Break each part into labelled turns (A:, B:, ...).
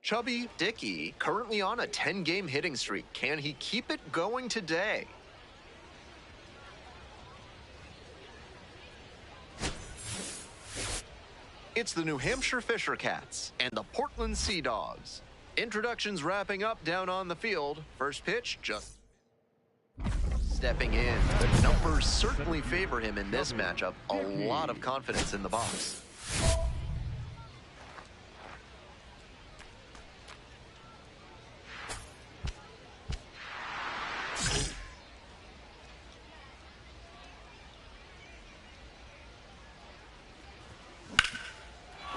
A: Chubby Dickey, currently on a 10-game hitting streak. Can he keep it going today? It's the New Hampshire Fisher Cats and the Portland Sea Dogs. Introductions wrapping up down on the field. First pitch, just stepping in. The numbers certainly favor him in this matchup. A lot of confidence in the box.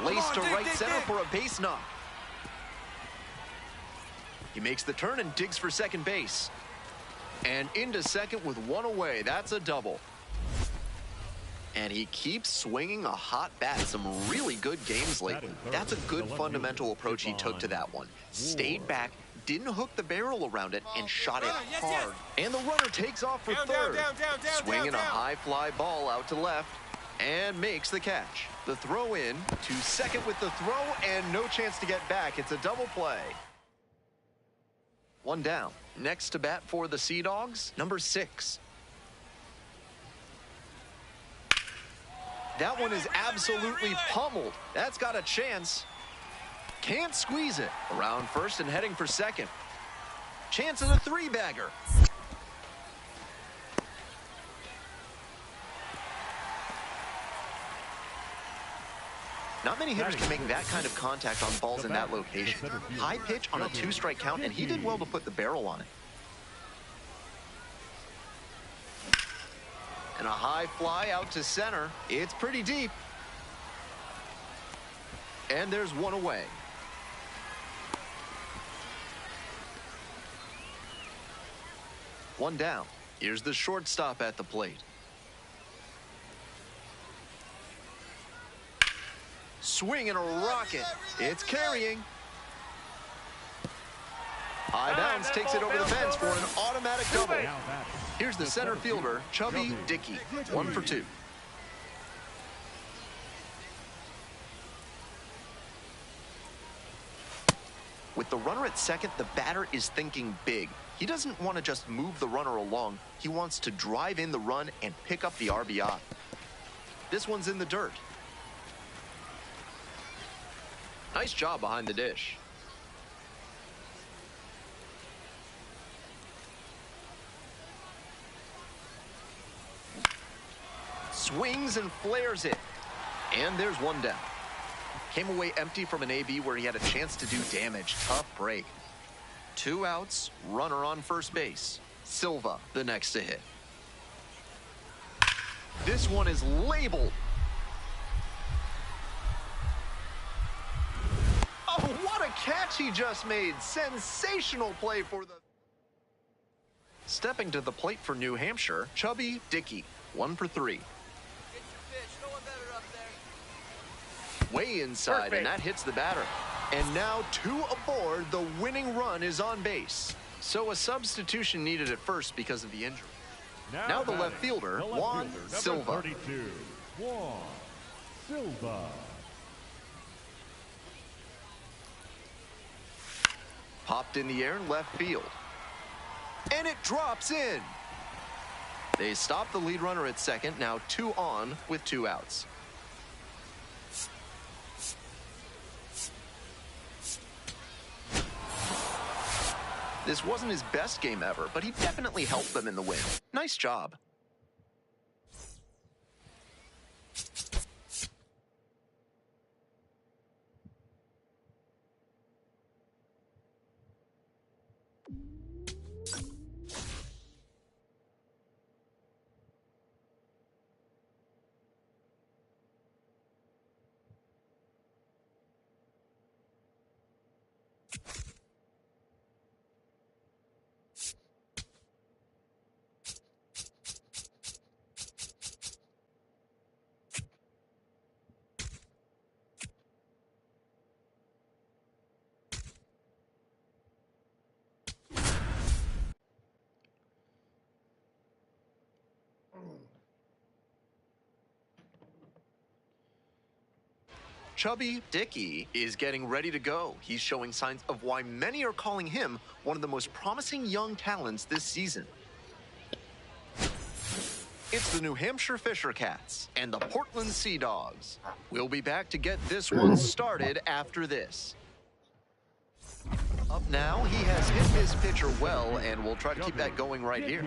A: Laced to right center for a base knock. He makes the turn and digs for second base. And into second with one away. That's a double. And he keeps swinging a hot bat. Some really good games lately. That's a good fundamental approach he took to that one. Stayed back, didn't hook the barrel around it, and shot it hard. And the runner takes off for third. Swinging a high fly ball out to left. And makes the catch. The throw in to second with the throw, and no chance to get back. It's a double play. One down. Next to bat for the Sea Dogs, number 6. That one is absolutely pummeled. That's got a chance. Can't squeeze it. Around first and heading for second. Chance of a 3-bagger. Not many hitters can make that kind of contact on balls in that location. High pitch on a 2-strike count, and he did well to put the barrel on it. And a high fly out to center. It's pretty deep. And there's one away. One down. Here's the shortstop at the plate. Swing and a rocket. It's carrying. High bounce takes it over the fence for an automatic double. Here's the center fielder, Chubby Dickey. 1 for 2. With the runner at second, the batter is thinking big. He doesn't want to just move the runner along. He wants to drive in the run and pick up the RBI. This one's in the dirt. Nice job behind the dish. Swings and flares it. And there's one down. Came away empty from an AB where he had a chance to do damage. Tough break. 2 outs, runner on first base. Silva, the next to hit. This one is labeled. Oh, what a catch he just made. Sensational play for the... Stepping to the plate for New Hampshire, Chubby Dickey. 1 for 3. Way inside. Perfect. And that hits the batter. And now 2 aboard. The winning run is on base. So a substitution needed at first because of the injury. Now the left fielder, Juan Silva.
B: 32, Juan Silva.
A: Popped in the air in left field. And it drops in. They stop the lead runner at second. Now 2 on with 2 outs. This wasn't his best game ever, but he definitely helped them in the win. Nice job. Chubby Dickey is getting ready to go. He's showing signs of why many are calling him one of the most promising young talents this season. It's the New Hampshire Fisher Cats and the Portland Sea Dogs. We'll be back to get this one started after this. Up now, he has hit his pitcher well, and we'll try to keep that going right here.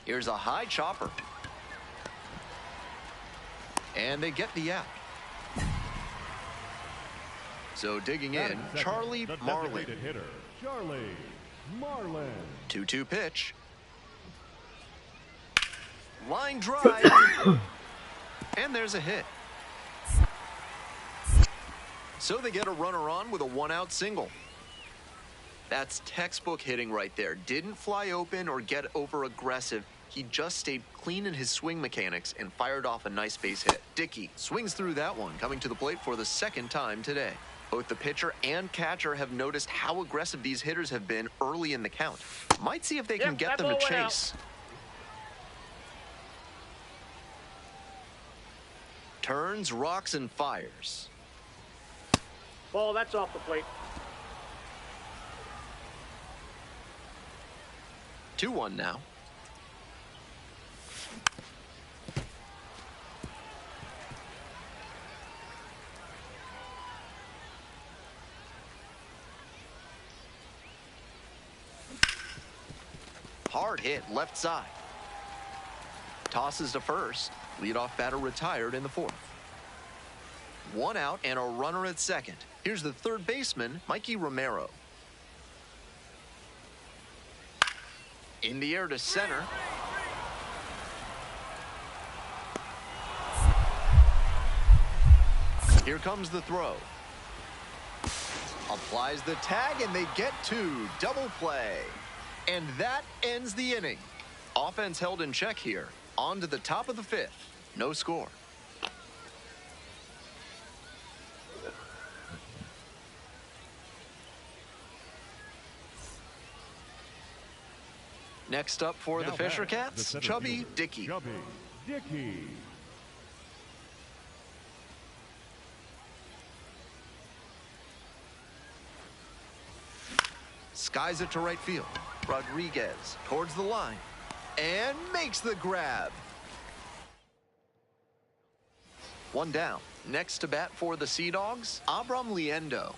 A: Here's a high chopper. And they get the out. So digging in, Charlie Marlin.
B: Hitter, Charlie Marlin.
A: 2-2 pitch. Line drive. And there's a hit. So they get a runner on with a one-out single. That's textbook hitting right there. Didn't fly open or get over aggressive. He just stayed clean in his swing mechanics and fired off a nice base hit. Dickey swings through that one, coming to the plate for the second time today. Both the pitcher and catcher have noticed how aggressive these hitters have been early in the count. Might see if they can get them to chase. Turns, rocks, and fires.
C: Ball, that's off the plate.
A: 2-1 now. Hard hit left side. Tosses to first. Leadoff batter retired in the fourth. One out and a runner at second. Here's the third baseman, Mikey Romero. In the air to center. Here comes the throw. Applies the tag and they get two. Double play. And that ends the inning. Offense held in check here. On to the top of the fifth. No score. Next up for the Fisher Cats, Chubby Dickey.
B: Chubby Dickey.
A: Skies it to right field. Rodriguez towards the line and makes the grab. One down. Next to bat for the Sea Dogs, Abram Liendo.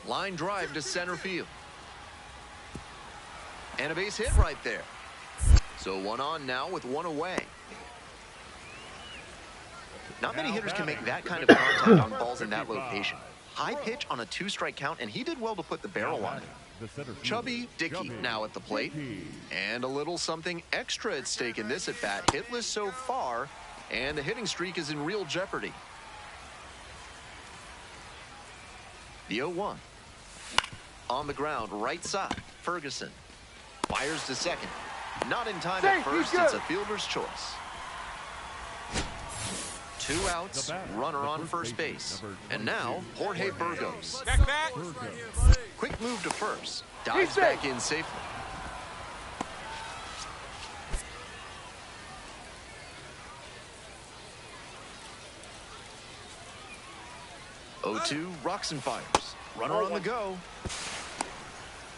A: Line drive to center field. And a base hit right there. So one on now with one away. Not many hitters can make that kind of contact on balls in that location. High pitch on a two-strike count, and he did well to put the barrel on it. Chubby Dickey now at the plate. And a little something extra at stake in this at-bat. Hitless so far, and the hitting streak is in real jeopardy. The 0-1. On the ground, right side, Ferguson. Fires to second. Not in time at first, it's a fielder's choice. Two outs, runner on first base. And now, Jorge Burgos.
D: Back.
A: Quick move to first. Dives back in safely. Oh-2, rocks and fires. Runner on the go.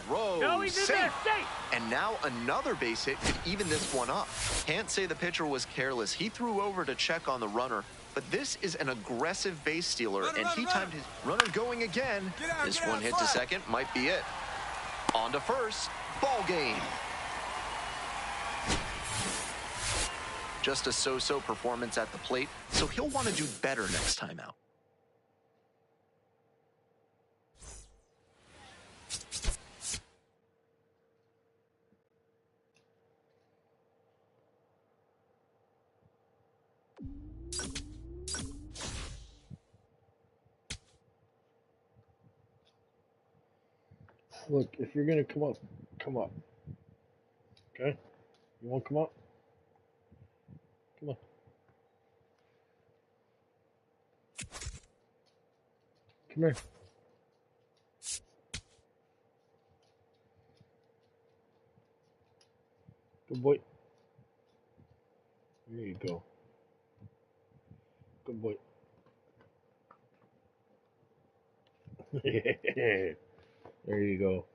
A: Throw, safe. And now another base hit could even this one up. Can't say the pitcher was careless. He threw over to check on the runner, but this is an aggressive base stealer, and he timed his runner going again. This one hit to second might be it. On to first. Ball game. Just a so-so performance at the plate, so he'll want to do better next time out.
E: Look, if you're gonna come up, come up. Okay? You wanna come up? Come on. Come here. Good boy. There you go. Good boy. There you go.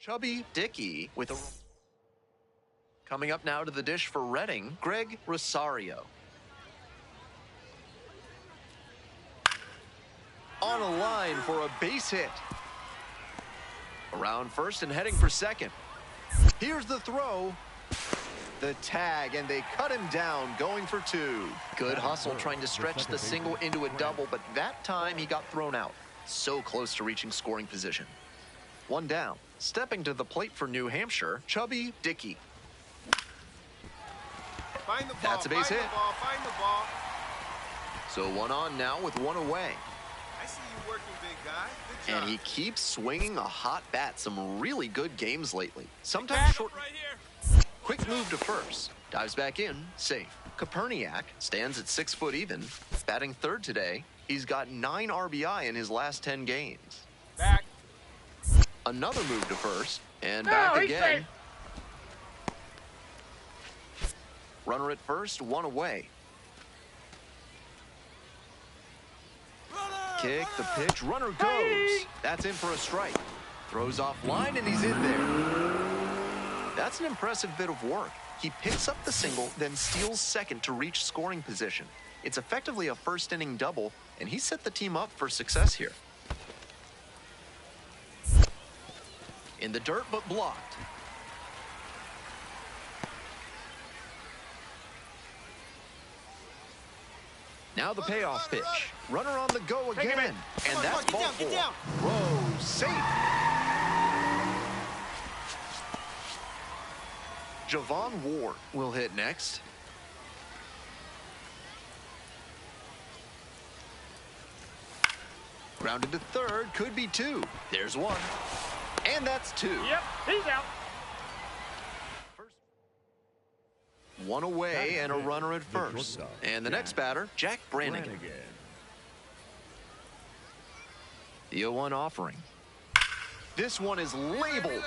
A: Chubby Dickey with a... Coming up now to the dish for Reading, Greg Rosario. On a line for a base hit. Around first and heading for second. Here's the throw. The tag, and they cut him down, going for two. Good hustle trying to stretch the single into a double, but that time he got thrown out. So close to reaching scoring position. One down. Stepping to the plate for New Hampshire, Chubby Dickey.
D: Find the ball,
A: That's a base hit.
D: Find the ball.
A: So one on now with one away.
D: I see you working, big guy. Good job.
A: And he keeps swinging a hot bat. Some really good games lately. Sometimes short.
D: Right here.
A: Quick move to first. Dives back in. Safe. Koperniak stands at 6 foot even. Batting third today. He's got 9 RBI in his last 10 games.
D: Back.
A: Another move to first. And back again.
C: Safe.
A: Runner at first, one away. Kick, the pitch, runner goes. That's in for a strike. Throws off line, and he's in there. That's an impressive bit of work. He picks up the single, then steals second to reach scoring position. It's effectively a first inning double, and he set the team up for success here. In the dirt, but blocked. Now the payoff pitch. Runner on the go again. And that's ball four. Throw safe. Javon Ward will hit next. Grounded to third, could be two. There's one. And that's two.
C: Yep, he's out.
A: One away and a runner at first. And the next batter, Jack Brannigan. The 0-1 offering. This one is labeled.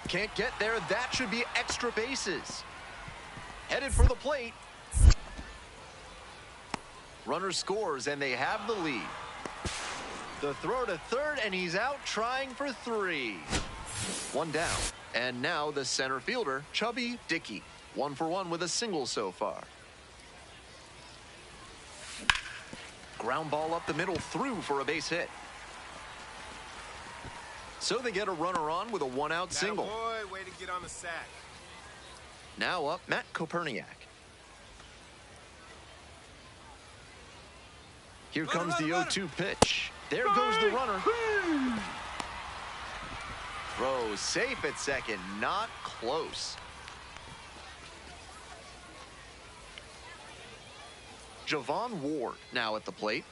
A: Can't get there. That should be extra bases. Headed for the plate. Runner scores, and they have the lead. The throw to third, and he's out trying for three. One down. And now the center fielder, Chubby Dickey. 1 for 1 with a single so far. Ground ball up the middle, through for a base hit. So they get a runner on with a 1-out single.
D: Boy, way to get on the sack.
A: Now up, Matt Koperniak. Here comes the 0-2 pitch. There goes the runner. Throw safe at second, not close. Javon Ward now at the plate.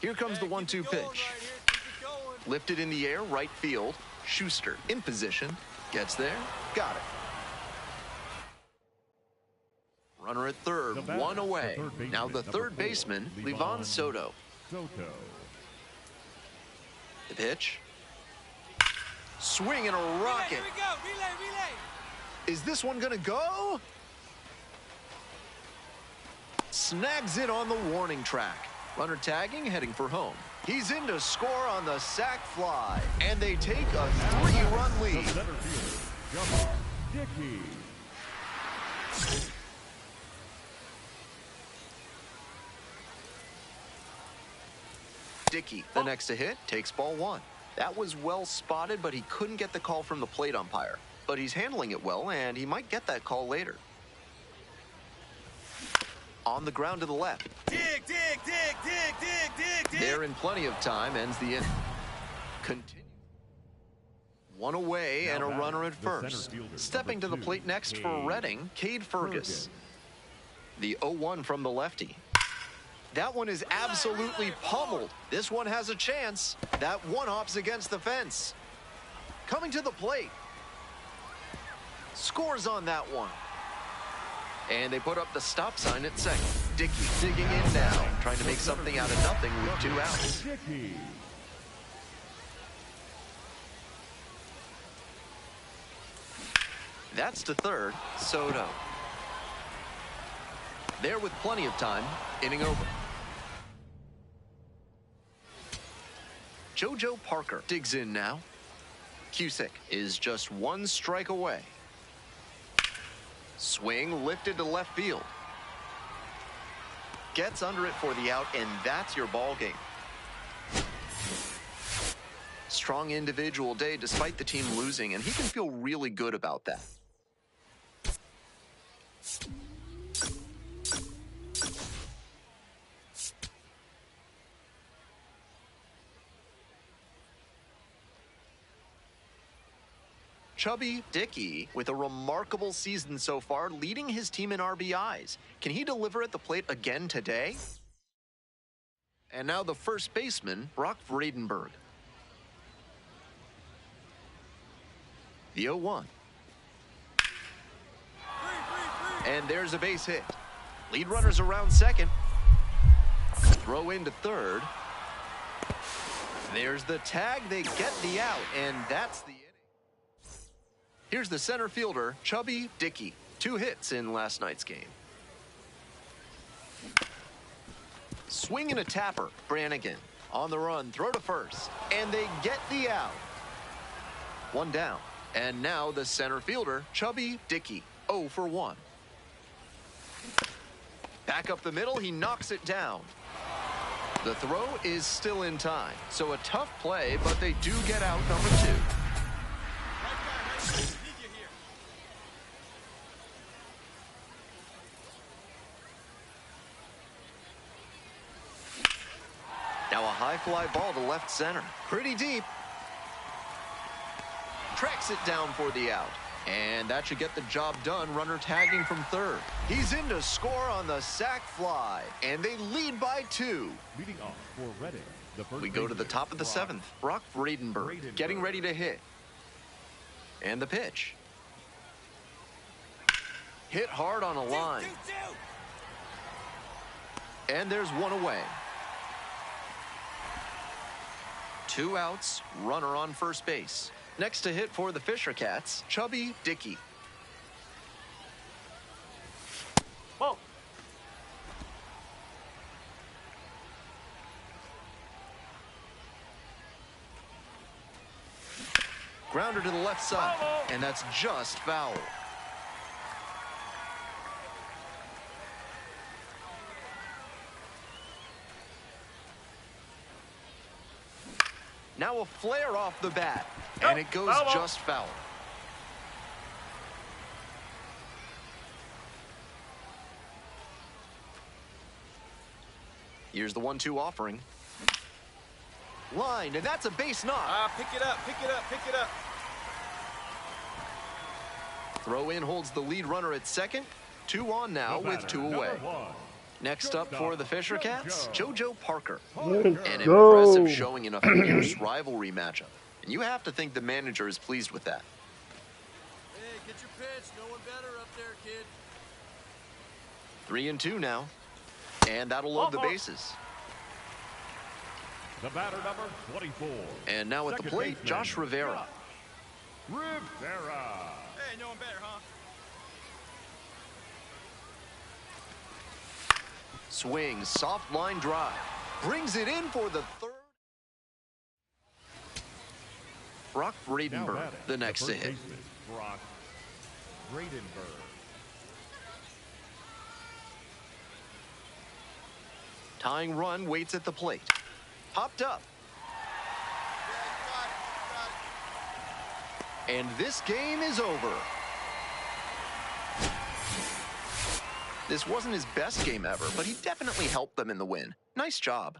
A: Here comes the 1-2 pitch. Lifted in the air, right field. Schuster in position. Gets there. Got it. Runner at third, one away. Now the third baseman, Livan Soto. The pitch. Swing and a rocket.
D: Here we go. Relay.
A: Is this one gonna go? Snags it on the warning track. Runner tagging, heading for home. He's in to score on the sac fly. And they take a 3-run lead.
B: The center fielder, Dickey.
A: Dickey, the next to hit, takes ball one. That was well spotted, but he couldn't get the call from the plate umpire. But he's handling it well, and he might get that call later. On the ground to the left.
D: Dig.
A: They're in plenty of time, ends the inning. Continue. One away and a runner at first. Stepping to the plate next for Reading, Cade Fergus. The 0-1 from the lefty. That one is absolutely pummeled. This one has a chance. That one hops against the fence. Coming to the plate. Scores on that one. And they put up the stop sign at second. Dickey digging in now, trying to make something out of nothing with 2 outs.
B: Dickey.
A: That's to third, Soto. There with plenty of time, inning over. JoJo Parker digs in now. Cusick is just 1 strike away. Swing lifted to left field. Gets under it for the out, and that's your ball game. Strong individual day despite the team losing, and he can feel really good about that. Chubby Dickey with a remarkable season so far, leading his team in RBIs. Can he deliver at the plate again today? And now the first baseman, Brock Vredenberg. The 0-1. And there's a base hit. Lead runners around second. Throw into third. There's the tag. They get the out, and that's the inning. Here's the center fielder, Chubby Dickey. 2 hits in last night's game. Swing and a tapper, Brannigan. On the run, throw to first. And they get the out. 1 down. And now the center fielder, Chubby Dickey. 0 for 1. Back up the middle, he knocks it down. The throw is still in time. So a tough play, but they do get out number 2. Now a high fly ball to left center. Pretty deep. Tracks it down for the out. And that should get the job done. Runner tagging from third. He's in to score on the sac fly. And they lead by 2.
B: Leading off for Reading.
A: We go to the top of the 7th. Brock Vredenberg getting ready to hit. And the pitch. Hit hard on a line. And there's 1 away. 2 outs, runner on first base. Next to hit for the Fisher Cats, Chubby Dickey.
C: Ball.
A: Grounder to the left side, and that's just foul. Now a flare off the bat, and it goes just foul. Here's the 1-2 offering. Line, and that's a base knock.
D: Pick it up.
A: Throw in holds the lead runner at second. 2 on now with 2 away. Next up for the Fisher Cats, JoJo Parker. An impressive showing in a fierce rivalry matchup. And you have to think the manager is pleased with that.
F: pitch. No one better up there, kid.
A: 3-2 now. And that'll load the bases.
B: The batter, number 24.
A: And now at the plate, Josh Rivera.
B: Rivera.
D: Hey, no one better, huh?
A: Swings, soft line drive. Brings it in for the third. Brock Bradenberg, the next to hit.
B: Brock Bradenberg.
A: Tying run waits at the plate. Popped up. And this game is over. This wasn't his best game ever, but he definitely helped them in the win. Nice job.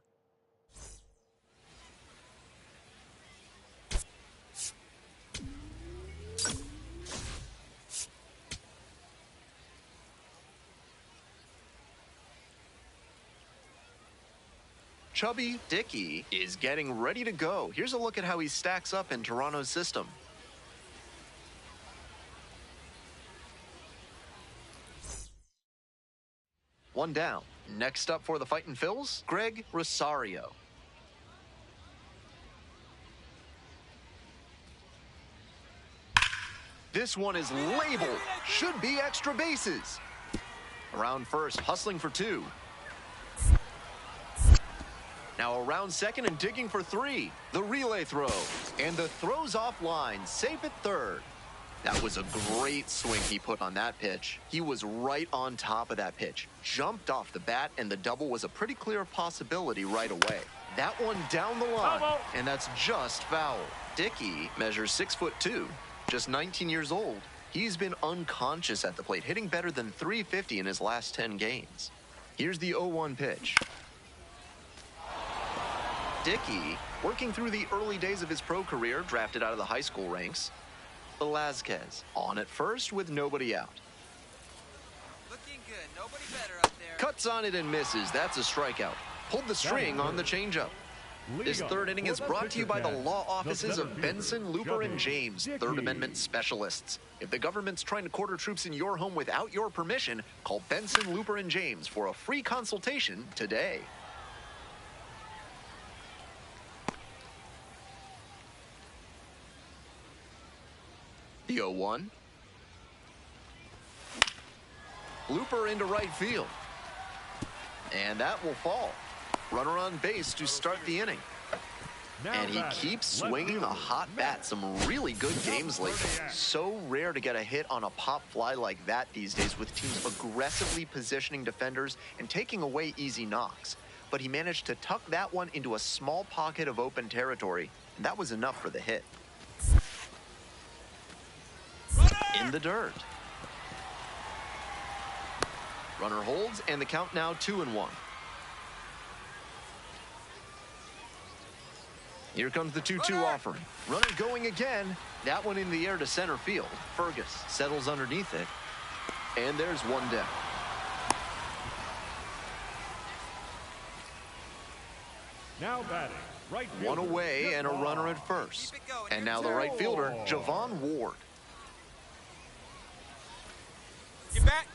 A: Chubby Dickey is getting ready to go. Here's a look at how he stacks up in Toronto's system. One down. Next up for the Fightin' Phils, Greg Rosario. This one is labeled. Should be extra bases. Around first, hustling for 2. Now around second and digging for 3. The relay throw. And the throw's offline, safe at third. That was a great swing he put on that pitch. He was right on top of that pitch. Jumped off the bat, and the double was a pretty clear possibility right away. That one down the line, and that's just foul. Dickey measures 6'2", just 19 years old. He's been unconscious at the plate, hitting better than .350 in his last 10 games. Here's the 0-1 pitch. Dickey, working through the early days of his pro career, drafted out of the high school ranks. Velazquez on at first with nobody out.
F: Looking good. Nobody better up there.
A: Cuts on it and misses. That's a strikeout. Pulled the string on the changeup. This third inning is brought to you by the law offices of Benson, Looper, and James, Third Amendment specialists. If the government's trying to quarter troops in your home without your permission, call Benson, Looper, and James for a free consultation today. The 0-1. Looper into right field. And that will fall. Runner on base to start the inning. And he keeps swinging a hot bat. Some really good games lately. So rare to get a hit on a pop fly like that these days, with teams aggressively positioning defenders and taking away easy knocks. But he managed to tuck that one into a small pocket of open territory, and that was enough for the hit. In the dirt. Runner holds, and the count now 2-1. Here comes the 2-2 offering. Runner going again. That one in the air to center field. Fergus settles underneath it. And there's one down.
B: Now batting, right fielder,
A: One away and a runner at first. And now the right fielder, Javon Ward.
D: Get back.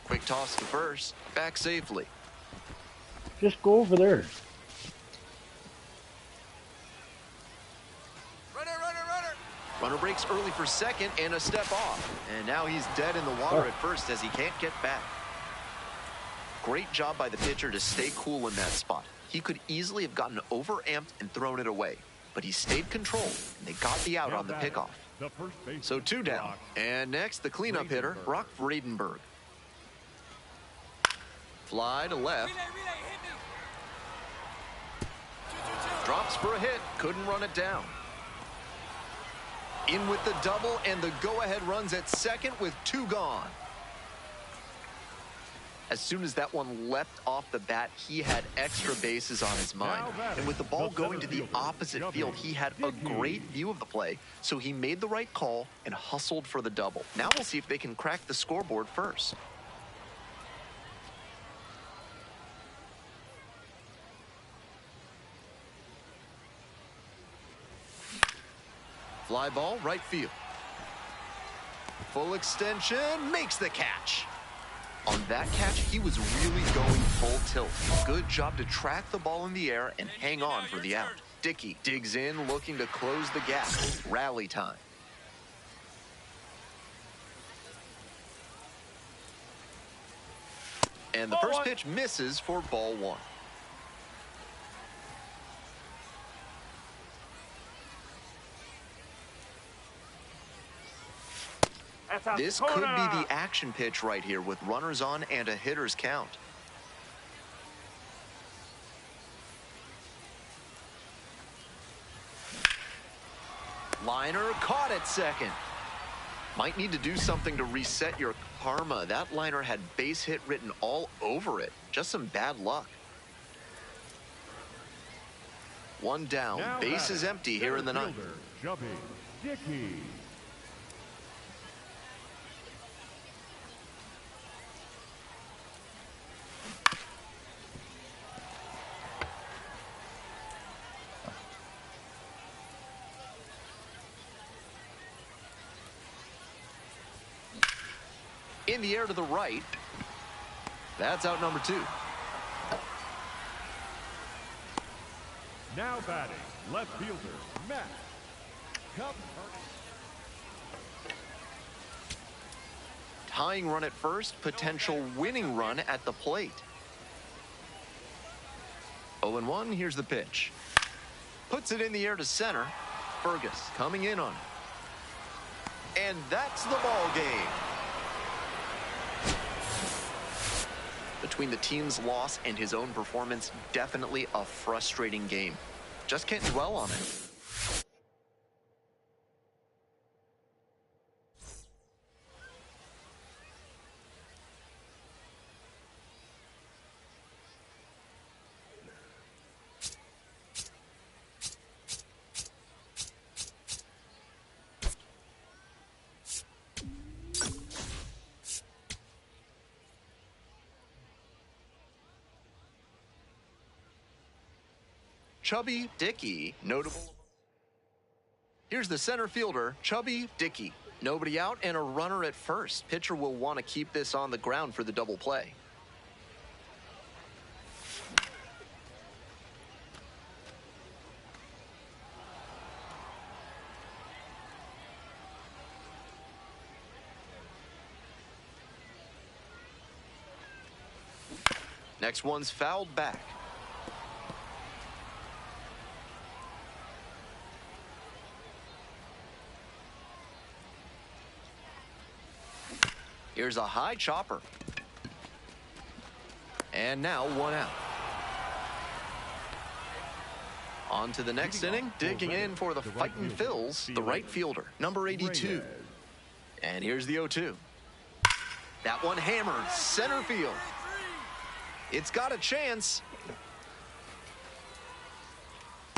A: Quick toss to first. Back safely.
E: Just go over there.
A: Runner breaks early for second and a step off. And now he's dead in the water at first as he can't get back. Great job by the pitcher to stay cool in that spot. He could easily have gotten overamped and thrown it away, but he stayed controlled, and they got the out on the pickoff. So 2 down. And next, the cleanup hitter, Brock Bradenberg. Fly to left. Drops for a hit. Couldn't run it down. In with the double, and the go-ahead runs at second with 2 gone. As soon as that one leapt off the bat, he had extra bases on his mind. And with the ball going to the opposite field, he had a great view of the play, so he made the right call and hustled for the double. Now we'll see if they can crack the scoreboard first. Fly ball, right field. full extension, makes the catch. On that catch, he was really going full tilt. Good job to track the ball in the air and hang on for the out. Dickey digs in, looking to close the gap. Rally time. And the first pitch misses for ball one. This could be the action pitch right here with runners on and a hitter's count. Liner caught at second. Might need to do something to reset your karma. That liner had base hit written all over it. Just some bad luck. One down.
B: Now
A: base is empty here in the ninth.
B: Chubby Dickey.
A: In the air to the right. That's out number 2.
B: Now batting, left fielder, Matt.
A: Tying run at first, potential winning run at the plate. 0-1, here's the pitch. Puts it in the air to center. Fergus coming in on it. And that's the ball game. Between the team's loss and his own performance, definitely a frustrating game. Just can't dwell on it. Chubby Dickey, notable. Here's the center fielder, Chubby Dickey. Nobody out and a runner at first. Pitcher will want to keep this on the ground for the double play. Next one's fouled back. Here's a high chopper. And now one out. On to the next inning. Digging in for the fighting Phils, the right fielder, number 82. And here's the 0-2. That one hammered center field. It's got a chance.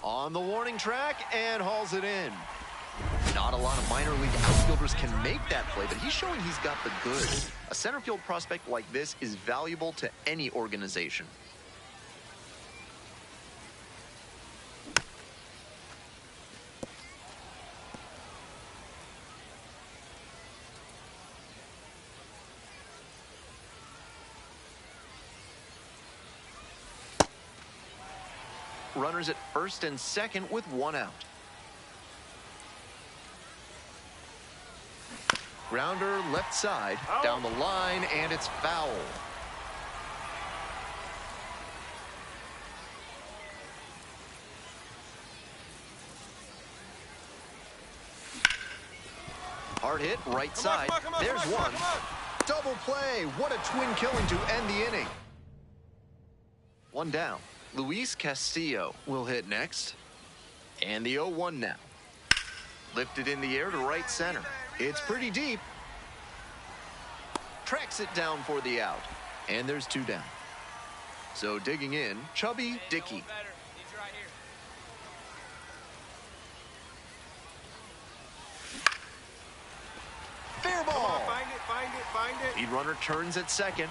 A: On the warning track and hauls it in. Not a lot of minor league outfielders can make that play, but he's showing he's got the goods. A center field prospect like this is valuable to any organization. Runners at first and second with one out. Grounder left side, down the line, and it's foul. Hard hit, right side. There's one. Double play. What a twin killing to end the inning. One down. Luis Castillo will hit next. And the 0-1 now. Lifted in the air to right center. It's pretty deep. Tracks it down for the out. And there's two down. So digging in, Chubby Dickey. Fair ball.
D: Find it.
A: Lead runner turns at second.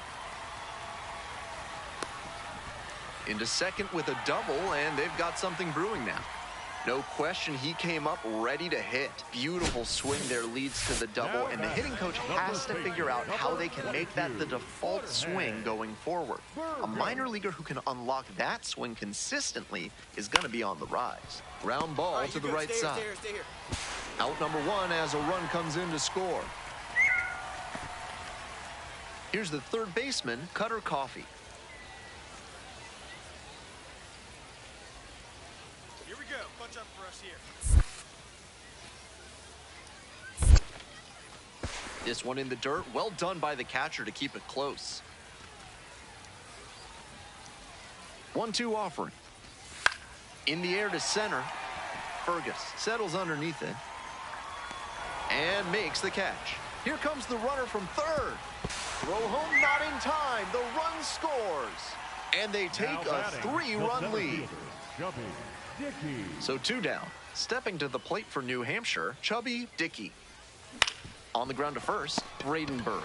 A: Into second with a double, and they've got something brewing now. No question, he came up ready to hit. Beautiful swing there leads to the double, and the hitting coach has to figure out how they can make that the default swing going forward. A minor leaguer who can unlock that swing consistently is going to be on the rise. Ground ball to the right side.
F: Stay here.
A: Out number one as a run comes in to score. Here's the third baseman, Cutter Coffee.
D: Here we go. Punch up for us here.
A: This one in the dirt. Well done by the catcher to keep it close. 1-2 offering. In the air to center. Fergus settles underneath it and makes the catch. Here comes the runner from third. Throw home not in time. The run scores. And they take a 3-run lead. So 2 down. Stepping to the plate for New Hampshire, Chubby Dickey. On the ground to first, Braden Bird.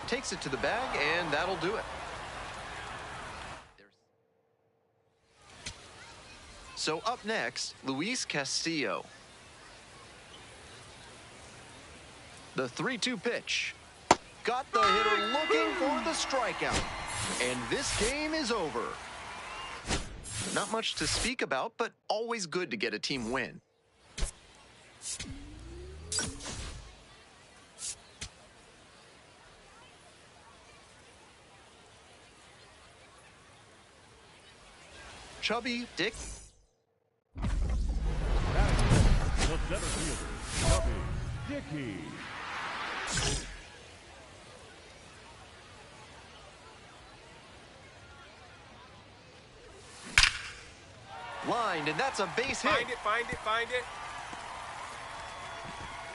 A: Takes it to the bag, and that'll do it. So up next, Luis Castillo. The 3-2 pitch. Got the hitter looking for the strikeout. And this game is over. Not much to speak about, but always good to get a team win. Chubby Dick.
B: The center fielder, Chubby Dickey.
A: Lined, and that's a base hit.
D: Find it.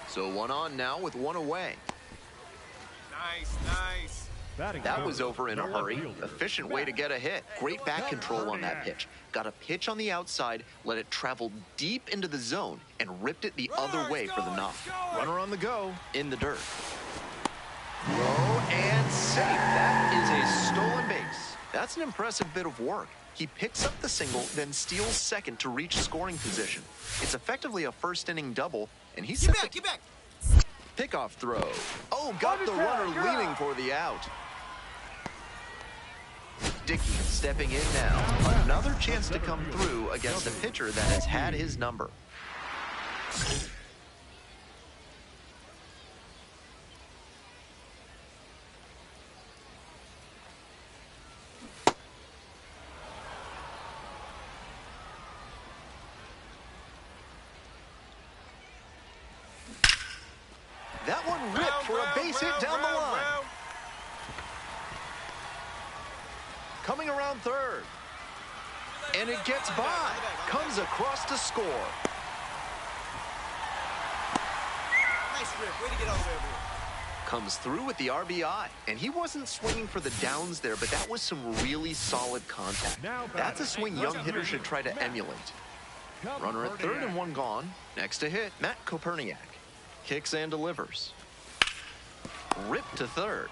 A: So 1 on now with 1 away.
D: Nice.
A: That was over in a hurry. Efficient way to get a hit. Great bat control on that pitch. Got a pitch on the outside, let it travel deep into the zone, and ripped it the other way for the knock. Runner on the go, in the dirt. Low and safe. That is a stolen base. That's an impressive bit of work. He picks up the single, then steals second to reach scoring position. It's effectively a first-inning double, and he's set
F: Get back.
A: pickoff throw. Oh, got the runner leaning for the out. Dickey stepping in now. Another chance to come through against a pitcher that has had his number. That one ripped for a base hit down the line. Coming around third. And it gets by. Comes across to score.
F: Nice rip. Way to get all the way over here.
A: Comes through with the RBI. And he wasn't swinging for the downs there, but that was some really solid contact. That's a swing young hitters should try to emulate. Runner at third and 1 gone. Next to hit, Matt Koperniak. Kicks and delivers. Ripped to third.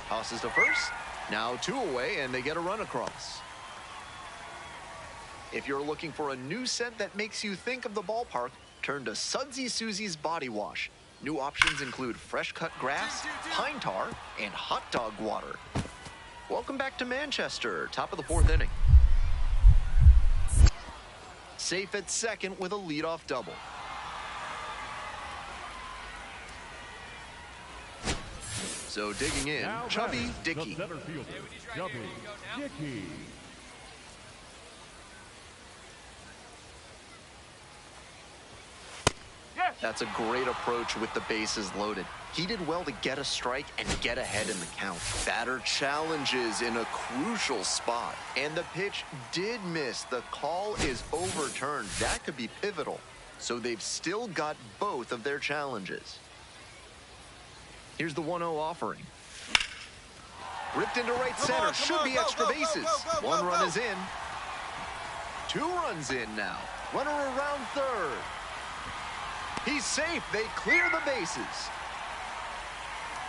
A: Tosses to first. Now 2 away, and they get a run across. If you're looking for a new scent that makes you think of the ballpark, turn to Sudsy Susie's Body Wash. New options include fresh cut grass, pine tar, and hot dog water. Welcome back to Manchester, top of the 4th inning. Safe at second with a leadoff double. So digging in, Chubby Dickey.
B: The center fielder, Chubby Dickey.
A: That's a great approach with the bases loaded. He did well to get a strike and get ahead in the count. Batter challenges in a crucial spot. And the pitch did miss. The call is overturned. That could be pivotal. So they've still got both of their challenges. Here's the 1-0 offering. Ripped into right center. Should be extra bases. 1 run is in. 2 runs in now. Runner around third. He's safe. They clear the bases.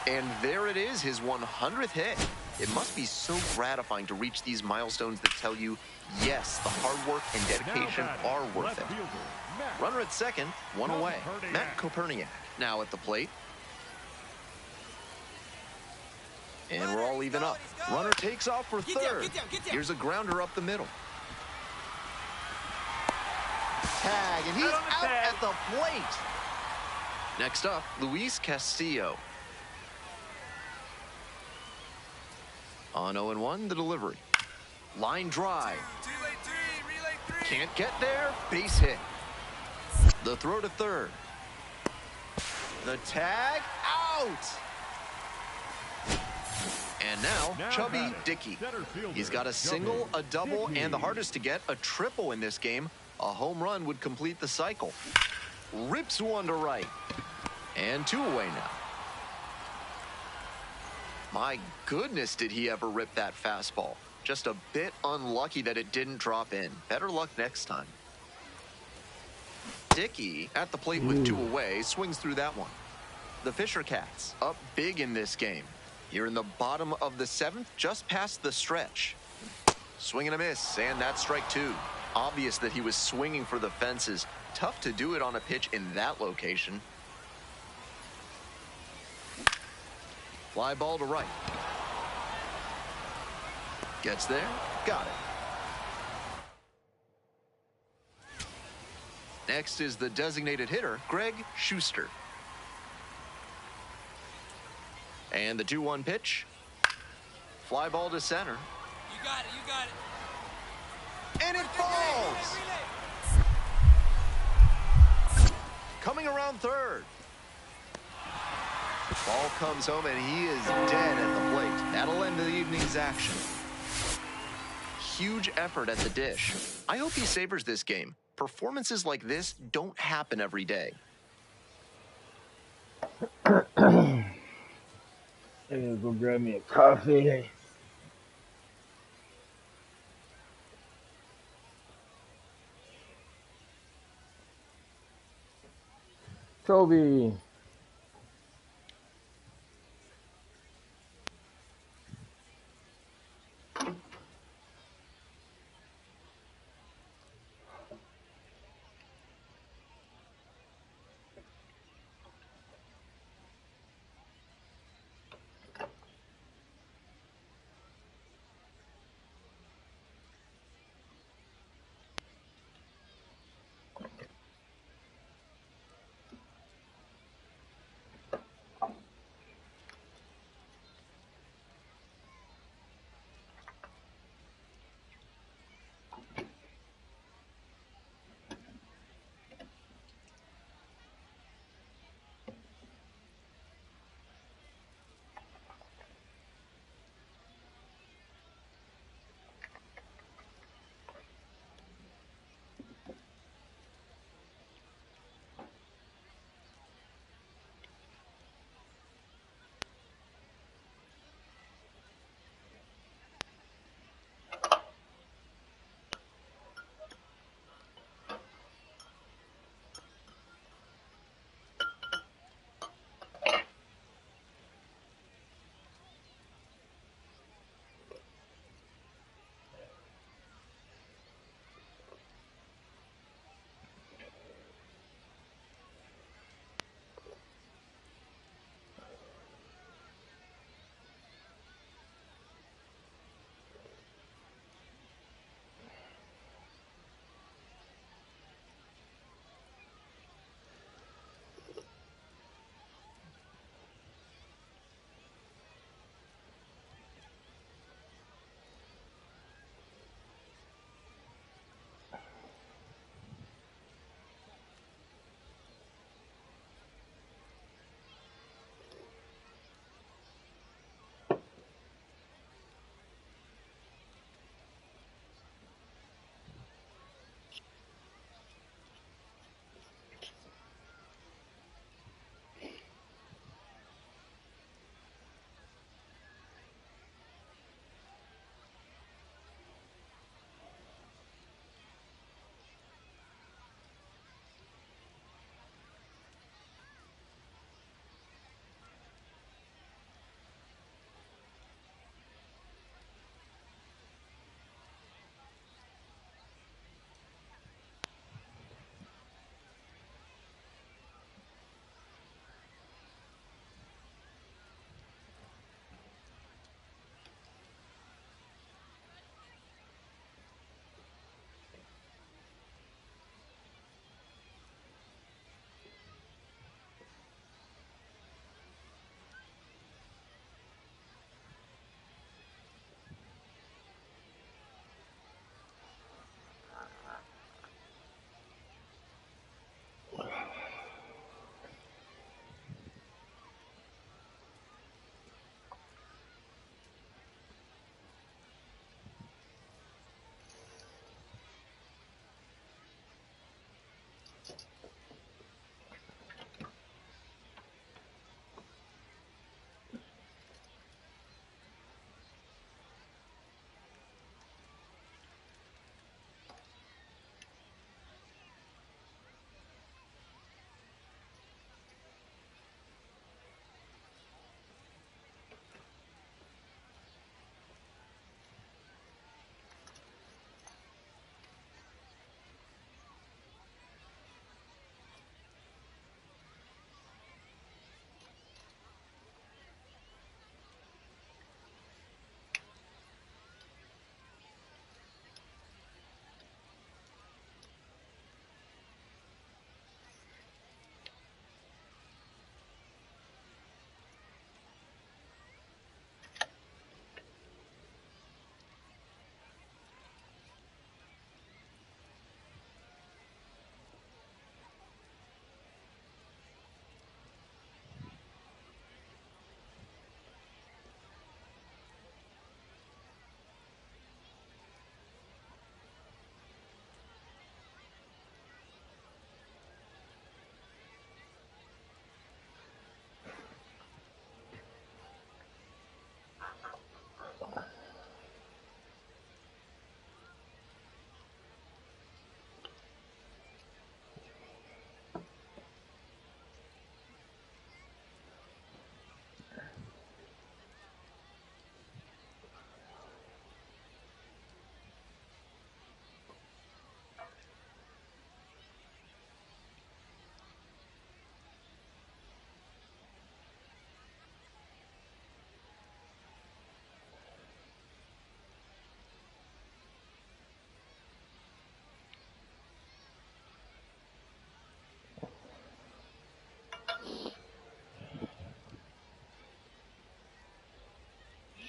A: And there it is, his 100th hit. It must be so gratifying to reach these milestones that tell you, yes, the hard work and dedication are worth it. Runner at second, one away. Matt Koperniak now at the plate. And we're all even up. Runner takes off for third. Here's a grounder up the middle. Tag, and he's out at the plate. Next up, Luis Castillo. On 0-1, the delivery. Line drive. Can't get there. Base hit. The throw to third. The tag. Out. And now Chubby Dickey. He's got a single, a double, and the hardest to get, a triple in this game. A home run would complete the cycle. Rips one to right. And two away now. My goodness, did he ever rip that fastball. Just a bit unlucky that it didn't drop in. Better luck next time. Dickey at the plate with two away, swings through that one. The Fisher Cats up big in this game. Here in the bottom of the seventh, just past the stretch. Swing and a miss, and that's strike two. Obvious that he was swinging for the fences. Tough to do it on a pitch in that location. Fly ball to right. Gets there, got it. Next is the designated hitter, Greg Schuster. And the 2-1 pitch. Fly ball to center.
F: You got it, you got it.
A: And it falls! Coming around third. Ball comes home and he is dead at the plate. That'll end the evening's action. Huge effort at the dish. I hope he savors this game. Performances like this don't happen every day.
E: I gotta go grab me a coffee. Toby.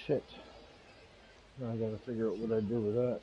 E: shit. Now I gotta figure out what I do with that.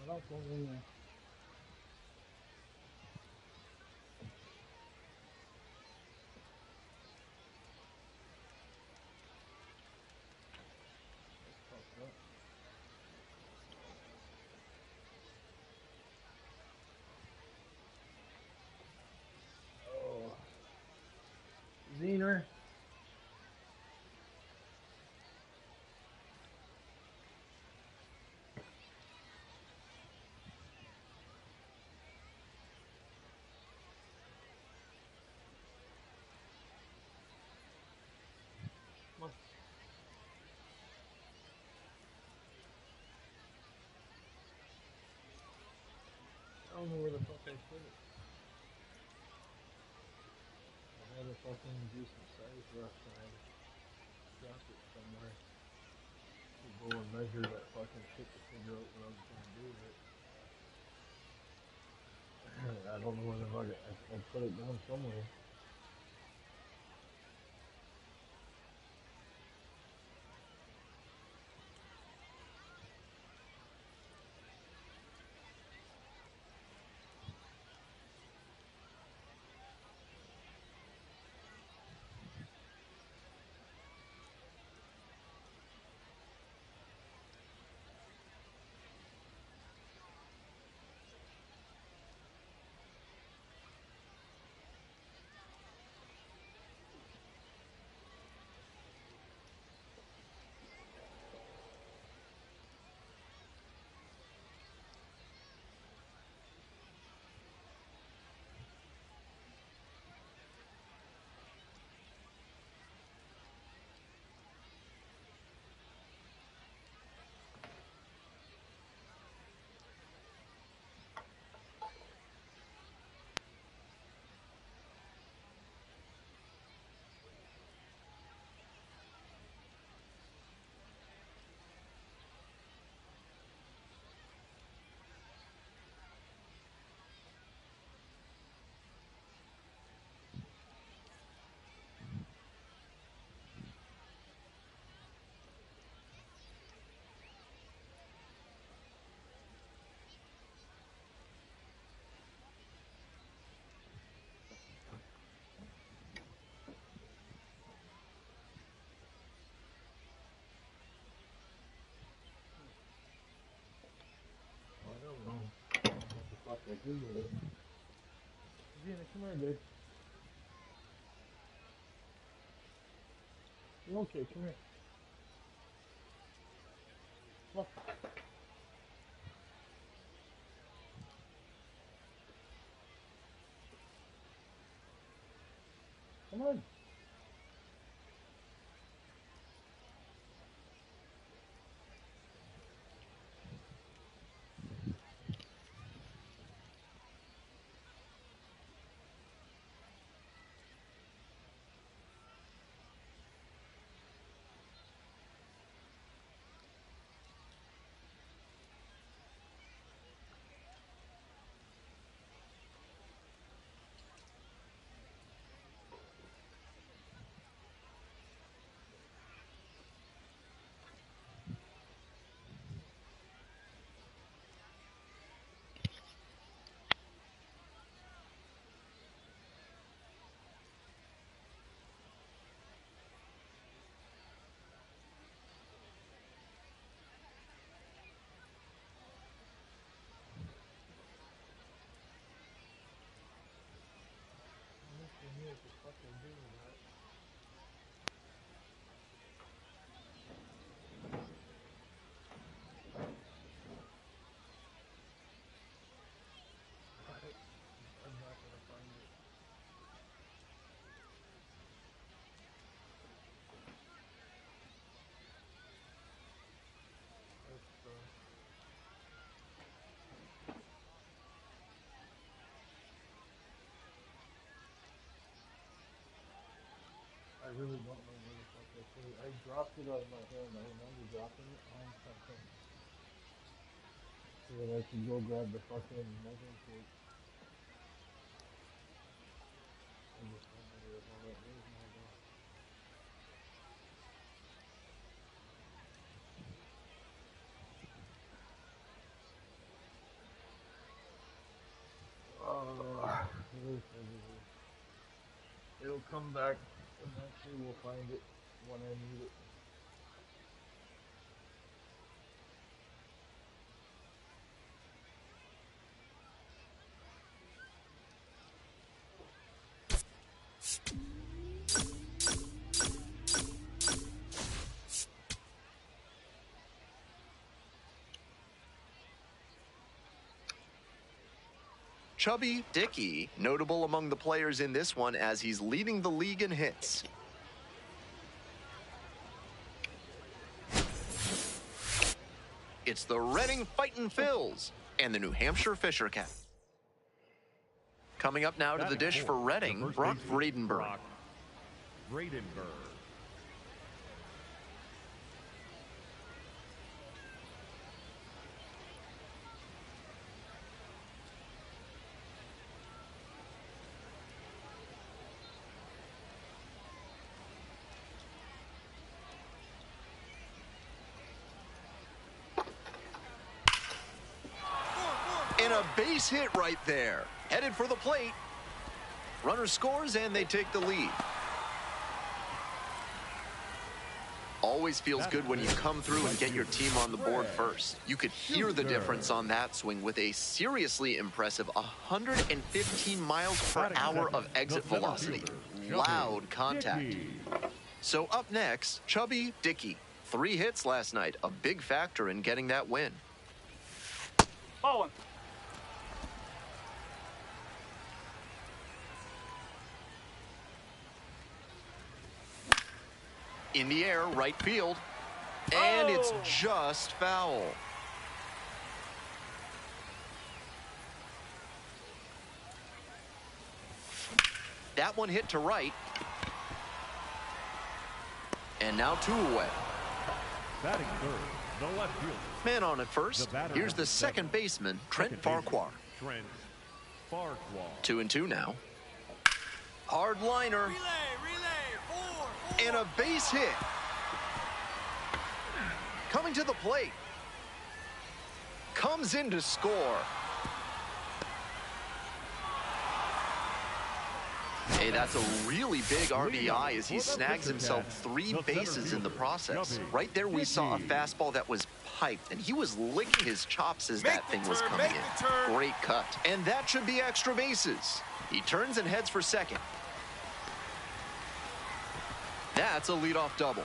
E: What else was in there? Oh, Zener. I don't know where the fuck I put it. I had a fucking decent size left and I dropped it somewhere. To go and measure that fucking shit to figure out what I was gonna do with it. I don't know where the fuck I put it down somewhere. Like, you're good. Gina, come here, babe. You okay? Come here. Come on. Come on. I really don't know where the fuck I put it. I dropped it out of my hand. I remember dropping it on something. So that I could go grab the fucking measuring tape. I just don't know where the hell that is now, though. It'll come back. Eventually we'll find it when I need it.
A: Chubby Dickey, notable among the players in this one as he's leading the league in hits. It's the Reading Fightin' Phils and the New Hampshire Fisher Cat. Coming up now to the dish for Reading, Brock Vredenberg. And a base hit right there. Headed for the plate. Runner scores and they take the lead. Always feels good when you come through and get your team on the board first. You could hear the difference on that swing with a seriously impressive 115 miles per hour of exit velocity. Loud contact. So up next, Chubby Dickey. 3 hits last night, a big factor in getting that win.
C: Ball one.
A: In the air, right field. And it's just foul. That one hit to right. And now 2 away.
B: Batting third, the left fielder.
A: Man on at first. Here's the second baseman, Trent Farquhar.
B: Trent Farquhar.
A: 2-2 now. Hard liner.
F: Relay, 4.
A: And a base hit. Coming to the plate. Comes in to score. Hey, that's a really big RBI as he snags himself 3 bases in the process. Right there we saw a fastball that was piped, and he was licking his chops as that thing was coming in. Great cut. And that should be extra bases. He turns and heads for second. That's a leadoff double.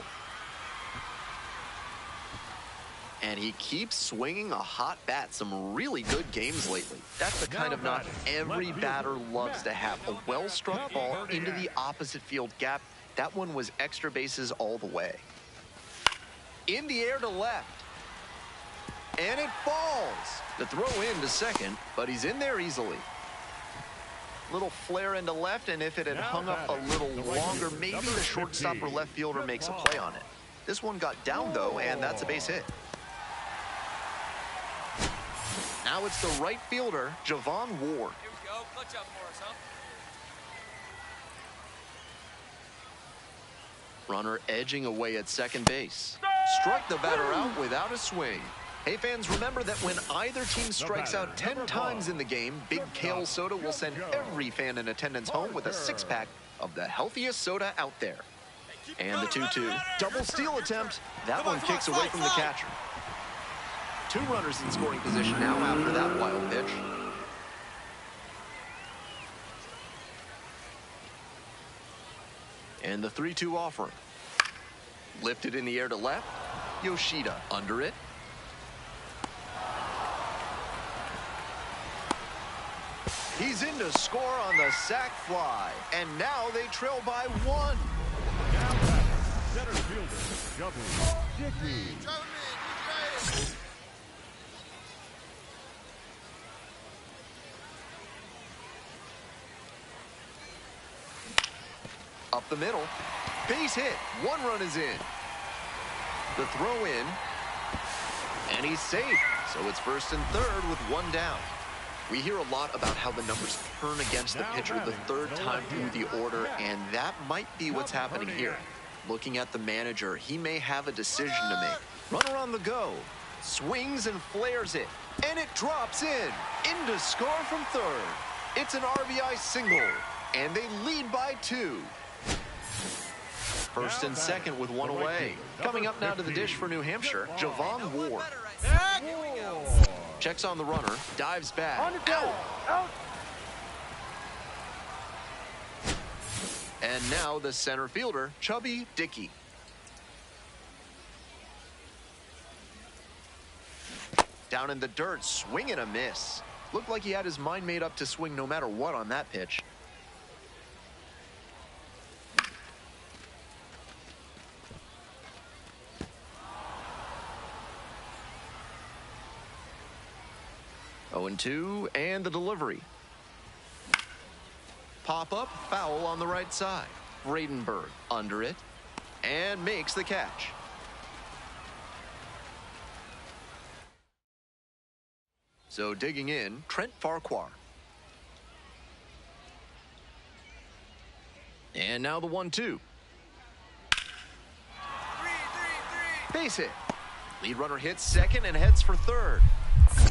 A: And he keeps swinging a hot bat. Some really good games lately. That's the kind of knock every batter loves to have. A well-struck ball into the opposite field gap. That one was extra bases all the way. In the air to left. And it falls. The throw in to second, but he's in there easily. Little flare into left, and if it had hung up a little longer, maybe the shortstop or left fielder makes a play on it. This one got down, though, and that's a base hit. Now it's the right fielder, Javon Ward.
F: Here we go. Clutch up for us, huh?
A: Runner edging away at second base. Struck the batter out without a swing. Hey, fans, remember that when either team strikes out 10 times in the game, Big Kale Soda will send every fan in attendance home with a 6-pack of the healthiest soda out there. And the 2-2. Double steal attempt. That one kicks away from the catcher. 2 runners in scoring position now after that wild pitch. And the 3-2 offering. Lifted in the air to left. Yoshida under it. He's in to score on the sac fly. And now they trail by 1.
B: Now batting, center fielder, Dickey.
A: Up the middle. Base hit. 1 run is in. The throw in. And he's safe. So it's first and third with 1 down. We hear a lot about how the numbers turn against the pitcher the 3rd time through the order, and that might be what's happening here. Looking at the manager, he may have a decision to make. Runner on the go. Swings and flares it. And it drops in. In to score from third. It's an RBI single. And they lead by 2. First and second with 1 away. Coming up now to the dish for New Hampshire, Javon Ward. Checks on the runner, dives back. Out. And now the center fielder, Chubby Dickey. Down in the dirt, swing and a miss. Looked like he had his mind made up to swing no matter what on that pitch. Oh, 0-2, and the delivery. Pop-up, foul on the right side. Bradenberg under it, and makes the catch. So digging in, Trent Farquhar. And now the 1-2. Base hit. Lead runner hits second and heads for third.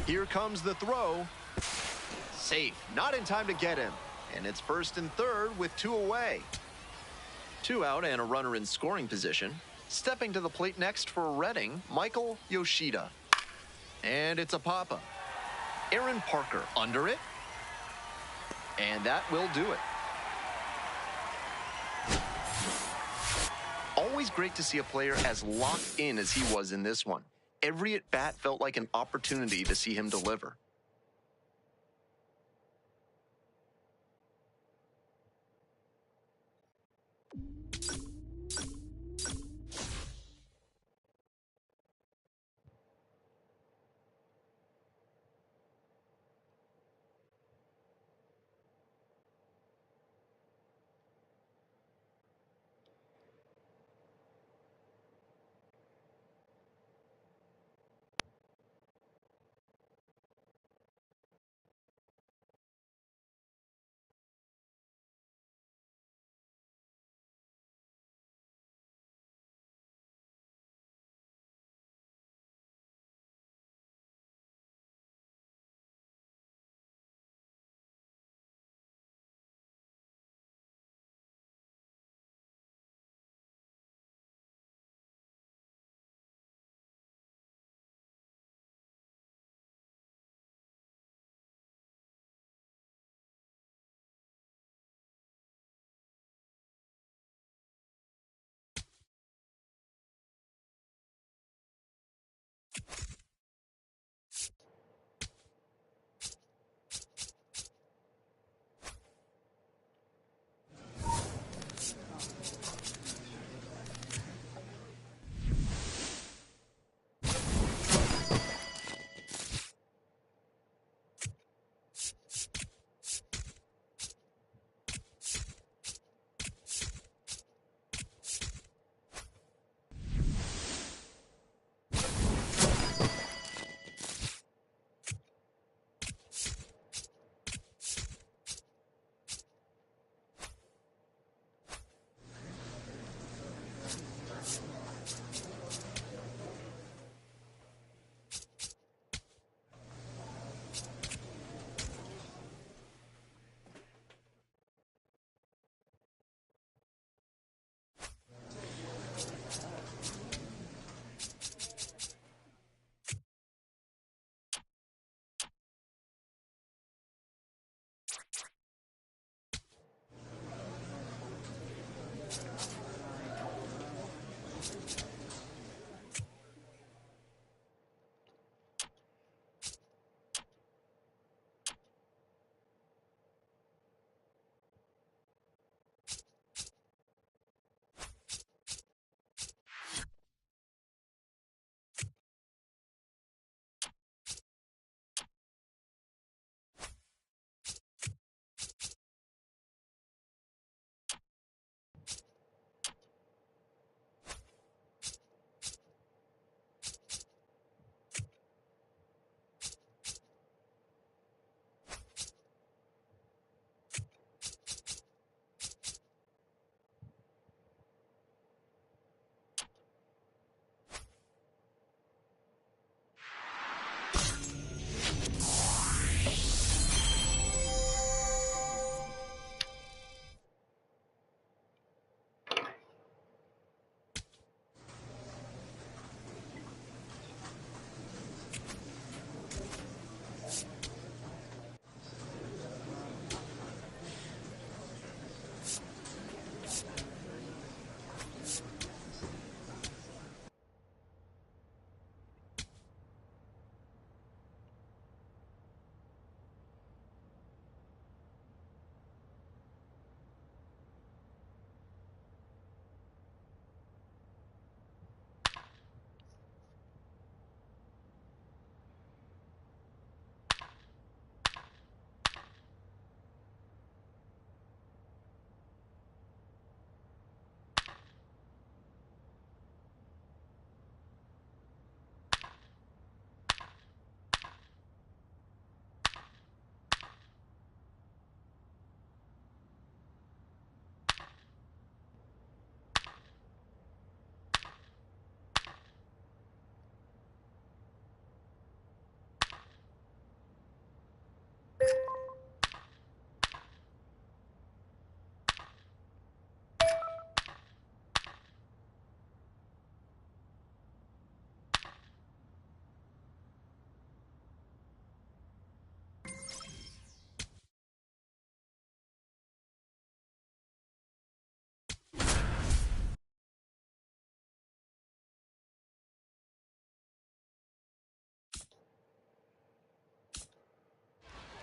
A: Here comes the throw. Safe. Not in time to get him. And it's first and third with 2 away. 2 out and a runner in scoring position. Stepping to the plate next for Reading, Michael Yoshida. And it's a pop-up. Aaron Parker under it. And that will do it. Always great to see a player as locked in as he was in this one. Every at-bat felt like an opportunity to see him deliver.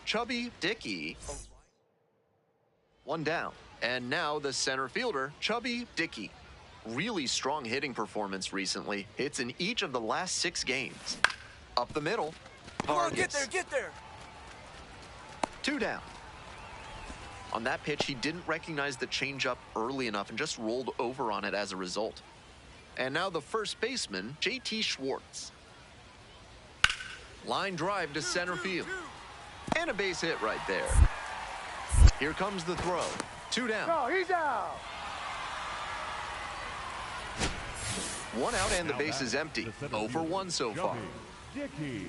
A: Chubby Dickey. One down. And now the center fielder, Chubby Dickey. Really strong hitting performance recently. Hits in each of the last 6 games. Up the middle.
F: Come on, get
A: Vargas.
F: there.
A: 2 down. On that pitch, he didn't recognize the changeup early enough and just rolled over on it as a result. And now the first baseman, JT Schwartz. Line drive to center field. And a base hit right there. Here comes the throw. 2 down.
C: No, he's out.
A: 1 out and the base is empty. 0 for 1 so far.
B: Dickey.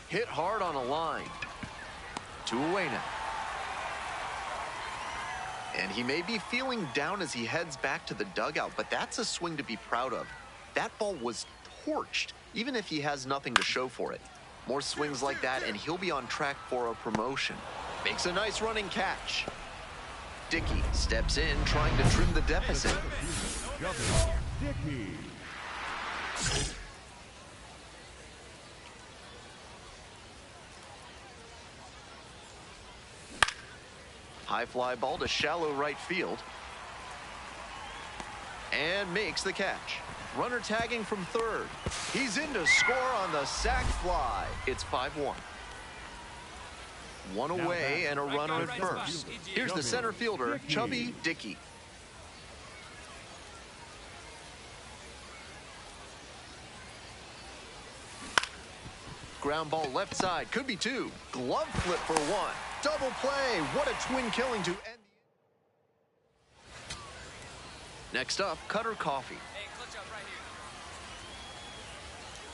A: Hit hard on a line. 2 away now. And he may be feeling down as he heads back to the dugout, but that's a swing to be proud of. That ball was torched, even if he has nothing to show for it. More swings like that, and he'll be on track for a promotion. Makes a nice running catch. Dickey steps in, trying to trim the deficit.
B: Dickey.
A: High fly ball to shallow right field. And makes the catch. Runner tagging from third. He's in to score on the sac fly. It's 5-1. One away and a runner at first. Here's the center fielder, Chubby Dickey. Ground ball left side, could be two. Glove flip for one. Double play, what a twin killing to end the... Next up, Cutter Coffee.
F: Hey, clutch up right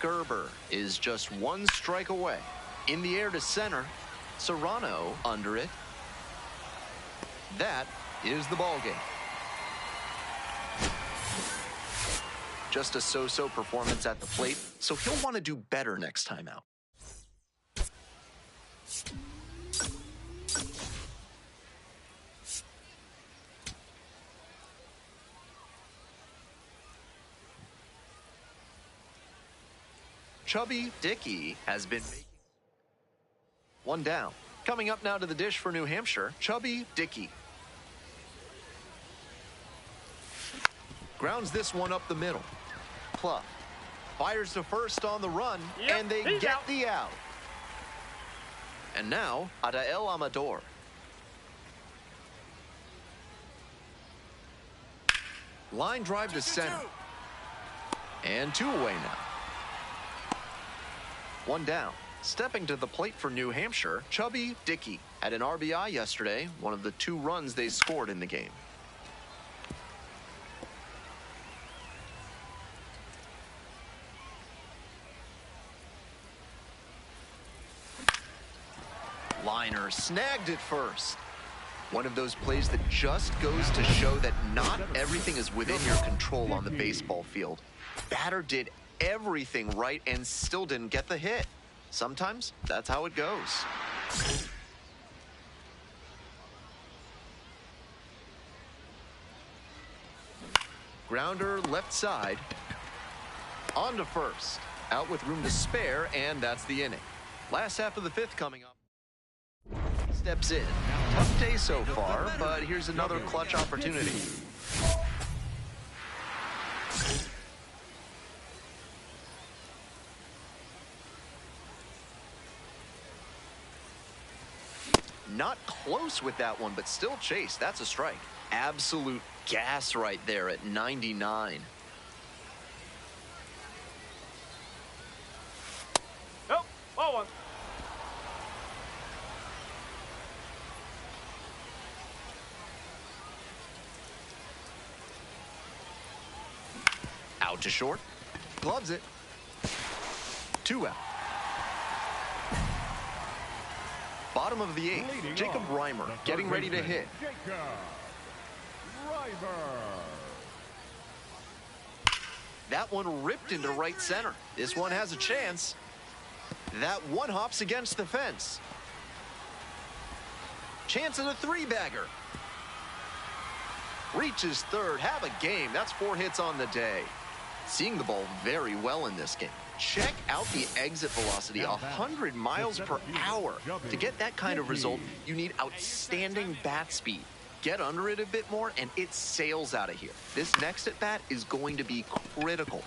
F: here.
A: Gerber is just one strike away. In the air to center. Serrano under it. That is the ball game. Just a so-so performance at the plate, so he'll want to do better next time out. Chubby Dickey has been making one down. Coming up now to the dish for New Hampshire, Chubby Dickey. Grounds this one up the middle. Clough fires to first on the run, and they get the out. And now, Adael Amador. Line drive to center. And two away now. One down. Stepping to the plate for New Hampshire, Chubby Dickey had an RBI yesterday, one of the 2 runs they scored in the game. Liner snagged it first. One of those plays that just goes to show that not everything is within your control on the baseball field. Batter did everything right and still didn't get the hit. Sometimes that's how it goes. Grounder left side. On to first. Out with room to spare, and that's the inning. Last half of the 5th coming up. Steps in. Tough day so far, but here's another clutch opportunity. Not close with that one, but still chase. That's a strike. Absolute gas right there at 99.
C: Nope, ball one.
A: Out to short. Gloves it. 2 out. Bottom of the 8th, Jacob Reimer getting ready to hit.
B: Jacob Reimer.
A: That one ripped into right center. This one has a chance. That one hops against the fence. Chance at a 3-bagger. Reaches third. Have a game. That's 4 hits on the day. Seeing the ball very well in this game. Check out the exit velocity, 100 miles per hour. To get that kind of result, you need outstanding bat speed. Get under it a bit more, and it sails out of here. This next at bat is going to be critical.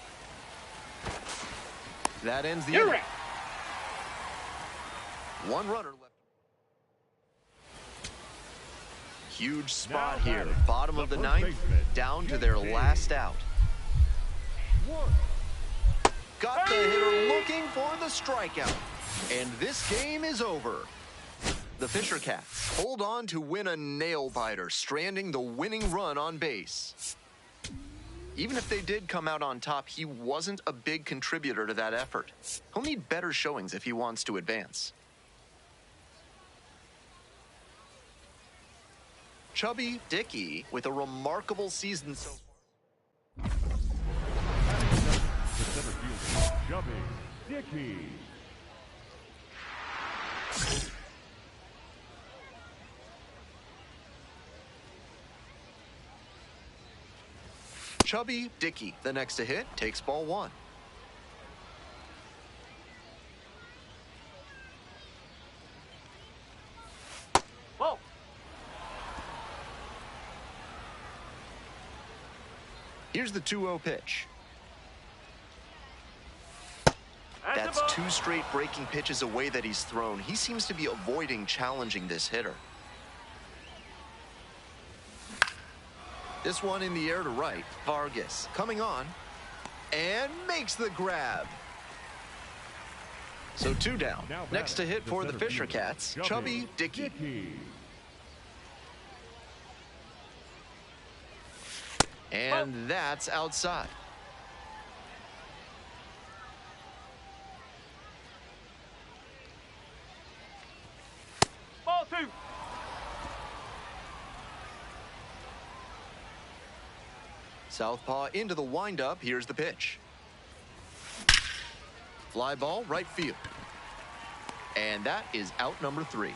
A: That ends the inning. One runner left. Huge spot here. Bottom of the 9th, down to their last out. Got the hitter looking for the strikeout. And this game is over. The Fisher Cats hold on to win a nail-biter, stranding the winning run on base. Even if they did come out on top, he wasn't a big contributor to that effort. He'll need better showings if he wants to advance. Chubby Dickey with a remarkable season so far.
B: Chubby Dickey.
A: Chubby Dickey, the next to hit, takes ball 1.
C: Whoa.
A: Here's the 2-0 pitch.
C: That's
A: That's
C: a ball.
A: 2 straight breaking pitches away that he's thrown. He seems to be avoiding challenging this hitter. This one in the air to right. Vargas coming on and makes the grab. So 2 down.
B: Now
A: Next to hit
B: the
A: for the
B: center
A: Fisher
B: fielder,
A: Cats, Chubby Dickey. And that's outside.
C: Ball 2.
A: Southpaw into the windup. Here's the pitch. Fly ball, right field. And that is out number 3.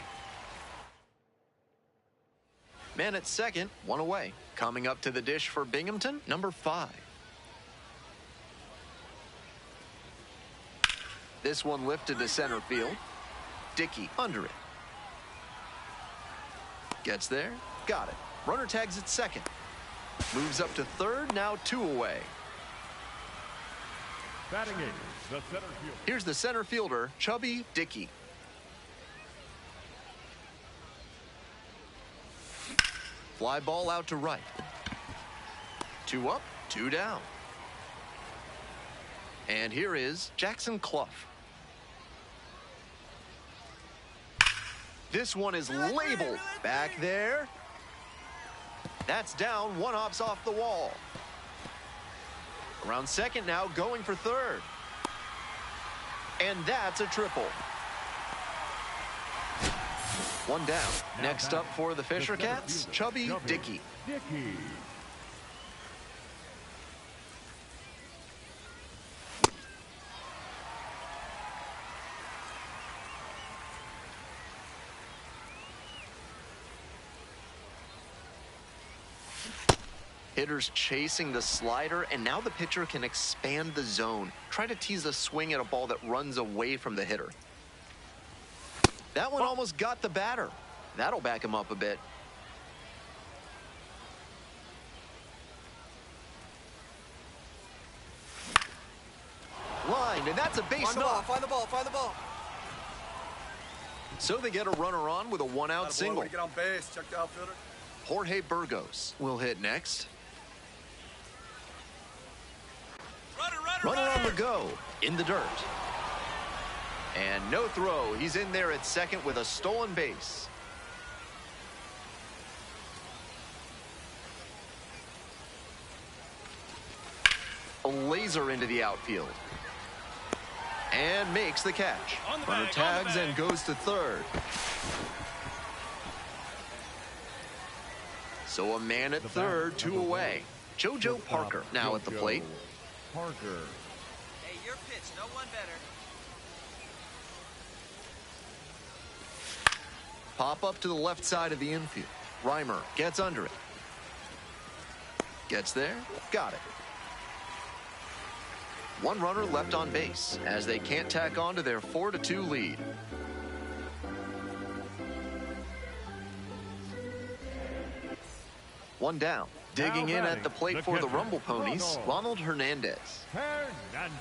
A: Man at second, 1 away. Coming up to the dish for Binghamton, number 5. This one lifted to center field. Dickey under it. Gets there, got it. Runner tags at second. Moves up to third, now 2 away.
B: Batting in the center field.
A: Here's the center fielder, Chubby Dickey. Fly ball out to right. 2 up, 2 down. And here is Jackson Clough. This one is labeled. Back there. That's down. 1 hops off the wall. Around second now, going for third. And that's a triple. 1 down. Next up for the Fisher Cats, Chubby Dickey. Hitters chasing the slider, and now the pitcher can expand the zone. Try to tease a swing at a ball that runs away from the hitter. That one almost got the batter. That'll back him up a bit. Line, and that's a base knock.
F: Find the ball.
A: So they get a runner on with a 1-out single.
D: Get on base. Check the outfielder.
A: Jorge Burgos will hit next. Runner on the go, in the dirt. And no throw. He's in there at second with a stolen base. A laser into the outfield. And makes the catch. Runner tags and goes to third. So a man at third, 2 away. JoJo Parker now at the plate.
B: Parker.
F: Hey, your pitch. No one better.
A: Pop up to the left side of the infield. Reimer gets under it. Gets there, got it. 1 runner left on base as they can't tack on to their 4-2 lead. One down. Digging in at the plate for the Rumble Ponies, Ronald Hernandez.
B: Hernandez.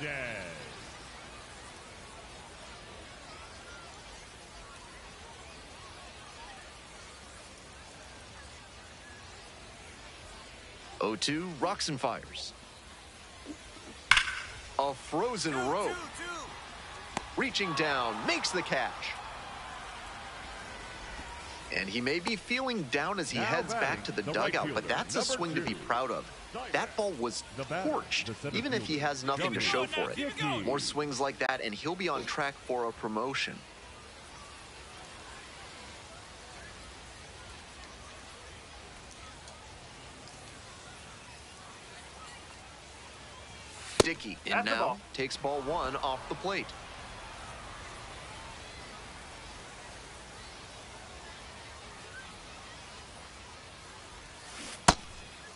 A: O2 rocks and fires. A frozen rope. Reaching down, makes the catch. And he may be feeling down as he heads back to the dugout, but that's a swing to be proud of. That ball was torched, even if he has nothing to show for it. More swings like that, and he'll be on track for a promotion. Dickey in now, takes ball 1 off the plate.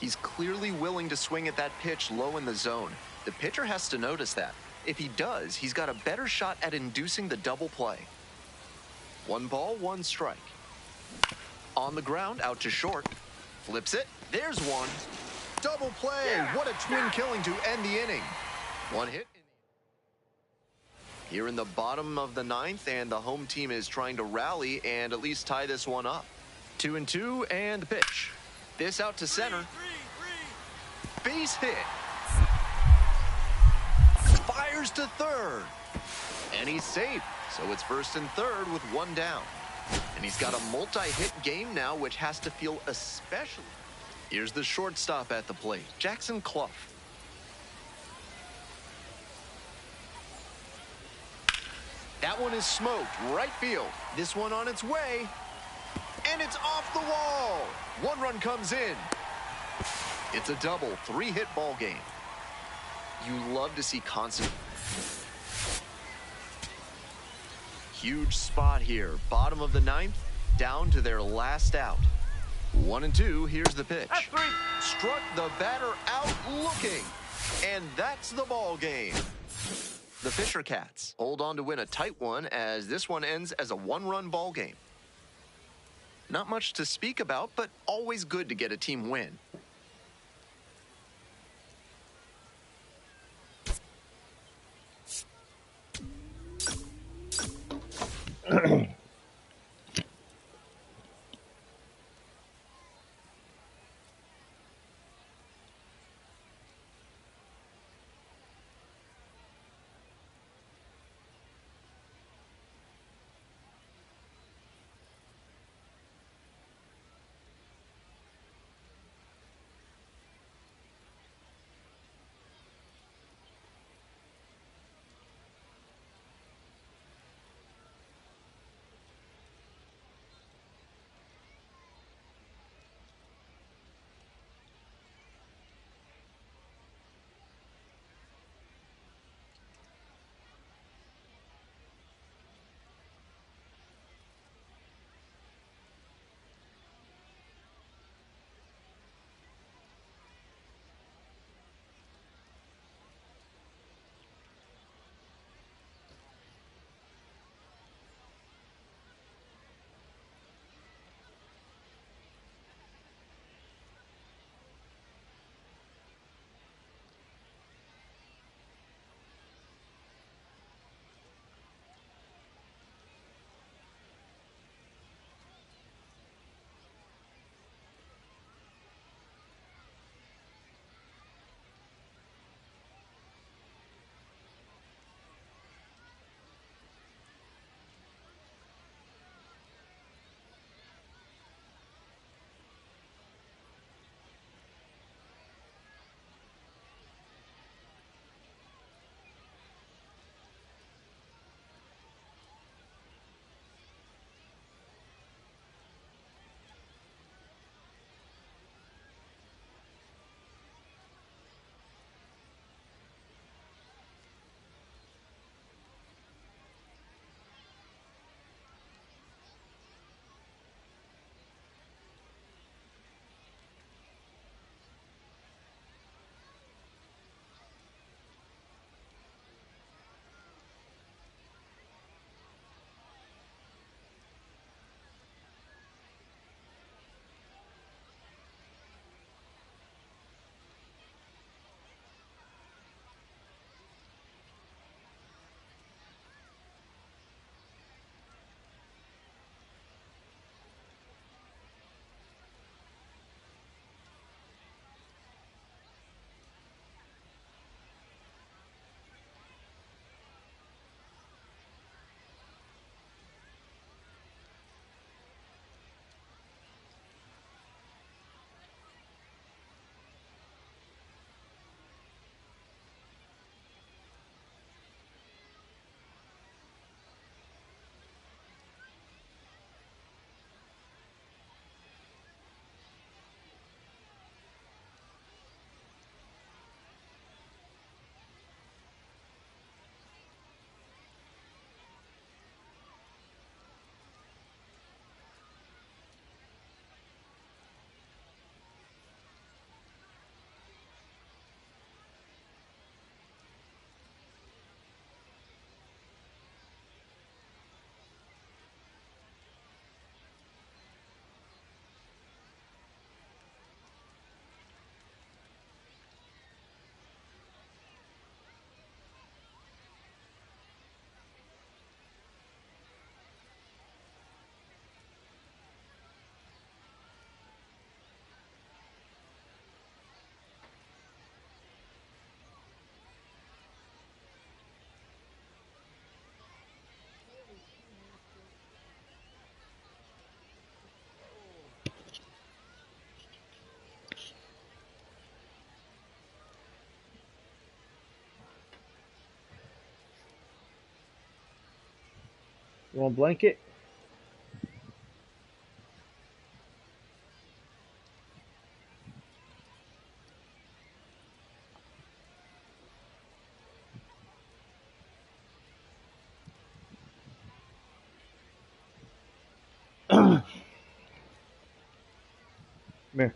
A: He's clearly willing to swing at that pitch low in the zone. The pitcher has to notice that. If he does, he's got a better shot at inducing the double play. 1 ball, 1 strike. On the ground, out to short. Flips it. There's one. Double play. What a twin killing to end the inning. 1 hit. Here in the bottom of the 9th, and the home team is trying to rally and at least tie this one up. 2-2, and the pitch. This out to center. Base hit. Fires to third. And he's safe. So it's 1st and 3rd with 1 down. And he's got a multi-hit game now, which has to feel especially. Here's the shortstop at the plate, Jackson Clough. That one is smoked, right field. This one on its way. And it's off the wall. 1 run comes in. It's a double, 3-hit ball game. You love to see constant. Huge spot here. Bottom of the 9th, down to their last out. 1-2, here's the pitch.
C: That's 3.
A: Struck the batter out looking. And that's the ball game. The Fisher Cats hold on to win a tight one as this one ends as a 1-run ball game. Not much to speak about, but always good to get a team win.
E: You want a blanket? Come here.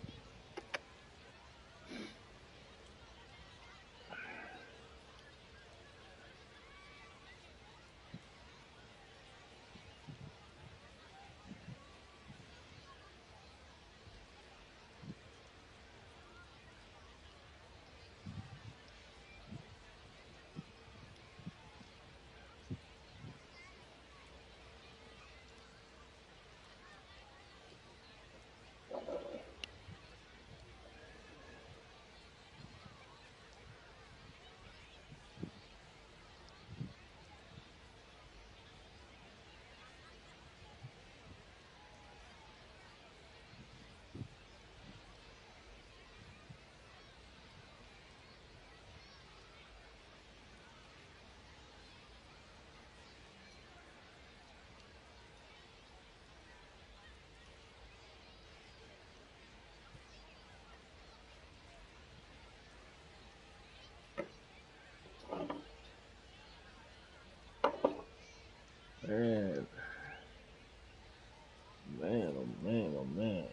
E: Man. Man, oh man, oh man.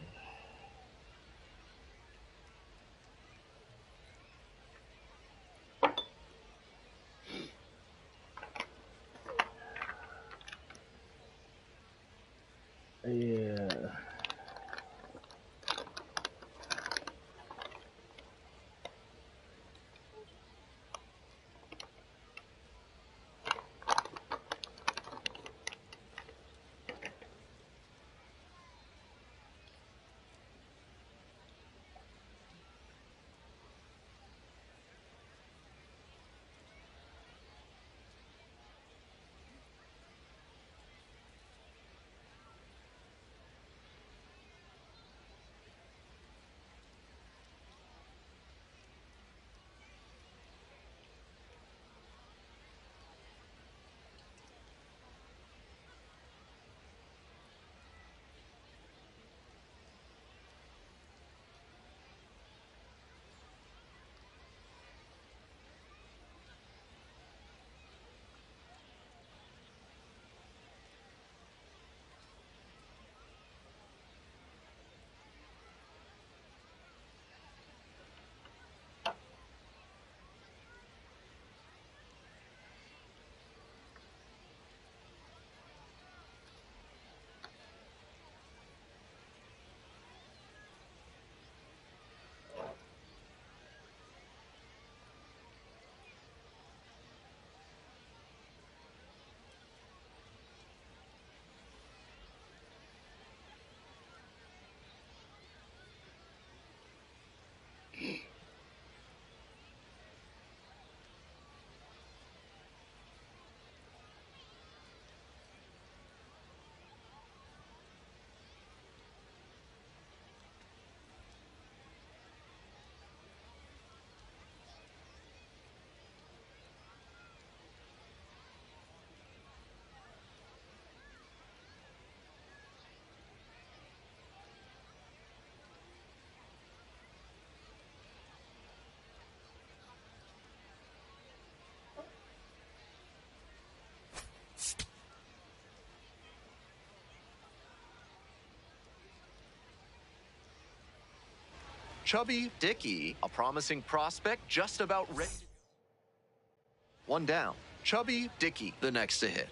E: Yeah.
A: Chubby Dickey, a promising prospect, just about ready. One down. Chubby Dickey, the next to hit.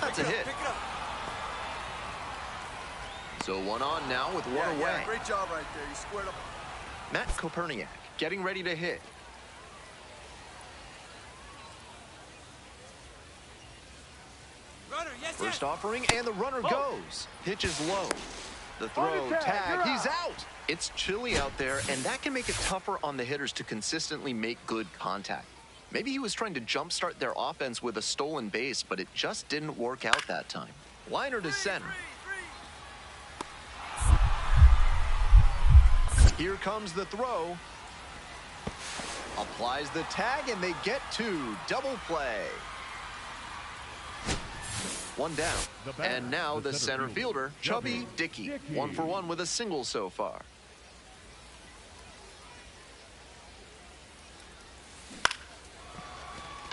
A: That's a hit.
D: Pick it up.
A: So one on now with one away.
D: Yeah, great job right there. You squared up.
A: Matt Koperniak getting ready to hit.
F: Runner, yes,
A: First offering, and the runner goes. Pitch is low. The throw, tag, he's out. It's chilly out there, and that can make it tougher on the hitters to consistently make good contact. Maybe he was trying to jumpstart their offense with a stolen base, but it just didn't work out that time. Liner to center. Here comes the throw. Applies the tag, and they get two. Double play. One down. And now the center fielder, Chubby Dickey. 1 for 1 with a single so far.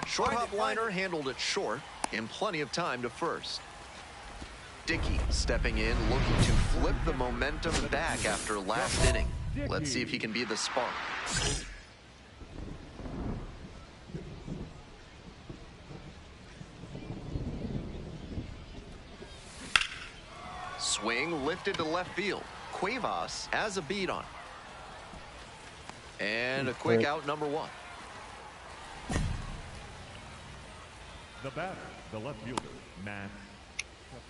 A: Short hop liner handled it short, and plenty of time to first. Dickey stepping in, looking to flip the momentum back after last inning. Let's see if he can be the spark. Swing lifted to left field. Cuevas has a beat on it. And a quick out, number 1.
B: The batter, the left fielder, Matt.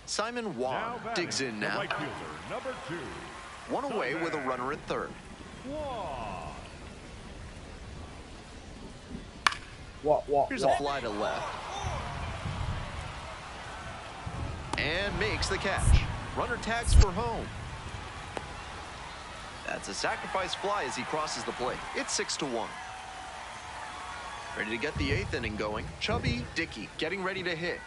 A: Simon Wan digs in now.
B: Right fielder, number 2.
A: 1 away with a runner at third. Here's a fly to left. And makes the catch. Runner tags for home. That's a sacrifice fly as he crosses the plate. It's 6-1. Ready to get the 8th inning going. Chubby Dickey getting ready to hit.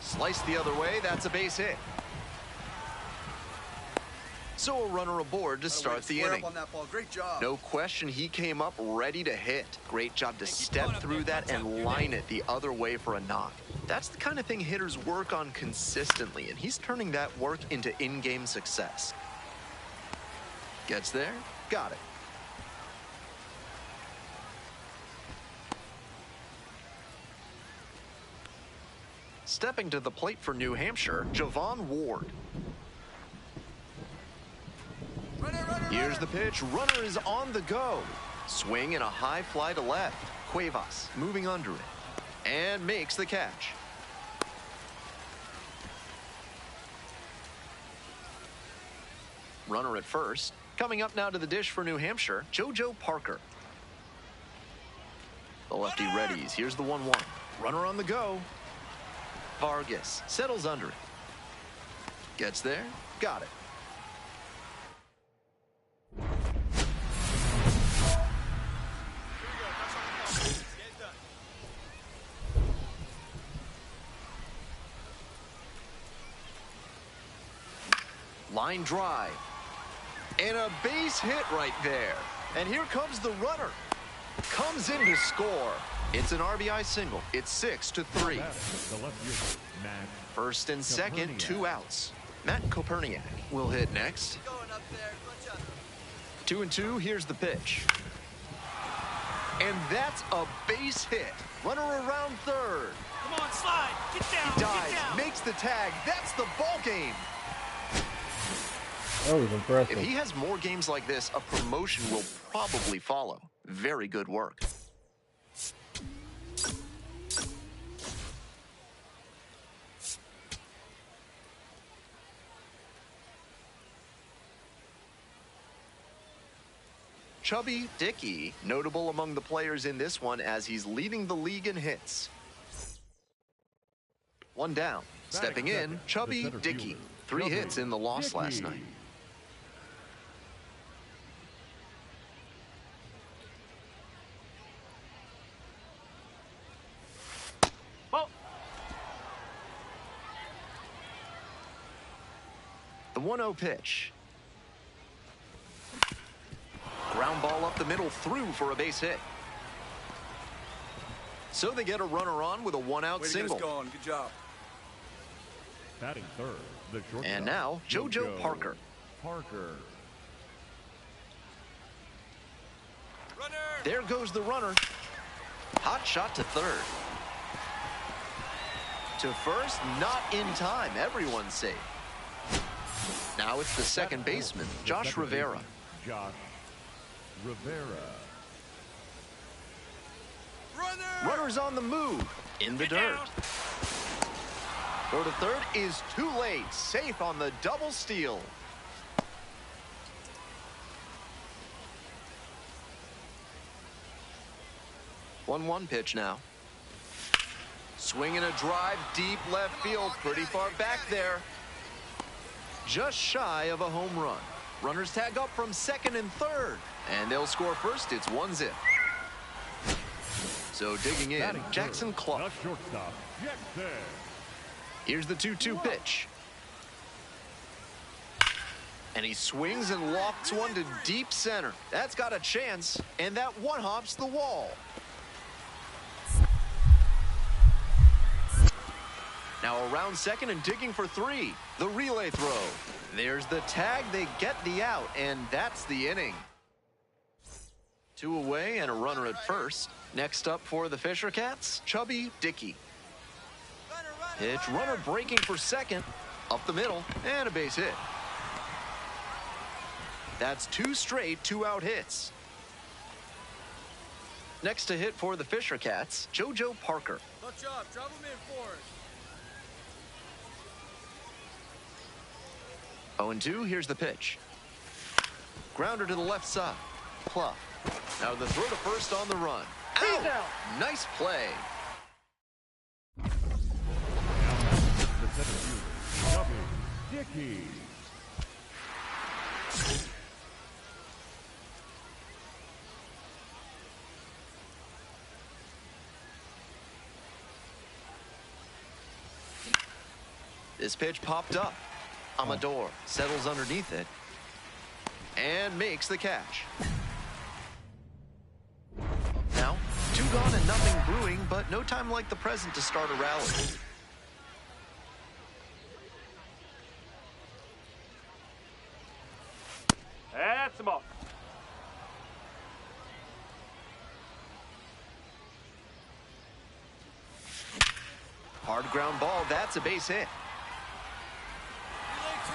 A: Slice the other way. That's a base hit. So a runner aboard to start the inning.
D: On that ball. Great job.
A: No question, he came up ready to hit. Great job to step through that and line it the other way for a knock. That's the kind of thing hitters work on consistently, and he's turning that work into in-game success. Gets there, got it. Stepping to the plate for New Hampshire, Javon Ward. Here's the pitch. Runner is on the go. Swing and a high fly to left. Cuevas moving under it and makes the catch. Runner at first. Coming up now to the dish for New Hampshire, JoJo Parker. The lefty readies. Here's the 1-1. Runner on the go. Vargas settles under it. Gets there. Got it. Line drive. And a base hit right there. And here comes the runner. Comes in to score. It's an RBI single. It's 6-3. First and second, 2 outs. Matt Koperniak will hit next. 2-2, here's the pitch. And that's a base hit. Runner around third.
C: Come on, slide. Get down.
A: He dives, makes the tag. That's the ball game.
E: That was impressive.
A: If he has more games like this, a promotion will probably follow. Very good work. Chubby Dickey, notable among the players in this one as he's leading the league in hits. 1 down. Stepping in, Chubby Dickey. 3 hits in the loss last night. The 1-0 pitch. Ground ball up the middle, through for a base hit. So they get a runner on with a 1-out single.
D: Going. Good job.
B: Batting third, the shortstop.
A: And now JoJo Parker.
F: Runner.
A: There goes the runner. Hot shot to third. To first, not in time. Everyone's safe. Now it's the second baseman, Josh Rivera. Runner's on the move. In the dirt. Throw to third is too late. Safe on the double steal. One pitch now. Swinging a drive deep left field. Pretty far back there. Just shy of a home run. Runners tag up from second and third. And they'll score first. It's 1-0. So digging in, Jackson Clark.
B: The shortstop, Jackson.
A: Here's the 2-2 pitch. And he swings and lofts one to deep center. That's got a chance, and that one hops the wall. Now around second and digging for 3. The relay throw. There's the tag. They get the out, and that's the inning. 2 away and a runner at first. Next up for the Fisher Cats, Chubby Dickey. Pitch, runner breaking for second. Up the middle, and a base hit. That's 2 straight 2-out hits. Next to hit for the Fisher Cats, JoJo Parker.
D: Touch up, drop him in for us.
A: 0-2, here's the pitch. Grounder to the left side. Pluff. Now the throw to first on the run. Out! Nice play.
B: Now the center fielder, Chubby Dickey.
A: This pitch popped up. Amador settles underneath it and makes the catch. Now, 2 gone and nothing brewing, but no time like the present to start a rally.
C: That's him off.
A: Hard ground ball, that's a base hit.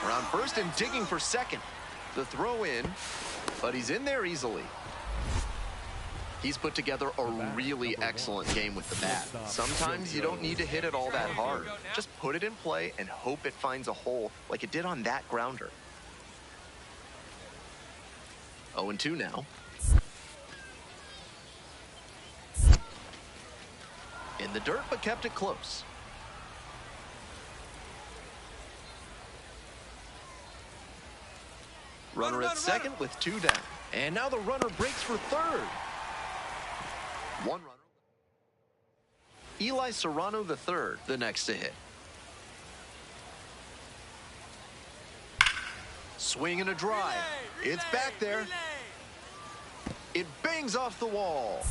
A: Around first and digging for second. The throw in, but he's in there easily. He's put together a really excellent game with the bat. Sometimes you don't need to hit it all that hard. Just put it in play and hope it finds a hole like it did on that grounder. 0-2 now. In the dirt, but kept it close. Runner at second with 2 down. And now the runner breaks for third. 1 runner. Eli Serrano III, the next to hit. Swing and a drive. It's back there. It bangs off the wall.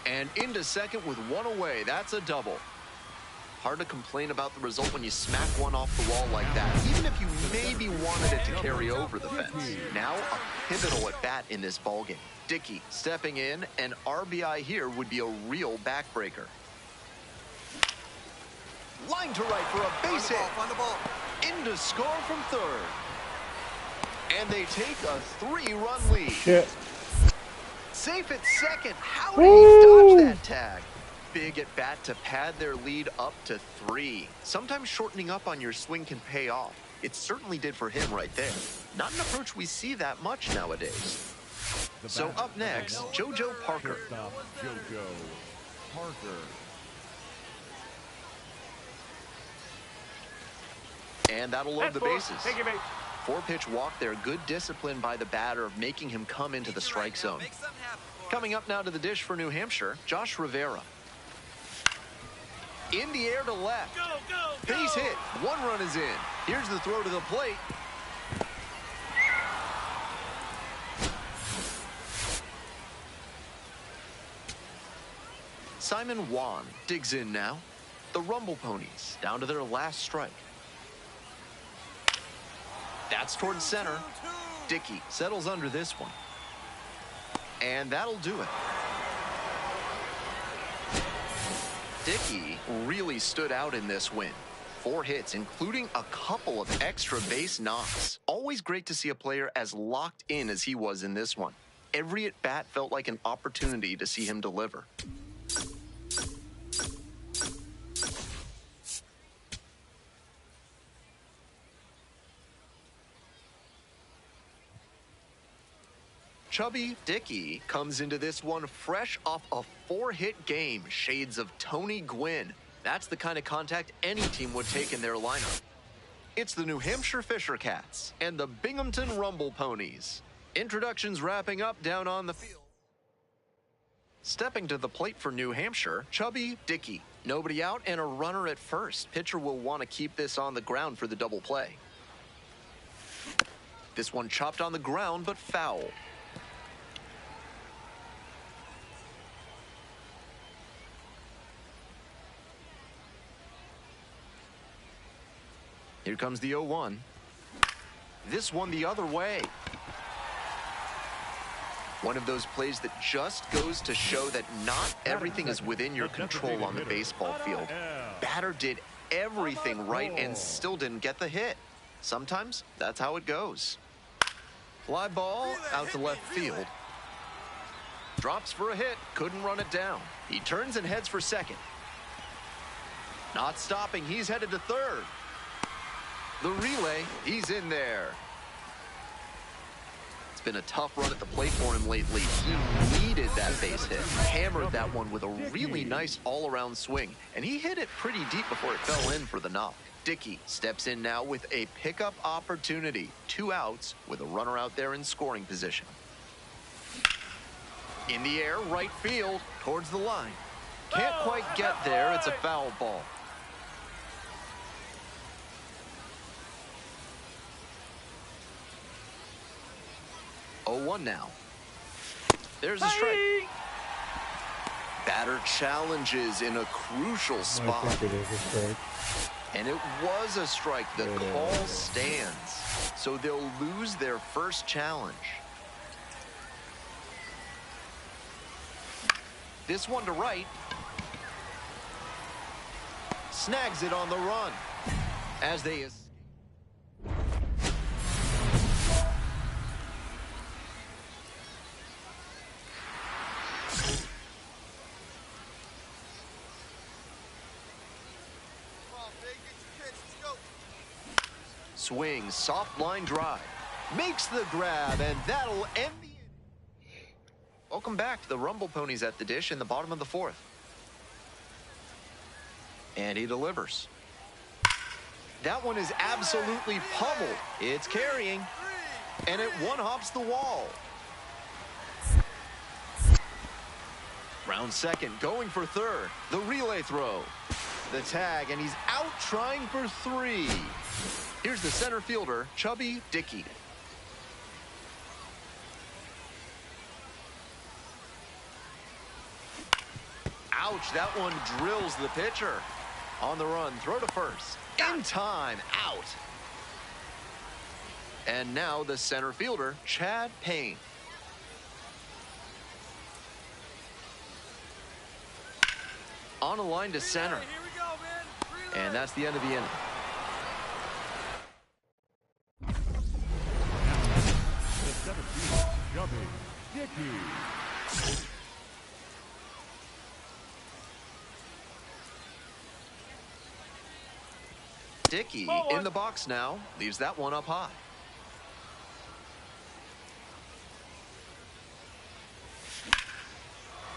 A: And into second with 1 away. That's a double. Hard to complain about the result when you smack one off the wall like that, even if you maybe wanted it to carry over the fence. Now a pivotal at bat in this ballgame. Dickey stepping in, and RBI here would be a real backbreaker. Line to right for a base hit.
F: On the ball.
A: Into score from third. And they take a 3-run lead.
E: Shit.
A: Safe at second. How did he dodge that tag? Big at bat to pad their lead up to 3. Sometimes shortening up on your swing can pay off. It certainly did for him right there. Not an approach we see that much nowadays. So up next, JoJo Parker.
B: Shortstop, JoJo Parker.
A: And that'll load the bases.
C: Take your base.
A: 4-pitch walk there. Good discipline by the batter, making him come into the strike zone.
F: Make something happen for us.
A: Coming up now to the dish for New Hampshire, Josh Rivera. In the air to left.
C: Go, go, go.
A: Base hit. 1 run is in. Here's the throw to the plate. Simon Wan digs in now. The Rumble Ponies down to their last strike. That's towards center. Dickey settles under this one. And that'll do it. Dickey really stood out in this win. 4 hits, including a couple of extra base knocks. Always great to see a player as locked in as he was in this one. Every at-bat felt like an opportunity to see him deliver. Chubby Dickey comes into this one fresh off a 4-hit game, shades of Tony Gwynn. That's the kind of contact any team would take in their lineup. It's the New Hampshire Fisher Cats and the Binghamton Rumble Ponies. Introductions wrapping up down on the field. Stepping to the plate for New Hampshire, Chubby Dickey. Nobody out and a runner at first. Pitcher will want to keep this on the ground for the double play. This one chopped on the ground, but foul. Here comes the 0-1. This one the other way. One of those plays that just goes to show that not everything is within your control on the baseball field. Batter did everything right and still didn't get the hit. Sometimes that's how it goes. Fly ball out to left field. Drops for a hit, couldn't run it down. He turns and heads for second. Not stopping, he's headed to third. The relay, he's in there. It's been a tough run at the plate for him lately. He needed that base hit. Hammered that one with a really nice all-around swing. And he hit it pretty deep before it fell in for the knock. Dickey steps in now with a pickup opportunity. 2 outs with a runner out there in scoring position. In the air, right field, towards the line. Can't quite get there, it's a foul ball. Oh, 0-1 now. There's a strike. Batter challenges in a crucial spot. And it was a strike. The call stands. So they'll lose their first challenge. This one to right. Snags it on the run. As they... Swing, soft line drive, makes the grab, and that'll end the inning. Welcome back to the Rumble Ponies at the dish in the bottom of the 4th. And he delivers. That one is absolutely pummeled. It's carrying, and it one-hops the wall. Round second, going for third. The relay throw. The tag, and he's out trying for 3. Here's the center fielder, Chubby Dickey. Ouch, that one drills the pitcher. On the run, throw to first. In time, out. And now the center fielder, Chad Payne. On a line to center.
D: Here we go, man.
A: And that's the end of the inning.
B: The 17th, Chubby Dickey.
A: Dickey in the box now. Leaves that one up high.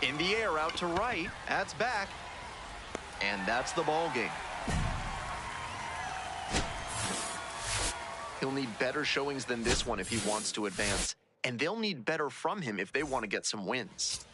A: In the air out to right. That's back. And that's the ball game. He'll need better showings than this one if he wants to advance. And they'll need better from him if they want to get some wins.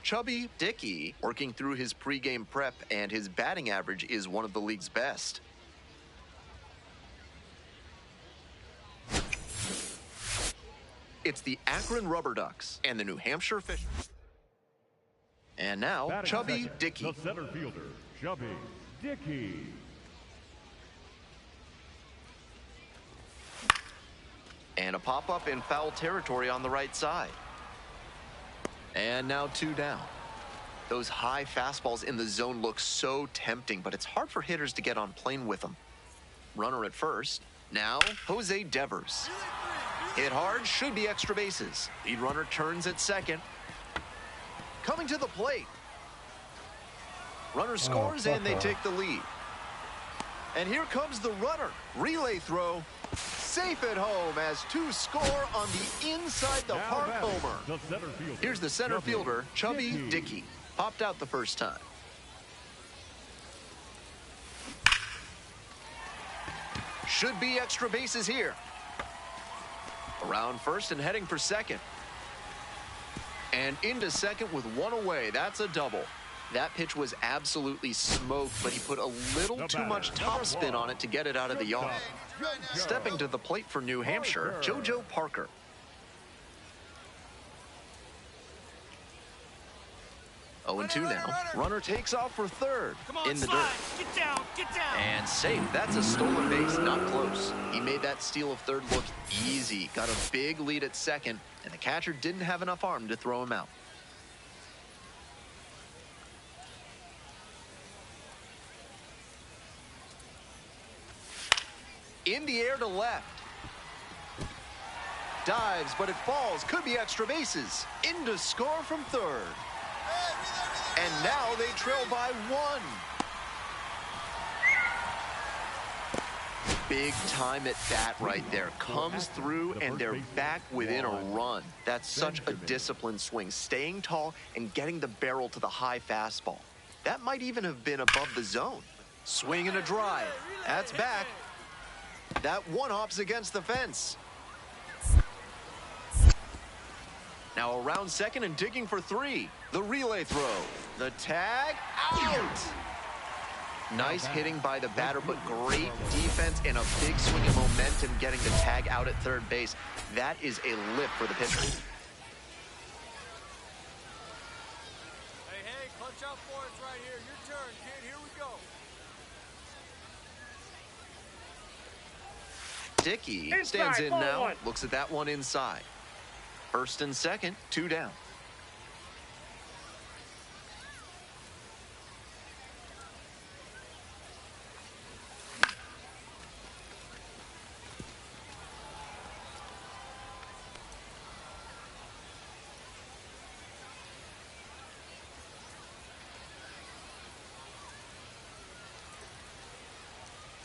A: Chubby Dickey, working through his pregame prep, and his batting average is one of the league's best. It's the Akron Rubber Ducks and the New Hampshire Fish. And now,
B: Batting
A: Chubby
B: second,
A: Dickey.
B: the center fielder, Chubby Dickey.
A: And a pop-up in foul territory on the right side. And now 2 down. Those high fastballs in the zone look so tempting, but it's hard for hitters to get on plane with them. Runner at first. Now, Jose Devers. Hit hard, should be extra bases. Lead runner turns at second. Coming to the plate. Runner scores and they take the lead. And here comes the runner. Relay throw. Safe at home as 2 score on the inside the park homer. Here's the center fielder, Chubby Dickey. Popped out the first time. Should be extra bases here. Around first and heading for second. And into second with 1 away. That's a double. That pitch was absolutely smoked, but he put a little too much topspin on it to get it out of the yard. Stepping to the plate for New Hampshire, JoJo Parker. Oh, and 2 now. Runner takes off for third. In the dirt.
C: Get down, get down.
A: And safe. That's a stolen base, not close. He made that steal of third look easy. Got a big lead at second, and the catcher didn't have enough arm to throw him out. In the air to left. Dives, but it falls. Could be extra bases. In to score from third. And now they trail by 1. Big time at bat right there. Comes through and they're back within a run. That's such a disciplined swing. Staying tall and getting the barrel to the high fastball. That might even have been above the zone. Swing and a drive. That's back. That one hops against the fence. Now around second and digging for 3. The relay throw. The tag out. Nice hitting by the batter, but great defense and a big swing of momentum getting the tag out at third base. That is a lift for the pitcher.
D: Hey, clutch out for us right here. Your turn, kid. Here we go.
A: Dickey stands in now. Looks at that one inside. First and second, 2 down.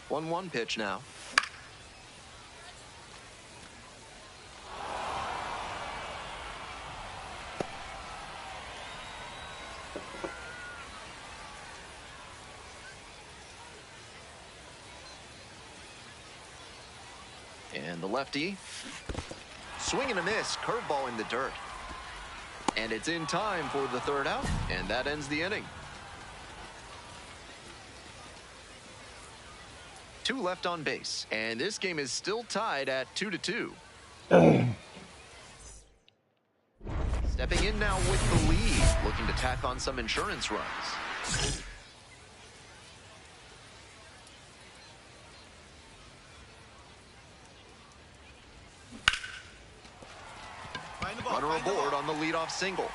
A: One pitch now. And the lefty, swing and a miss, curveball in the dirt. And it's in time for the third out, and that ends the inning. 2 left on base, and this game is still tied at 2-2. Stepping in now with the lead, looking to tack on some insurance runs. Runner aboard on the leadoff single.
D: All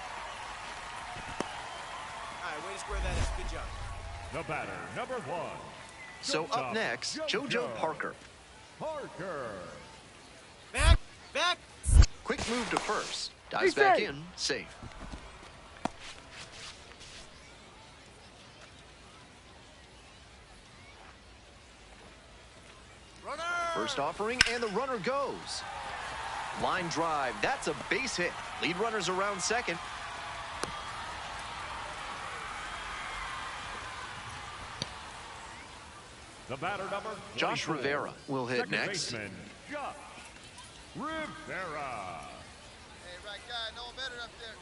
D: right, way to square that up. Good job.
B: The batter, number 1.
A: So up next, JoJo Parker.
D: Back.
A: Quick move to first. Dives back in, safe.
D: Runner.
A: First offering, and the runner goes. Line drive, that's a base hit. Lead runner's around second.
B: The batter number
A: Josh
B: 24.
A: Rivera will hit
B: Second
A: next.
B: Baseman, Josh Rivera.
D: Hey, right guy. No one better up there.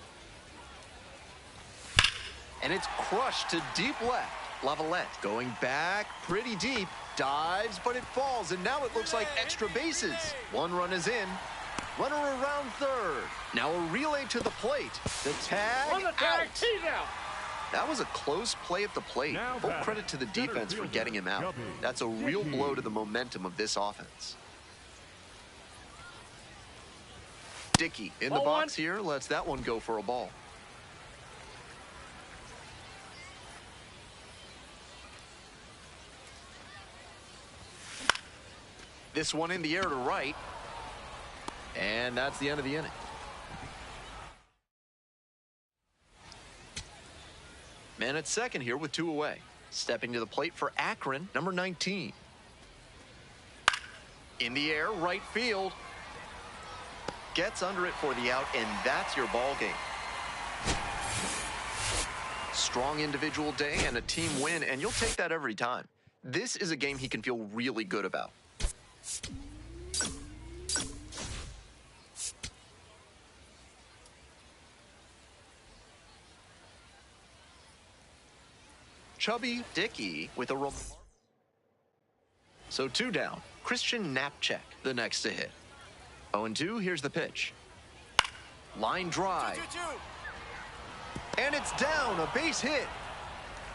A: And it's crushed to deep left. Lavalette going back pretty deep. Dives, but it falls, and now it looks like extra bases. One run is in. Runner around third. Now a relay to the plate. The tag,
C: On the tag,
A: out.
C: he's out.
A: That was a close play at the plate.
B: Now
A: Full
B: batting,
A: credit to the
B: center
A: defense for
B: fielder,
A: getting him out.
B: Chubby.
A: That's a real
B: Dickey.
A: blow to the momentum of this offense. Dickey in the
C: Ball
A: box
C: one.
A: here. Lets that one go for a ball. This one in the air to right. And that's the end of the inning. Man at second here with 2 away. Stepping to the plate for Akron, number 19. In the air, right field. Gets under it for the out, and that's your ball game. Strong individual day and a team win, and you'll take that every time. This is a game he can feel really good about. Chubby Dickey with a So 2 down. Christian Knapcheck, the next to hit. 0-2, here's the pitch. Line drive.
D: 2-2.
A: And it's down, a base hit.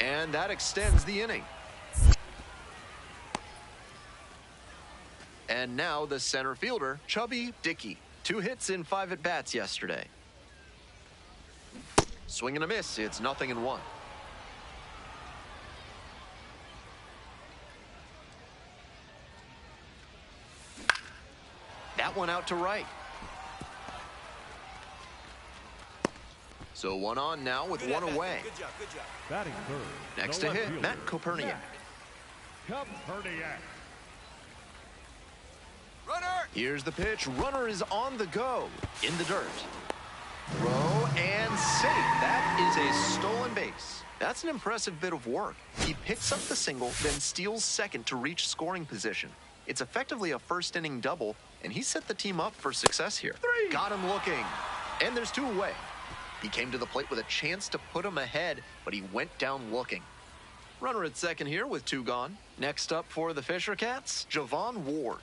A: And that extends the inning. And now the center fielder, Chubby Dickey. 2 hits in 5 at-bats yesterday. Swing and a miss, it's 0-1. That one out to right. So 1 on now with
D: Good
A: 1
D: at-bat.
A: away.
D: Good job, good job.
B: Batting third.
A: Next
B: the
A: to
B: left
A: hit,
B: fielder,
A: Matt Koperniak.
B: Koperniak.
D: Runner!
A: Here's the pitch. Runner is on the go. In the dirt. Throw and safe. That is a stolen base. That's an impressive bit of work. He picks up the single, then steals second to reach scoring position. It's effectively a first inning double, and he set the team up for success here.
C: 3.
A: Got him looking. And there's 2 away. He came to the plate with a chance to put him ahead, but he went down looking. Runner at second here with 2 gone. Next up for the Fisher Cats, Javon Ward.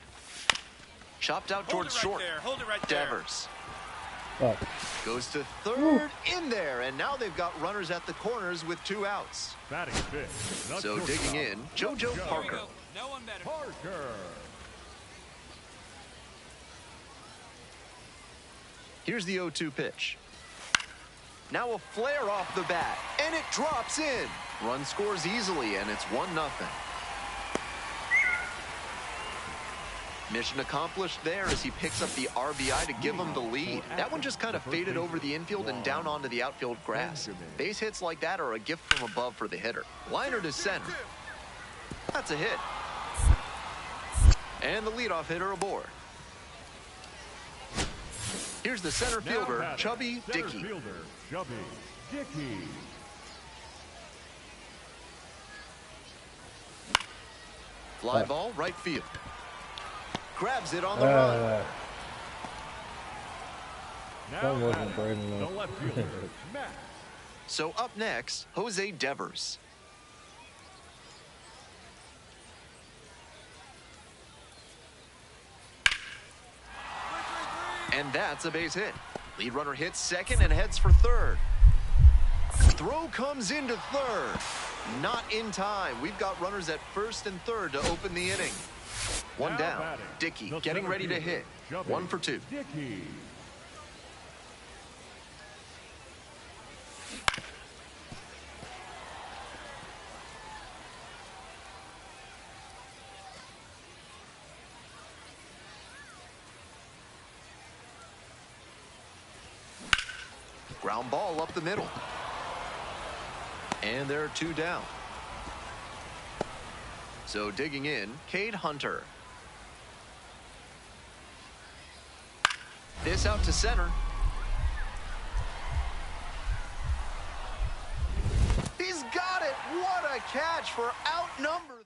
A: Chopped out towards short.
D: Hold it right there.
A: Devers
E: Fuck.
A: goes to third, in there, and now they've got runners at the corners with 2 outs.
B: Batting fifth. the
A: So digging
B: shortstop,
A: in, JoJo Parker.
F: No one better.
B: Parker.
A: Here's the 0-2 pitch. Now a flare off the bat, and it drops in. Run scores easily, and it's 1-0. Mission accomplished there as he picks up the RBI to give him the lead. That one just kind of faded over the infield and down onto the outfield grass. Base hits like that are a gift from above for the hitter. Liner to center. That's a hit. And the leadoff hitter aboard. Here's the center
B: Now
A: fielder,
B: batting,
A: Chubby
B: center
A: Dickey.
B: Fielder, Chubby Dickey.
A: Fly ball, right field. Grabs it on the run.
B: Now
E: That wasn't
B: batting,
E: bright enough.
B: the left fielder, Matt.
A: So up next, Jose Devers. And that's a base hit. Lead runner hits second and heads for third. Throw comes into third. Not in time. We've got runners at first and third to open the inning. One
B: Now
A: down.
B: batting,
A: Dickey
B: the
A: getting
B: center
A: ready to
B: fielder,
A: hit.
B: Chubby
A: 1 for 2.
B: Dickey.
A: Ground ball up the middle. And there are 2 down. So digging in, Cade Hunter. This out to center. He's got it. What a catch for outnumbered.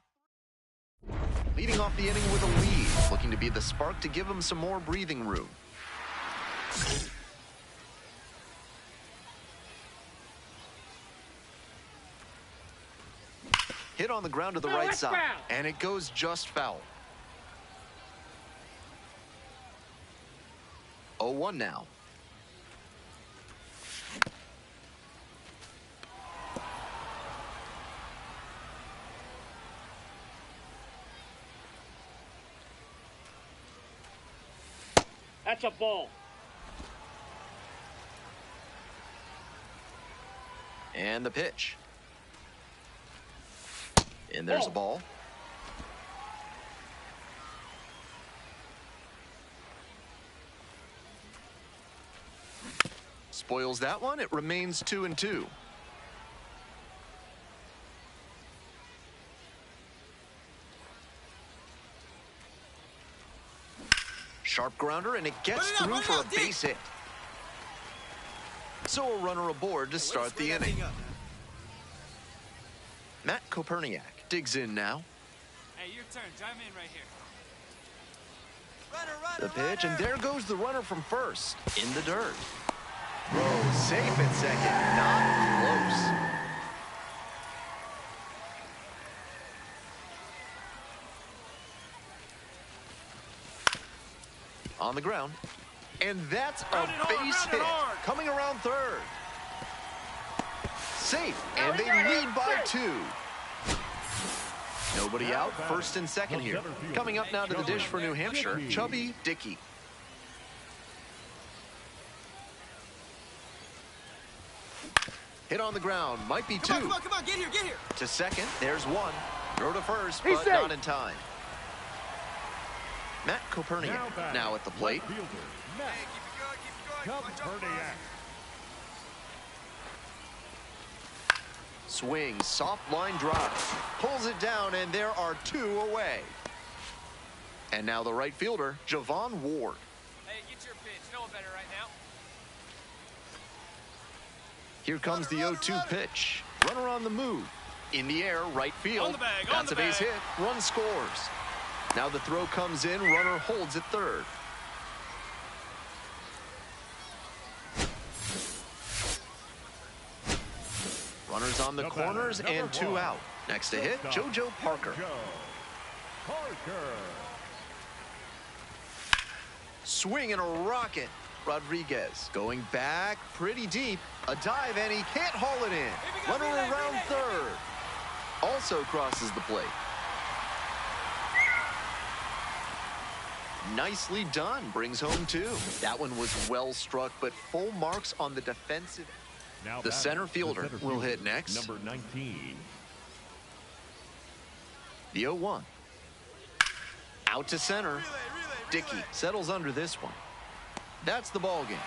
A: Leading off the inning with a lead. Looking to be the spark to give him some more breathing room. Hit on the ground to the right side. And it goes just foul. 0-1 now.
C: That's a ball.
A: And the pitch. And there's a ball. Spoils that one. It remains 2-2. Sharp grounder, and it gets through for a base hit. So a runner aboard to start the inning. Matt Koperniak digs in now.
F: Hey, your turn. Chime in right here.
A: The pitch, and there goes the runner from first in the dirt. Throw safe at second, not close. On the ground, and that's a base hit. Coming around third. Safe, and they lead by 2. Nobody out, first and second here. Coming up now to the dish for New Hampshire, Chubby Dickey. Hit on the ground, might be 2.
F: Come on, get here.
A: To second, there's 1. Throw to first, but not in time. Matt Koperniak now at the plate.
F: Hey, keep it going.
B: Koperniak.
A: Swing, soft line drive, pulls it down, and there are 2 away. And now the right fielder, Javon Ward.
F: Hey, get your pitch. You know it better right now.
A: Here comes the 0-2 pitch. Runner on the move. In the air, right field.
C: On the bag,
A: That's a base hit. Run scores. Now the throw comes in. Runner holds at third. Runners on the corners and 2 out. Next to hit, JoJo Parker. Swing and a rocket. Rodriguez going back pretty deep. A dive, and he can't haul it in. Runner around third. Also crosses the plate. Nicely done. Brings home 2. That one was well struck, but full marks on the defensive.
B: Now
A: The center fielder will hit next.
B: Number 19.
A: The 0-1. Out to center. Dickey settles under this one. That's the ball game.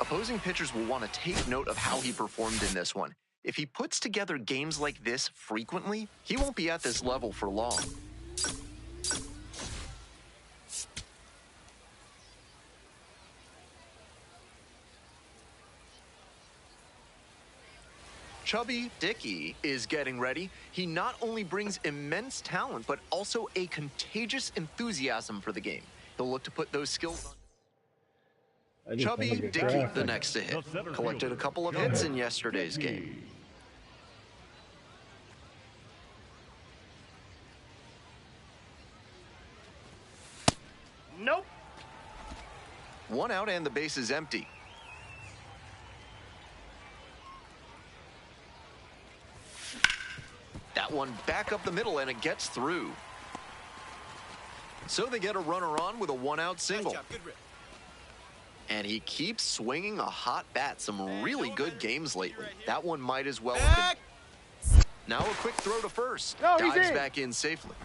A: Opposing pitchers will want to take note of how he performed in this one. If he puts together games like this frequently, he won't be at this level for long. Chubby Dickey is getting ready. He not only brings immense talent, but also a contagious enthusiasm for the game. He'll look to put those skills on. Chubby Dickey, the next to hit. Collected a couple of hits in yesterday's game.
C: Nope.
A: 1 out and the base is empty. That one back up the middle, and it gets through. So they get a runner on with a 1-out single.
F: Nice job. Good rip.
A: And he keeps swinging a hot bat. Some really good games lately. That one might as well
F: Back.
A: have been. Now a quick throw to first.
E: No, he's
A: Dives
E: in.
A: back in safely.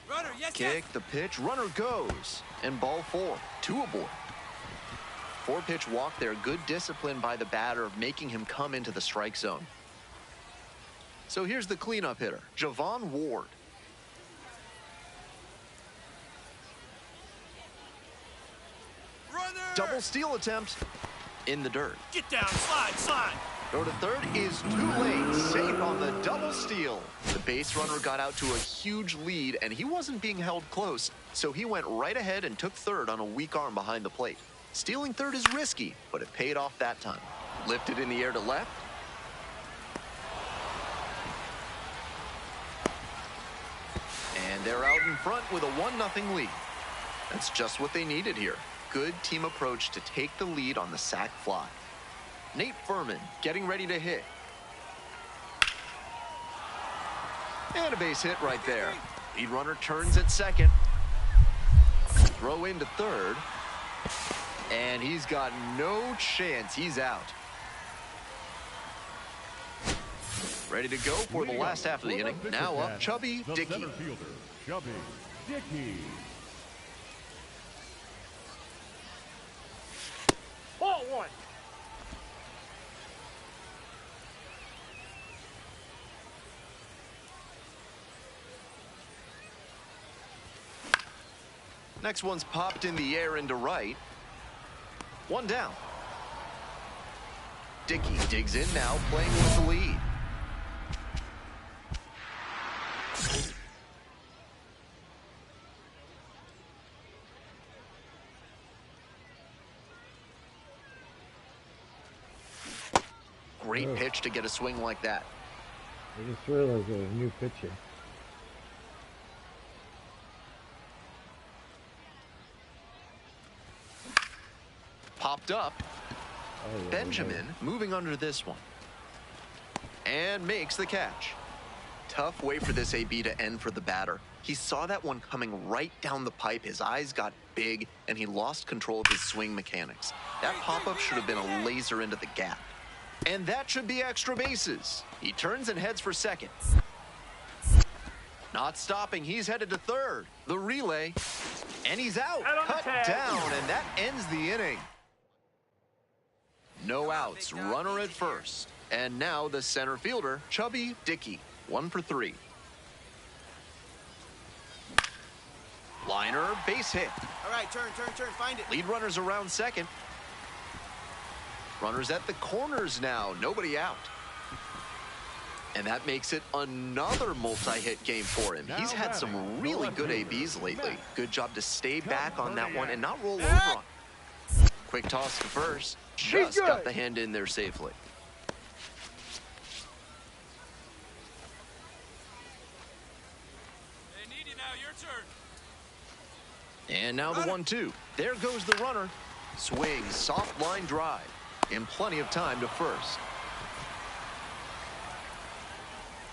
F: Runner, yes,
A: Kick, the pitch, runner goes. And ball 4, 2 aboard. 4-pitch walk there. Good discipline by the batter of making him come into the strike zone. So here's the cleanup hitter, Javon Ward.
F: Runner.
A: Double steal attempt in the dirt.
C: Get down, slide.
A: Throw to third is too late. Safe on the double steal. The base runner got out to a huge lead, and he wasn't being held close, so he went right ahead and took third on a weak arm behind the plate. Stealing third is risky, but it paid off that time. Lifted in the air to left. And they're out in front with a 1-0 lead. That's just what they needed here. Good team approach to take the lead on the sac fly. Nate Furman getting ready to hit. And a base hit right there. Lead runner turns at second. Throw into third. And he's got no chance. He's out. Ready to go for the last half of the inning. Now up, Chubby
B: the
A: Dickey.
B: center fielder, Chubby Dickey.
C: Ball one.
A: Next one's popped in the air into right. One down. Dickey digs in now, playing with the lead. Great pitch to get a swing like that.
E: I just realized there was a new pitcher.
A: Popped up.
E: Oh, yeah,
A: Benjamin moving under this one. And makes the catch. Tough way for this AB to end for the batter. He saw that one coming right down the pipe. His eyes got big, and he lost control of his swing mechanics. That pop-up should have been a laser into the gap. And that should be extra bases. He turns and heads for second. Not stopping, he's headed to third. The relay, and he's out. Cut down, and that ends the inning. No outs, runner at first. And now the center fielder, Chubby Dickey, 1 for 3. Liner, base hit.
F: All right, turn, find it.
A: Lead runner's around second. Runners at the corners now, nobody out. And that makes it another multi-hit game for him. He's had some really good ABs lately. Good job to stay back on that one and not roll over on it. Quick toss to first. Just got the hand in there safely.
F: Hey, Needy, now your turn.
A: And now the 1-2. There goes the runner. Swing, soft line drive. And plenty of time to first.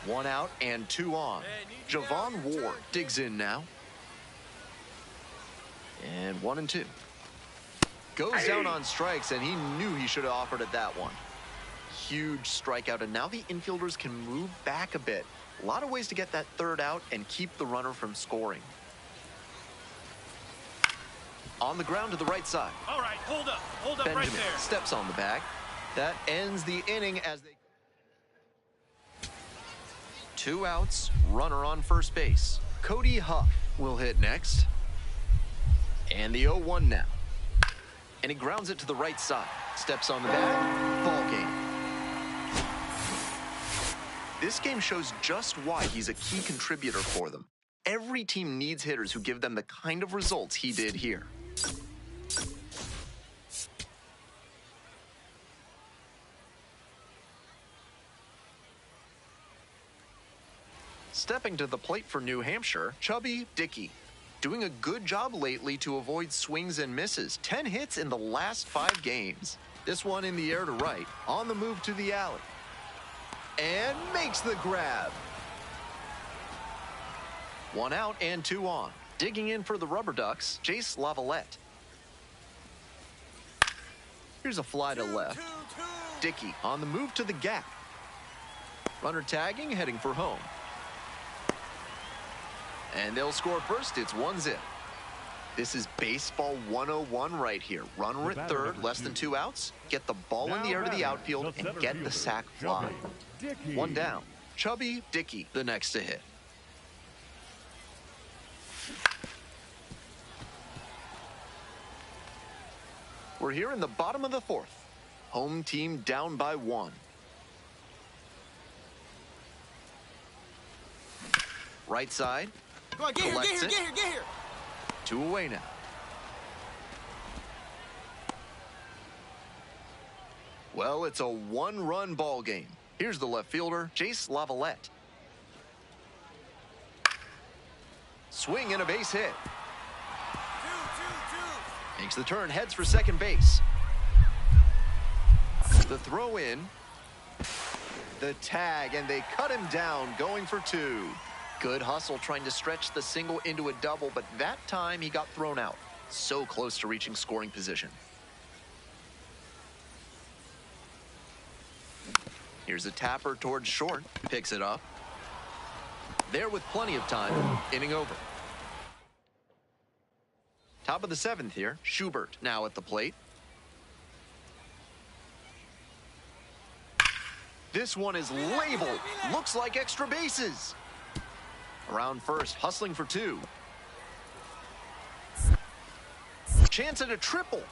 A: 1 out and 2 on. Javon Ward digs in now. And 1-2. Goes down on strikes, and he knew he should have offered at that one. Huge strikeout, and now the infielders can move back a bit. A lot of ways to get that third out and keep the runner from scoring. On the ground to the right side.
C: All right, hold up
A: Benjamin
C: right there.
A: steps on the bag. That ends the inning as they... 2 outs, runner on first base. Cody Huff will hit next. And the 0-1 now. And he grounds it to the right side. Steps on the bag. Ball game. This game shows just why he's a key contributor for them. Every team needs hitters who give them the kind of results he did here. Stepping to the plate for New Hampshire, Chubby Dickey. Doing a good job lately to avoid swings and misses. 10 hits in the last 5 games. This one in the air to right. On the move to the alley. And makes the grab. 1 out and 2 on. Digging in for the Rubber Ducks, Jace Lavalette. Here's a fly to left. Dickey on the move to the gap. Runner tagging, heading for home. And they'll score first. It's 1-0. This is baseball 101 right here. Runner at third, less than 2 outs. Get the ball in the air to the outfield and get the sac fly. 1 down. Chubby Dickey, the next to hit. We're here in the bottom of the 4th. Home team down by 1. Right side.
F: Come on, get here,
A: Collects
F: get here,
A: it.
F: get here, get here.
A: 2 away now. Well, it's a 1-run ball game. Here's the left fielder, Jace Lavalette. Swing and a base hit.
F: 2, 2, 2.
A: Makes the turn, heads for second base. The throw in. The tag, and they cut him down, going for 2. Good hustle trying to stretch the single into a double, but that time he got thrown out. So close to reaching scoring position. Here's a tapper towards short. Picks it up. There with plenty of time. Inning over. Top of the 7th here. Schubert now at the plate. This one is labeled. Looks like extra bases. Around first, hustling for 2. Chance at a triple.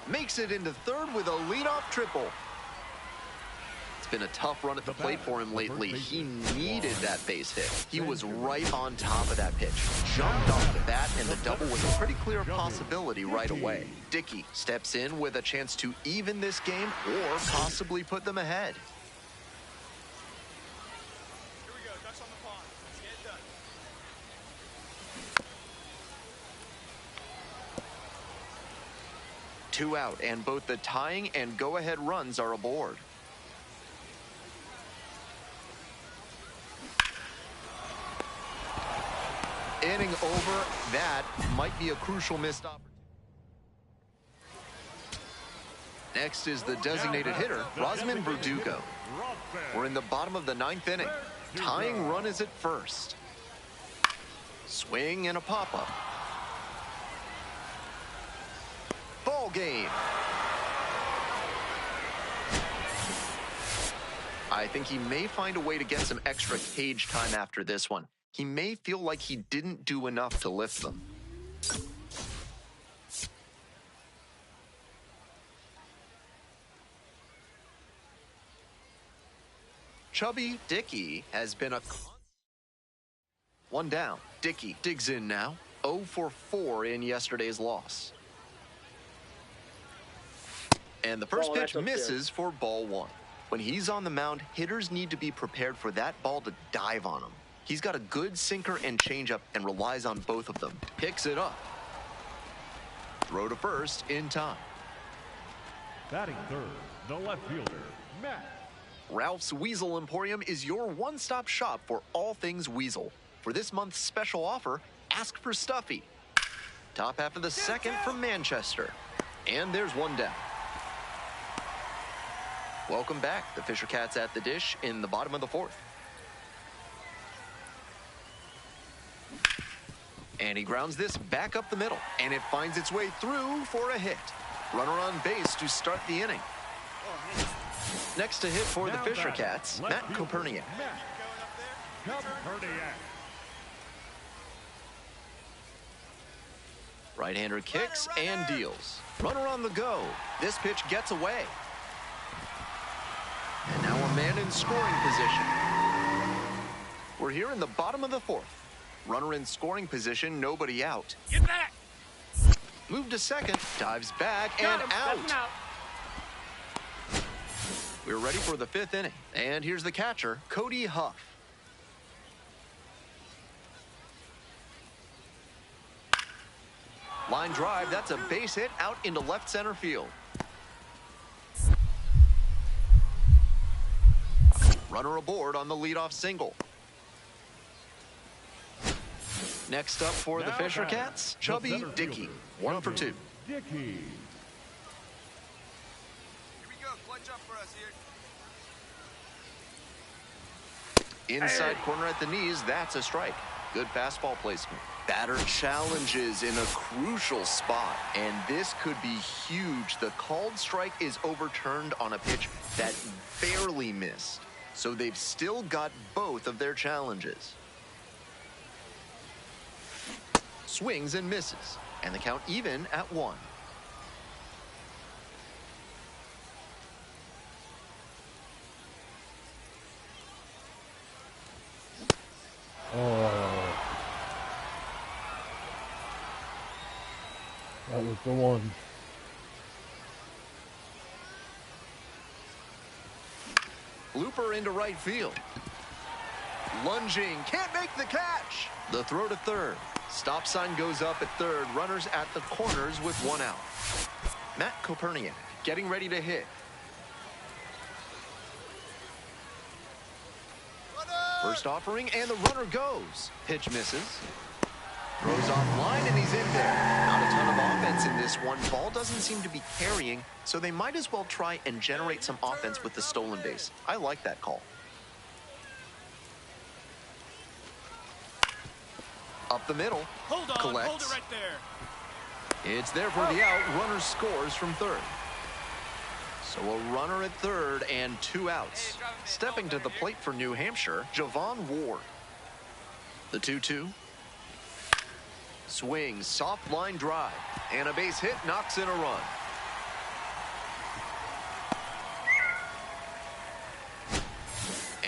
A: Makes it into third with a leadoff triple. It's been a tough run at the plate for him lately. He needed that base hit. He was right on top of that pitch. Jumped off the bat, and the double was a pretty clear possibility right away. Dickey steps in with a chance to even this game or possibly put them ahead.
C: Here we go. Ducks on the pond. Let's get it done.
A: 2 out, and both the tying and go-ahead runs are aboard. Inning over. That might be a crucial missed opportunity. Next is the designated hitter, Rosman Verdugo. We're in the bottom of the 9th inning. Tying run is at first. Swing and a pop-up. Ball game. I think he may find a way to get some extra cage time after this one. He may feel like he didn't do enough to lift them. Chubby Dickey has been a... 1 down. Dickey digs in now. 0 for 4 in yesterday's loss. And the first pitch misses for ball 1. When he's on the mound, hitters need to be prepared for that ball to dive on him. He's got a good sinker and changeup and relies on both of them. Picks it up. Throw to first in time.
B: Batting third, the left fielder, Matt.
A: Ralph's Weasel Emporium is your one-stop shop for all things weasel. For this month's special offer, ask for Stuffy. Top half of the 2nd from Manchester. And there's 1 down. Welcome back. The Fisher Cats at the dish in the bottom of the 4th. And he grounds this back up the middle, and it finds its way through for a hit. Runner on base to start the inning. Next to hit for the Fisher Cats, Matt Koperniak. Right-hander kicks and deals. Runner on the go. This pitch gets away. And now a man in scoring position. We're here in the bottom of the 4th. Runner in scoring position, nobody out.
C: Get back!
A: Move to second, dives back, and out. We're ready for the 5th inning. And here's the catcher, Cody Huff. Line drive, that's a base hit out into left center field. Runner aboard on the leadoff single. Next up for the Fisher Cats, Chubby Dickey. 1 for 2.
B: Dickey.
F: Here we go. Clutch up for us here.
A: Inside corner at the knees, that's a strike. Good fastball placement. Batter challenges in a crucial spot, and this could be huge. The called strike is overturned on a pitch that barely missed. So they've still got both of their challenges. Swings and misses, and the count even at 1.
E: Oh. That was the one.
A: Looper into right field. Lunging, can't make the catch. The throw to third. Stop sign goes up at third. Runners at the corners with one out. Matt Koperniak getting ready to hit. First offering, and the runner goes. Pitch misses. Throws offline, and he's in there. Not a ton of offense in this one. Ball doesn't seem to be carrying, so they might as well try and generate some offense with the stolen base. I like that call. Up the middle.
C: Hold on,
A: collects.
C: hold it right there.
A: It's there for the out. Runner scores from third. So a runner at third and two outs. Stepping to the plate for New Hampshire, Javon Ward. The 2-2. Swings, soft line drive, and a base hit knocks in a run.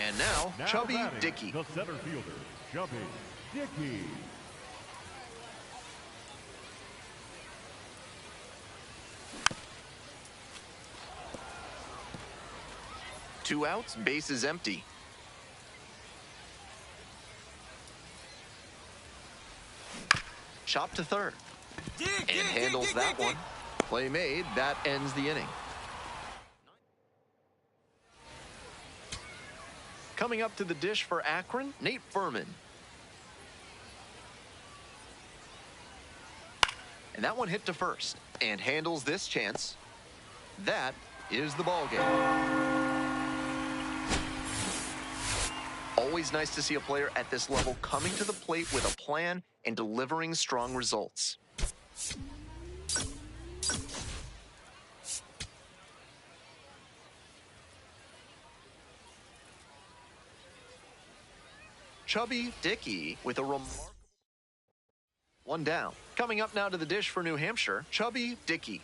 A: And now Chubby
B: batting,
A: Dickey.
B: The center fielder, Chubby Dickey.
A: Two outs, base is empty. Chop to third. And handles that one. Play made. That ends the inning. Coming up to the dish for Akron, Nate Furman. And that one hit to first. And handles this chance. That is the ball game. Always nice to see a player at this level coming to the plate with a plan and delivering strong results. Chubby Dickey with a remarkable one down. Coming up now to the dish for New Hampshire, Chubby Dickey.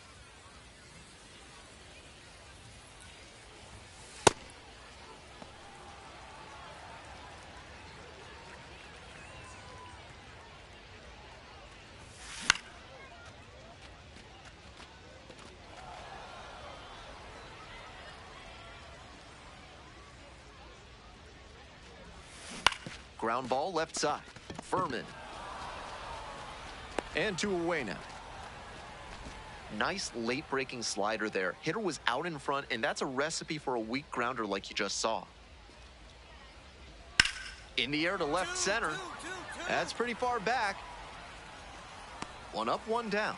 A: Ground ball left side. Furman. And two away now. Nice late breaking slider there. Hitter was out in front, and that's a recipe for a weak grounder like you just saw. In the air to left center. That's pretty far back. One up, one down.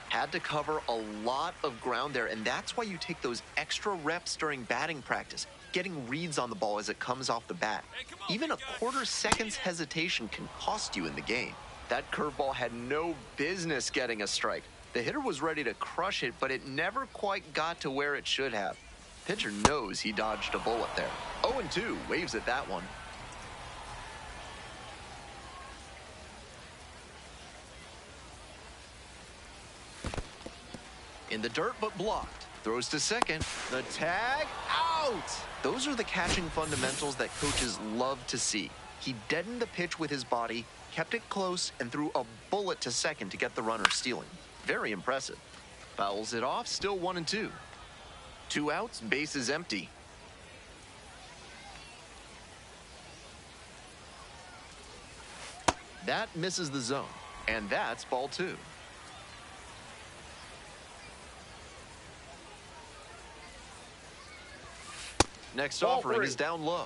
A: Had to cover a lot of ground there, and that's why you take those extra reps during batting practice. Getting reads on the ball as it comes off the bat. Even a quarter second's hesitation can cost you in the game. That curveball had no business getting a strike. The hitter was ready to crush it, but it never quite got to where it should have. Pitcher knows he dodged a bullet there. 0-2, waves at that one. In the dirt, but blocked. Throws to second. The tag, out! Those are the catching fundamentals that coaches love to see. He deadened the pitch with his body, kept it close, and threw a bullet to second to get the runner stealing. Very impressive. Fouls it off, still 1-2. Two outs, base is empty. That misses the zone, and that's ball two. Next offering is down low.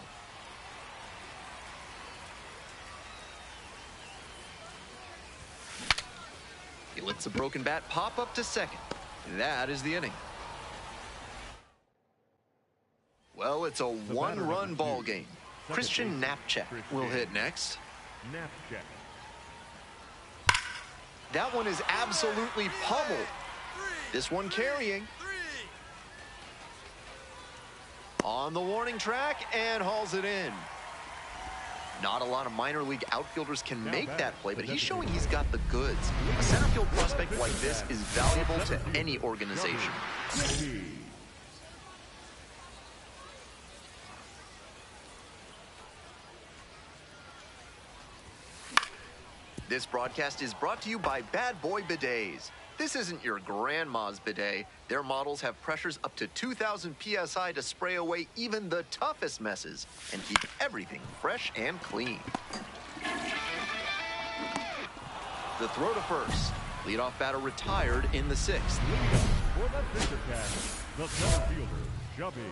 A: He lets the broken bat pop up to second. That is the inning. Well, it's a one-run ball game. Christian Knapchak will hit next.
B: Knapchak.
A: That one is absolutely pummeled. This one carrying. On the warning track and hauls it in. Not a lot of minor league outfielders can make that play, but he's showing he's got the goods. A center field prospect like this is valuable to any organization. This broadcast is brought to you by Bad Boy Bidets. This isn't your grandma's bidet. Their models have pressures up to 2,000 psi to spray away even the toughest messes and keep everything fresh and clean. The throw to first. Leadoff batter retired in the 6th.
B: For the pitcher catch, the center fielder, Chubby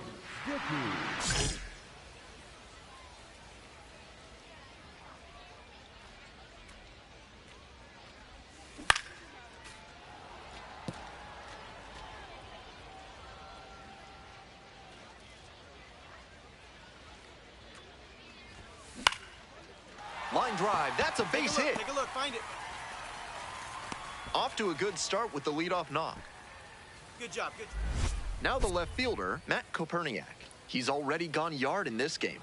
B: Dickey.
A: Line drive, that's a base hit.
C: Take a look, find it.
A: Off to a good start with the leadoff knock.
C: Good job, good.
A: Now the left fielder, Matt Koperniak. He's already gone yard in this game.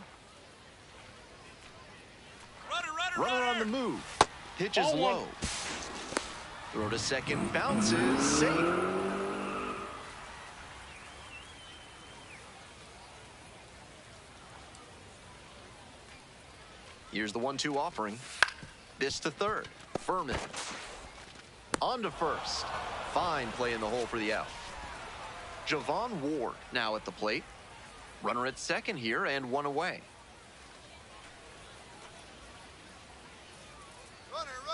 A: Runner on the move. Pitch is low. Throw to second, bounces, safe. Here's the 1-2 offering. This to third. Furman. On to first. Fine play in the hole for the out. Javon Ward now at the plate. Runner at second here and one away.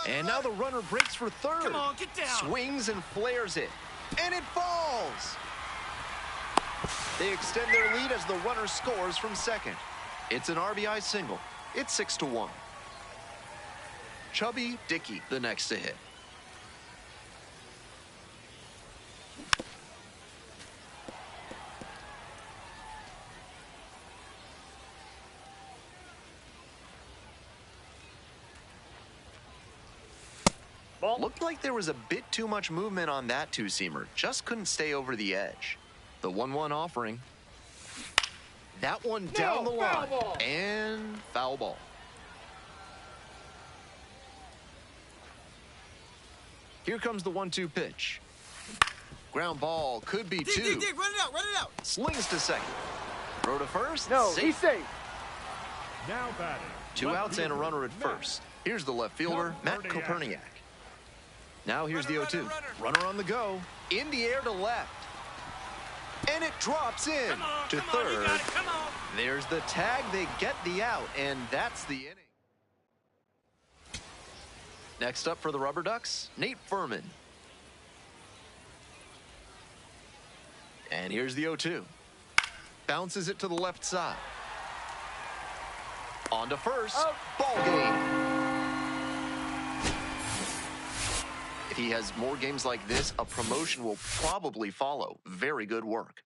A: And now the runner breaks for third.
C: Come on, get down.
A: Swings and flares it. And it falls. They extend their lead as the runner scores from second. It's an RBI single. It's 6-1. Chubby Dickey, the next to hit.
E: Ball.
A: Looked like there was a bit too much movement on that two-seamer. Just couldn't stay over the edge. The 1-1 offering. That one down the line.
E: Ball.
A: And foul ball. Here comes the 1-2 pitch. Ground ball could be two.
C: Dig, run it out.
A: Slings to second. Throw to first.
E: No,
A: safe.
E: he's safe.
B: Now batting.
A: Two
B: left
A: outs and a
B: fielder,
A: runner at first. Here's the left fielder, Matt Koperniak. Now here's the 0-2. Runner on the go. In the air to left. And it drops in to third.
C: Come on.
A: There's the tag. They get the out, and that's the inning. Next up for the Rubber Ducks, Nate Furman. And here's the 0-2. Bounces it to the left side. On to first. Ball game. If he has more games like this, a promotion will probably follow. Very good work.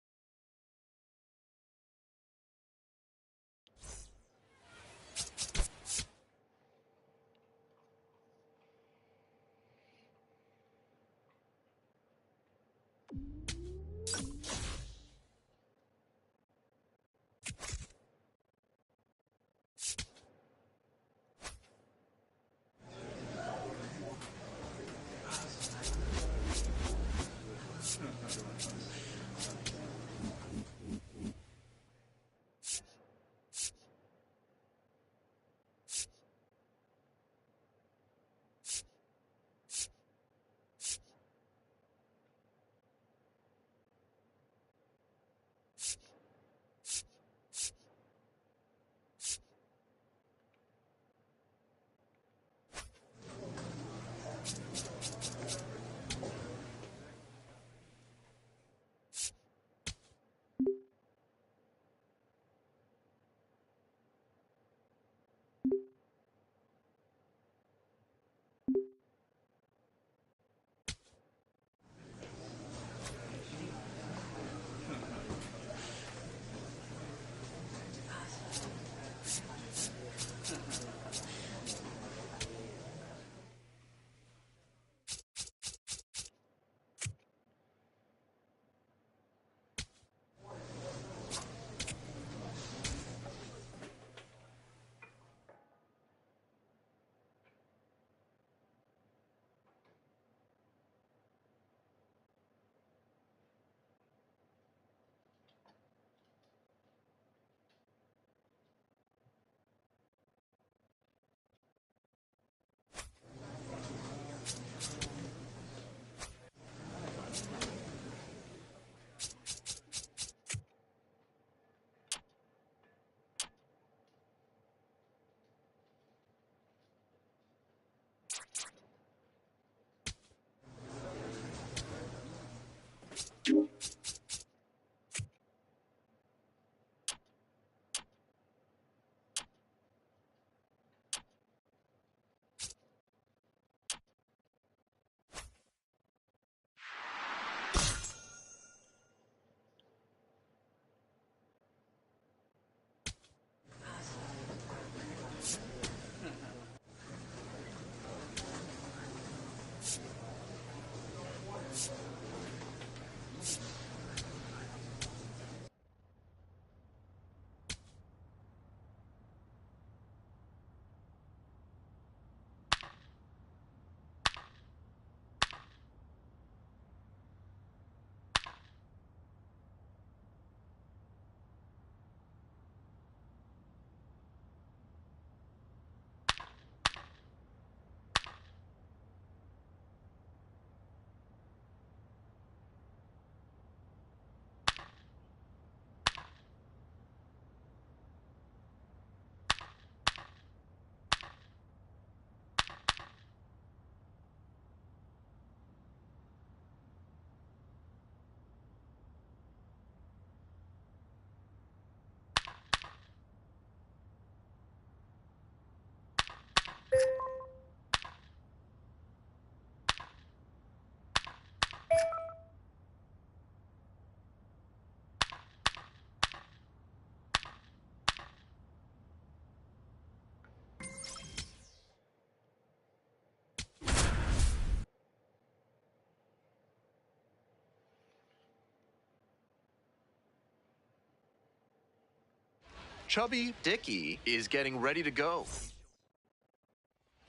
A: Chubby Dickey is getting ready to go.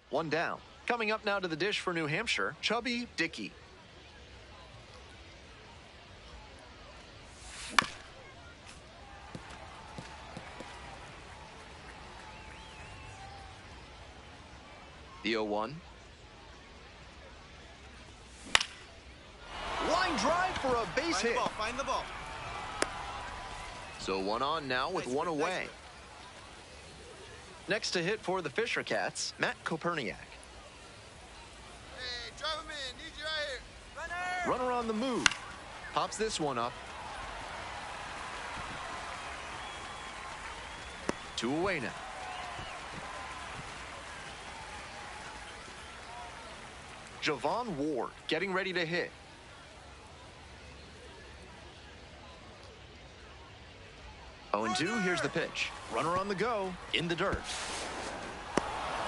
A: One down. Coming up now to the dish for New Hampshire, Chubby Dickey. The 0-1. Line drive for a base hit.
C: Find the ball.
A: So one on now with one away. Next to hit for the Fisher Cats, Matt Koperniak.
D: Hey, drive him in. Need you right here.
A: Runner on the move. Pops this one up. 2 away now. Javon Ward getting ready to hit. Oh, and 2, here's the pitch. Runner on the go, in the dirt.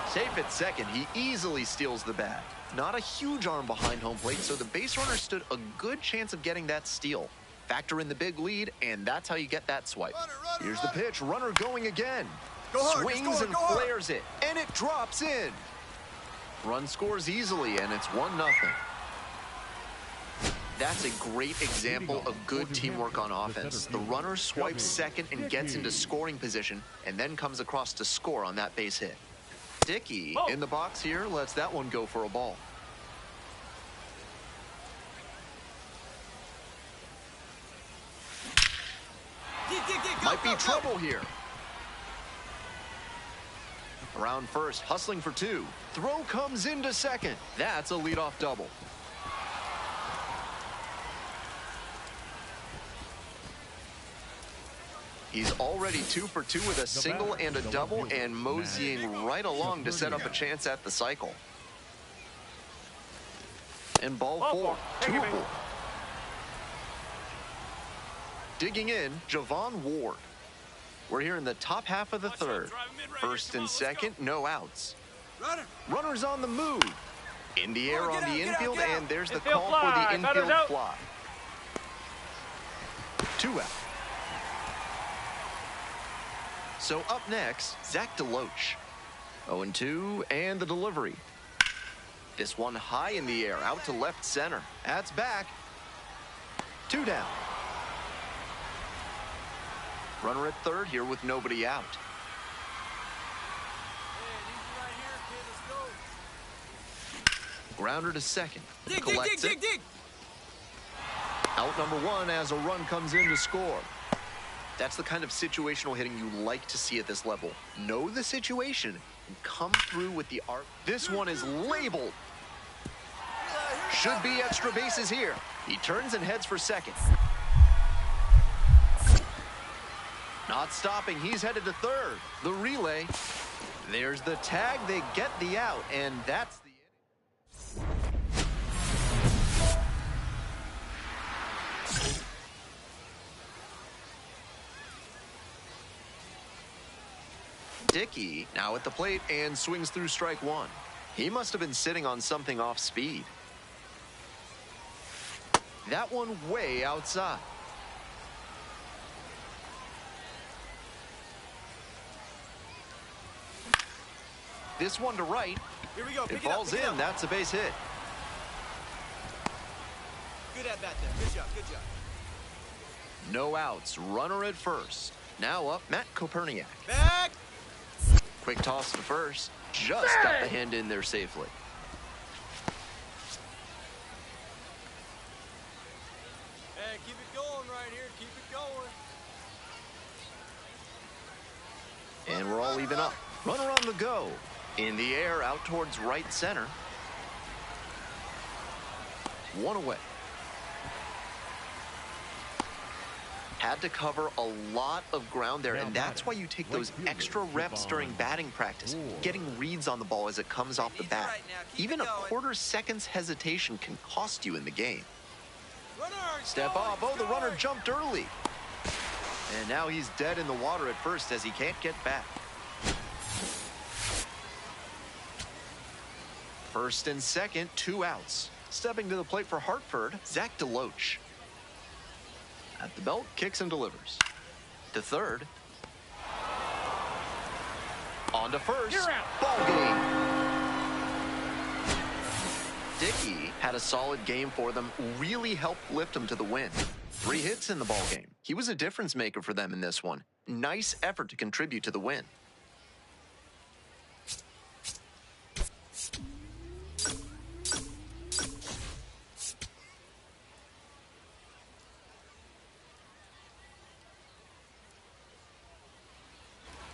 A: Safe at second, he easily steals the bag. Not a huge arm behind home plate, so the base runner stood a good chance of getting that steal. Factor in the big lead, and that's how you get that swipe. Here's the pitch, runner going again.
C: Go hard,
A: Swings and
C: go hard.
A: flares it, and it drops in. Run scores easily, and it's 1-0. That's a great example of good teamwork on offense. The runner swipes second and gets into scoring position, and then comes across to score on that base hit. Dickey in the box here lets that one go for a ball. Might be trouble here. Around first, hustling for 2. Throw comes into second. That's a leadoff double. He's already 2 for 2 with a single and a double, and moseying right along to set up a chance at the cycle. And ball 4, 2 aboard. Digging in, Javon Ward. We're here in the top half of the third. First and second, no outs. Runners on the move. In the air on the infield, and there's the call for the infield fly. 2 out. So up next, Zach Deloach. 0-2, and the delivery. This one high in the air, out to left center. That's back. 2 down. Runner at third here with nobody out. Grounder to second. Collects it. Out number 1 as a run comes in to score. That's the kind of situational hitting you like to see at this level. Know the situation and come through with the art. This one is labeled. Should be extra bases here. He turns and heads for second. Not stopping, he's headed to third. The relay. There's the tag, they get the out, and that's the Dickey now at the plate and swings through strike 1. He must have been sitting on something off speed. That one way outside. This one to right.
C: Here we go.
A: It falls in. That's a base hit.
C: Good at bat there. Good job. Good job.
A: No outs. Runner at first. Now up, Matt Koperniak.
C: Back.
A: Quick toss to first. Just got the hand in there safely.
C: Hey, keep it going right here. Keep it going.
A: And we're all even up. Runner on the go. In the air, out towards right center. 1 away. Had to cover a lot of ground there, and that's why you take those extra reps during batting practice, getting reads on the ball as it comes off the bat. Even a quarter second's hesitation can cost you in the game. Step off. Oh, the runner jumped early. And now he's dead in the water at first as he can't get back. First and second, 2 outs. Stepping to the plate for Hartford, Zach Deloach. At the belt, kicks and delivers. To third. On to first.
B: You're out.
A: Ball game. Dickey had a solid game for them, really helped lift them to the win. 3 hits in the ball game. He was a difference maker for them in this one. Nice effort to contribute to the win.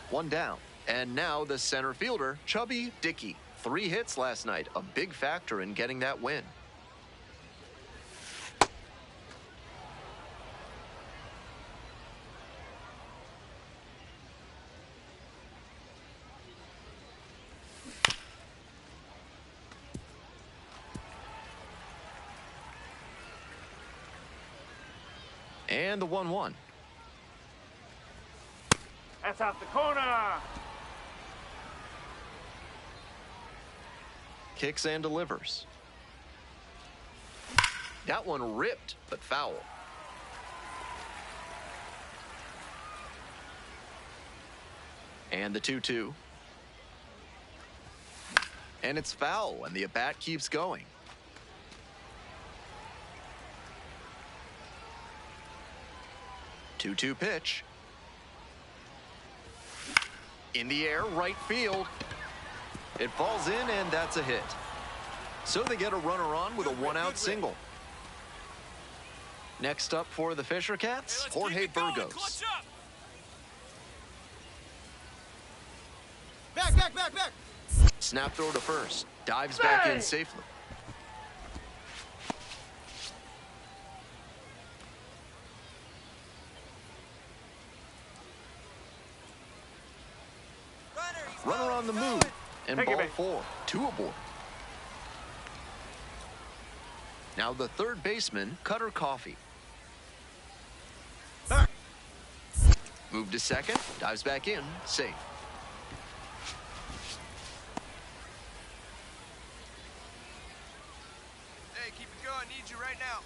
A: One down. And now the center fielder, Chubby Dickey. 3 hits last night, a big factor in getting that win. And the 1-1.
B: That's out the corner.
A: Kicks and delivers. That one ripped, but foul. And the 2-2. And it's foul, and the at-bat keeps going. Two-two pitch. In the air, right field. It falls in, and that's a hit. So they get a runner on with a 1-out single. Next up for the Fisher Cats, Jorge Burgos.
D: Back.
A: Snap throw to first. Dives back in safely. Runner on the move. And ball 4. 2 aboard. Now the third baseman, Cutter Coffee. Move to second. Dives back in. Safe.
D: Hey, keep it going. Need you right now.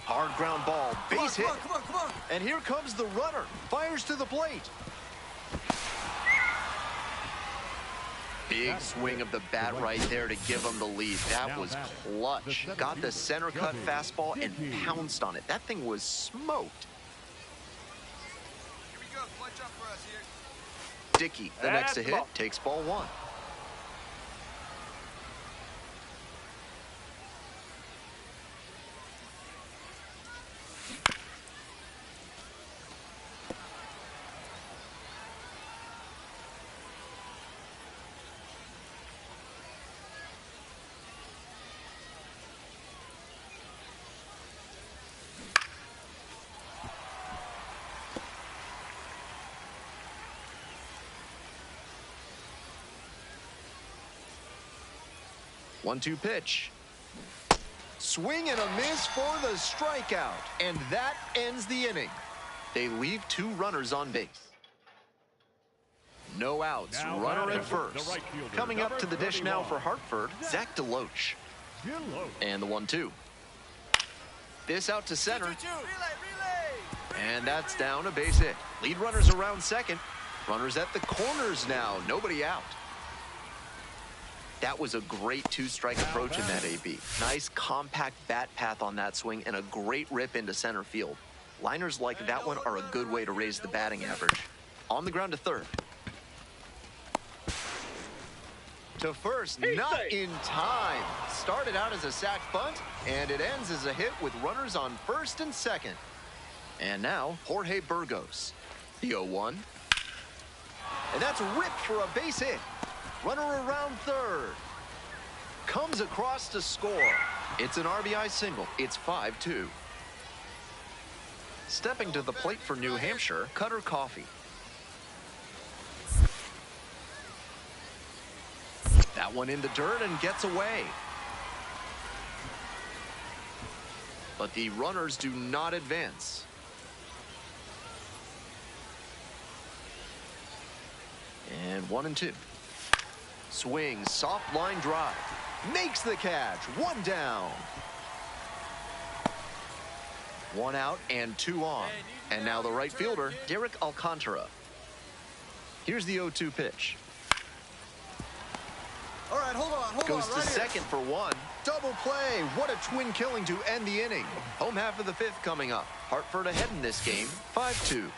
A: Hard ground ball. Base hit.
D: Come on.
A: And here comes the runner. Fires to the plate. Big swing of the bat right there to give him the lead. That was clutch. Got the center cut fastball and pounced on it. That thing was smoked.
D: Here we go. Clutch up for us here.
A: Dickey, the next to hit, takes ball 1. One-two pitch. Swing and a miss for the strikeout. And that ends the inning. They leave 2 runners on base. No outs.
B: Now
A: Runner at
B: batting,
A: first.
B: the right fielder,
A: Coming up
B: number
A: to the dish now
B: 31.
A: for Hartford, Zach DeLoach. And the 1-2. This out to center.
D: Relay.
A: And that's down, a base hit. Lead runners around second. Runners at the corners now. Nobody out. That was a great 2-strike approach in that AB. Nice compact bat path on that swing and a great rip into center field. Liners like that one are a good way to raise the batting average. On the ground to third. To first, not in time. Started out as a sac bunt, and it ends as a hit with runners on first and second. And now, Jorge Burgos. The 0-1. And that's ripped for a base hit. Runner around third. Comes across to score. It's an RBI single. It's 5-2. Stepping to the plate for New Hampshire, Cutter Coffee. That one in the dirt and gets away. But the runners do not advance. And 1-2. Swing, soft line drive. Makes the catch. 1 down. 1 out and 2 on. And now the right fielder, Derek Alcantara. Here's the 0-2 pitch.
D: All right, hold on.
A: Goes to
D: right here.
A: second for 1. Double play. What a twin killing to end the inning. Home half of the 5th coming up. Hartford ahead in this game, 5-2.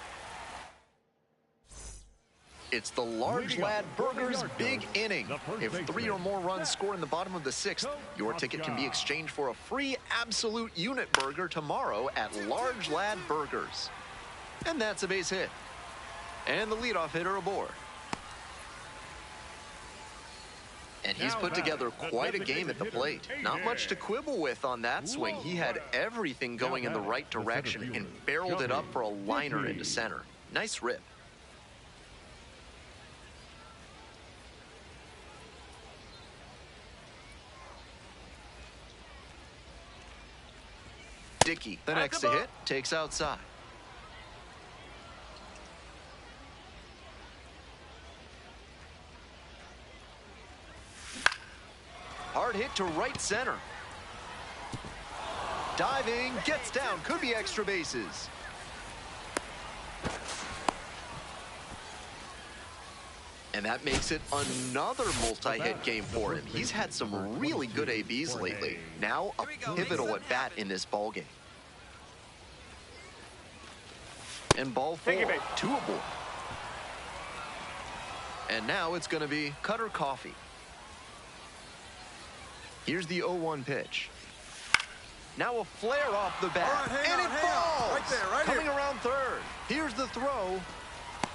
A: It's the Large Lad Burgers big inning. If 3 or more runs score in the bottom of the 6th, your ticket can be exchanged for a free absolute unit burger tomorrow at Large Lad Burgers. And that's a base hit. And the leadoff hitter aboard. And he's put together quite a game at the plate. Not much to quibble with on that swing. He had everything going in the right direction and barreled it up for a liner into center. Nice rip. Dickey, the next to hit, takes outside. Hard hit to right center. Diving, gets down, could be extra bases. And that makes it another multi-hit game for him. He's had some really good ABs lately. Now a pivotal at bat in this ball game. And ball 4, 2 aboard. And now it's going to be Cutter Coffee. Here's the 0-1 pitch. Now a flare off the bat, and it falls.
D: Right there, right
A: Coming around third. Here's the throw.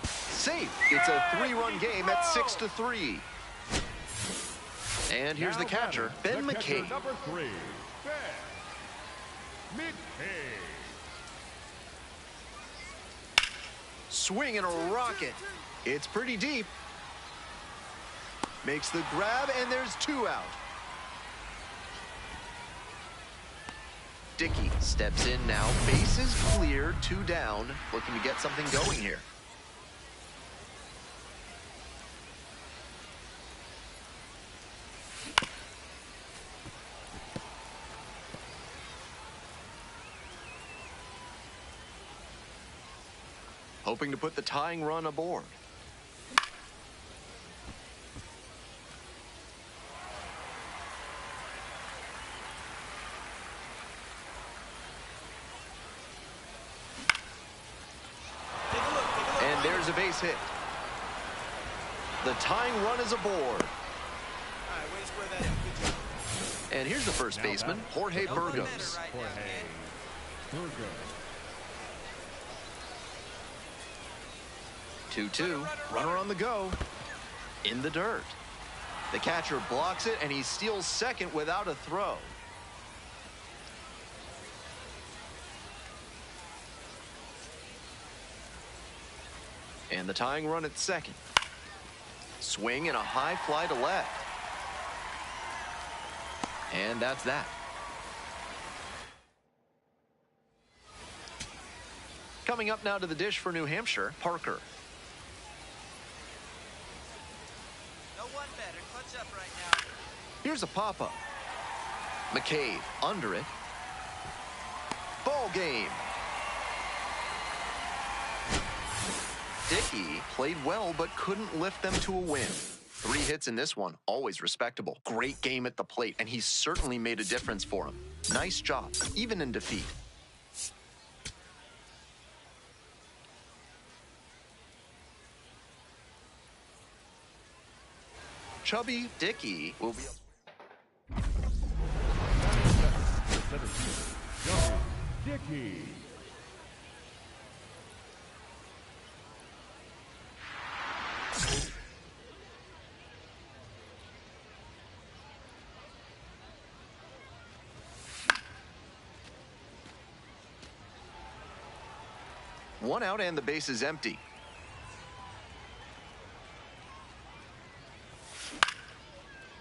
A: Safe. It's a 3-run game at 6-3. And here's the catcher, Ben McCabe.
B: Number 3, Ben McCabe.
A: Swing and a rocket. It's pretty deep. Makes the grab, and there's 2 out. Dickey steps in now. Bases clear, 2 down. Looking to get something going here. Hoping to put the tying run aboard. And there's a base hit. The tying run is aboard.
D: All right, way to square that in. Good job.
A: And here's the first baseman, Jorge Burgos.
F: Right now, kid.
B: Burgos.
A: 2-2, runner on the go, in the dirt. The catcher blocks it, and he steals second without a throw. And the tying run at second. Swing and a high fly to left. And that's that. Coming up now to the dish for New Hampshire, Parker.
F: No one better. Clutch up right now.
A: Here's a pop-up. McCabe under it. Ball game. Dickey played well but couldn't lift them to a win. 3 hits in this one, always respectable. Great game at the plate, and he certainly made a difference for him. Nice job, even in defeat. Chubby Dickey will be...
B: Dickey.
A: One out and the base is empty.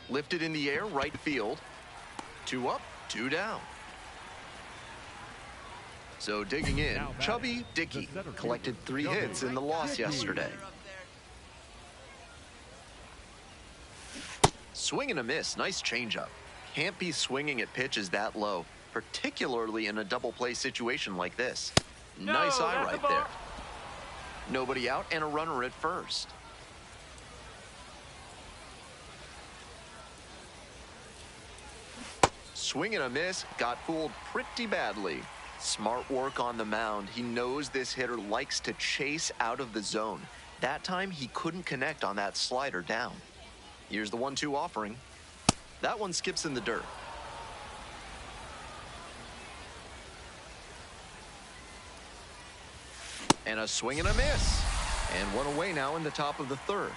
A: Lifted in the air, right field. 2 up, 2 down. So digging in, Chubby Dickey collected 3 hits in the loss yesterday. Swing and a miss, nice changeup. Can't be swinging at pitches that low. particularly in a double play situation like this. Nice eye right there. Nobody out and a runner at first. Swing and a miss, got fooled pretty badly. Smart work on the mound. He knows this hitter likes to chase out of the zone. That time he couldn't connect on that slider down. Here's the 1-2 offering. That one skips in the dirt. And a swing and a miss. And one away now in the top of the third.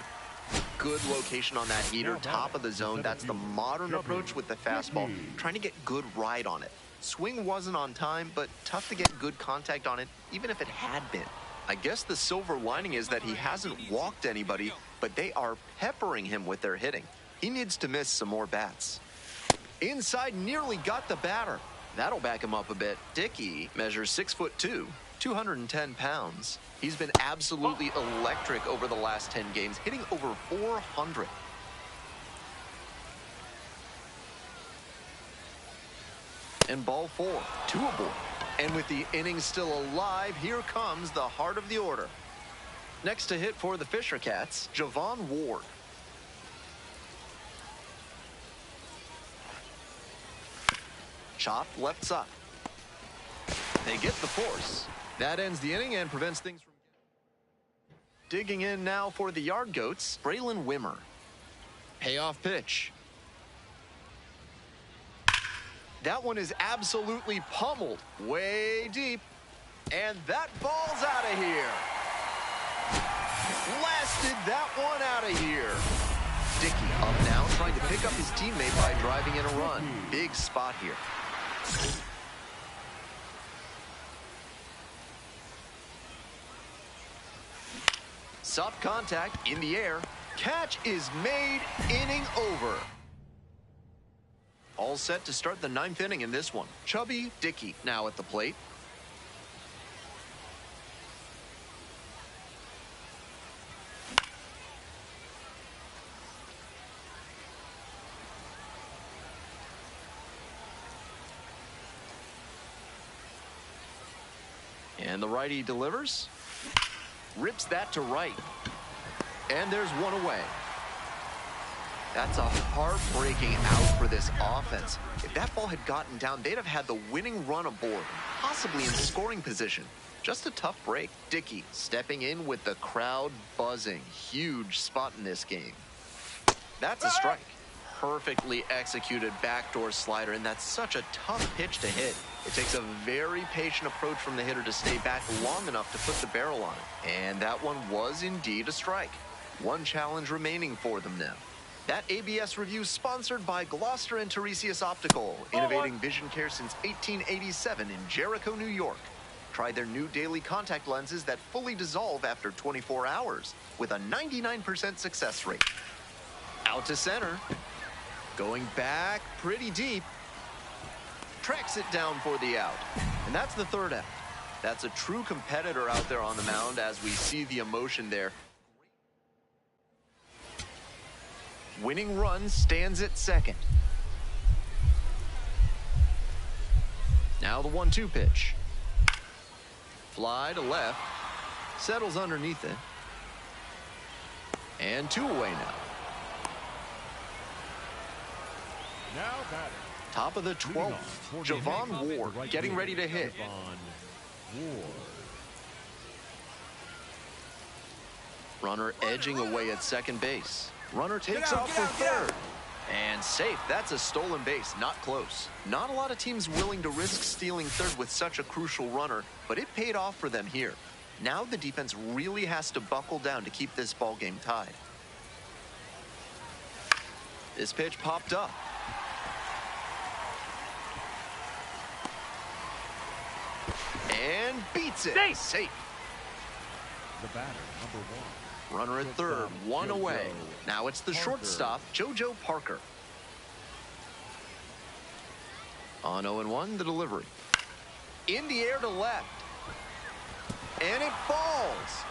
A: Good location on that heater, top of the zone. That's the modern approach with the fastball, trying to get good ride on it. Swing wasn't on time, but tough to get good contact on it, even if it had been. I guess the silver lining is that he hasn't walked anybody, but they are peppering him with their hitting. He needs to miss some more bats. Inside, nearly got the batter. That'll back him up a bit. Dickey measures 6'2", 210 pounds. He's been absolutely electric over the last 10 games, hitting over 400. And ball 4, 2 aboard. And with the inning still alive, here comes the heart of the order. Next to hit for the Fisher Cats, Javon Ward. Chopped left side. They get the force. That ends the inning and prevents things from digging in now for the Yard Goats, Braylon Wimmer. Payoff pitch. That one is absolutely pummeled way deep. And that ball's out of here. Blasted that one out of here. Dickey up now, trying to pick up his teammate by driving in a run. Big spot here. Soft contact in the air. Catch is made. Inning over. All set to start the 9th inning in this one. Chubby Dickey now at the plate. And the righty delivers. Rips that to right. And there's one away. That's a heartbreaking out for this offense. If that ball had gotten down, they'd have had the winning run aboard, possibly in scoring position. Just a tough break. Dickey stepping in with the crowd buzzing. Huge spot in this game. That's a strike. Perfectly executed backdoor slider, and that's such a tough pitch to hit. It takes a very patient approach from the hitter to stay back long enough to put the barrel on it. And that one was indeed a strike. One challenge remaining for them now. That ABS review sponsored by Gloucester and Tiresias Optical, innovating vision care since 1887 in Jericho, New York. Try their new daily contact lenses that fully dissolve after 24 hours with a 99% success rate. Out to center. Going back pretty deep. Tracks it down for the out. And that's the third out. That's a true competitor out there on the mound as we see the emotion there. Winning run stands at second. Now the 1-2 pitch. Fly to left. Settles underneath it. And 2 away now.
B: Now batting.
A: Top of the 12th, Javon Ward getting ready to hit. Runner edging away at second base. Runner takes off for third. And safe. That's a stolen base. Not close. Not a lot of teams willing to risk stealing third with such a crucial runner, but it paid off for them here. Now the defense really has to buckle down to keep this ball game tied. This pitch popped up. And beats it. Safe.
B: The batter, number 1.
A: Runner at third, 1 away. Now it's the shortstop, JoJo Parker. On 0-1, the delivery. In the air to left. And it falls.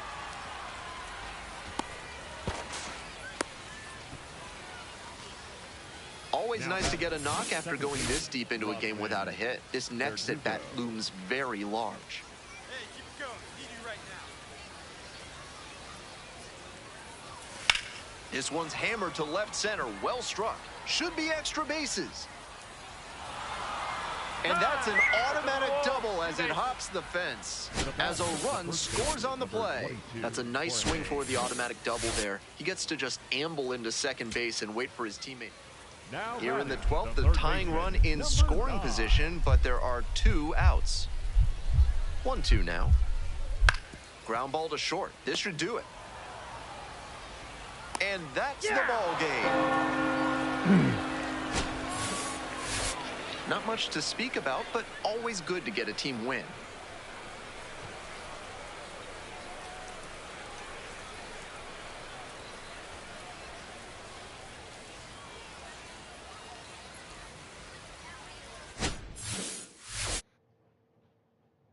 A: always
B: Now
A: nice to get a
B: batting,
A: knock after
B: second
A: going
B: base,
A: this deep into a game without a hit. This next at-bat looms very large.
D: Hey, keep it going. Need you right now.
A: This one's hammered to left center. Well struck. Should be extra bases. And that's an automatic double as it hops the fence. As a run scores on the play. That's a nice swing for the automatic double there. He gets to just amble into second base and wait for his teammate.
B: Now
A: Here in the
B: batting,
A: 12th, the
B: third
A: tying
B: baseman,
A: run in
B: number
A: scoring
B: 9.
A: position, but there are 2 outs. 1-2 now. Ground ball to short. This should do it. And that's the ball game. Not much to speak about, but always good to get a team win.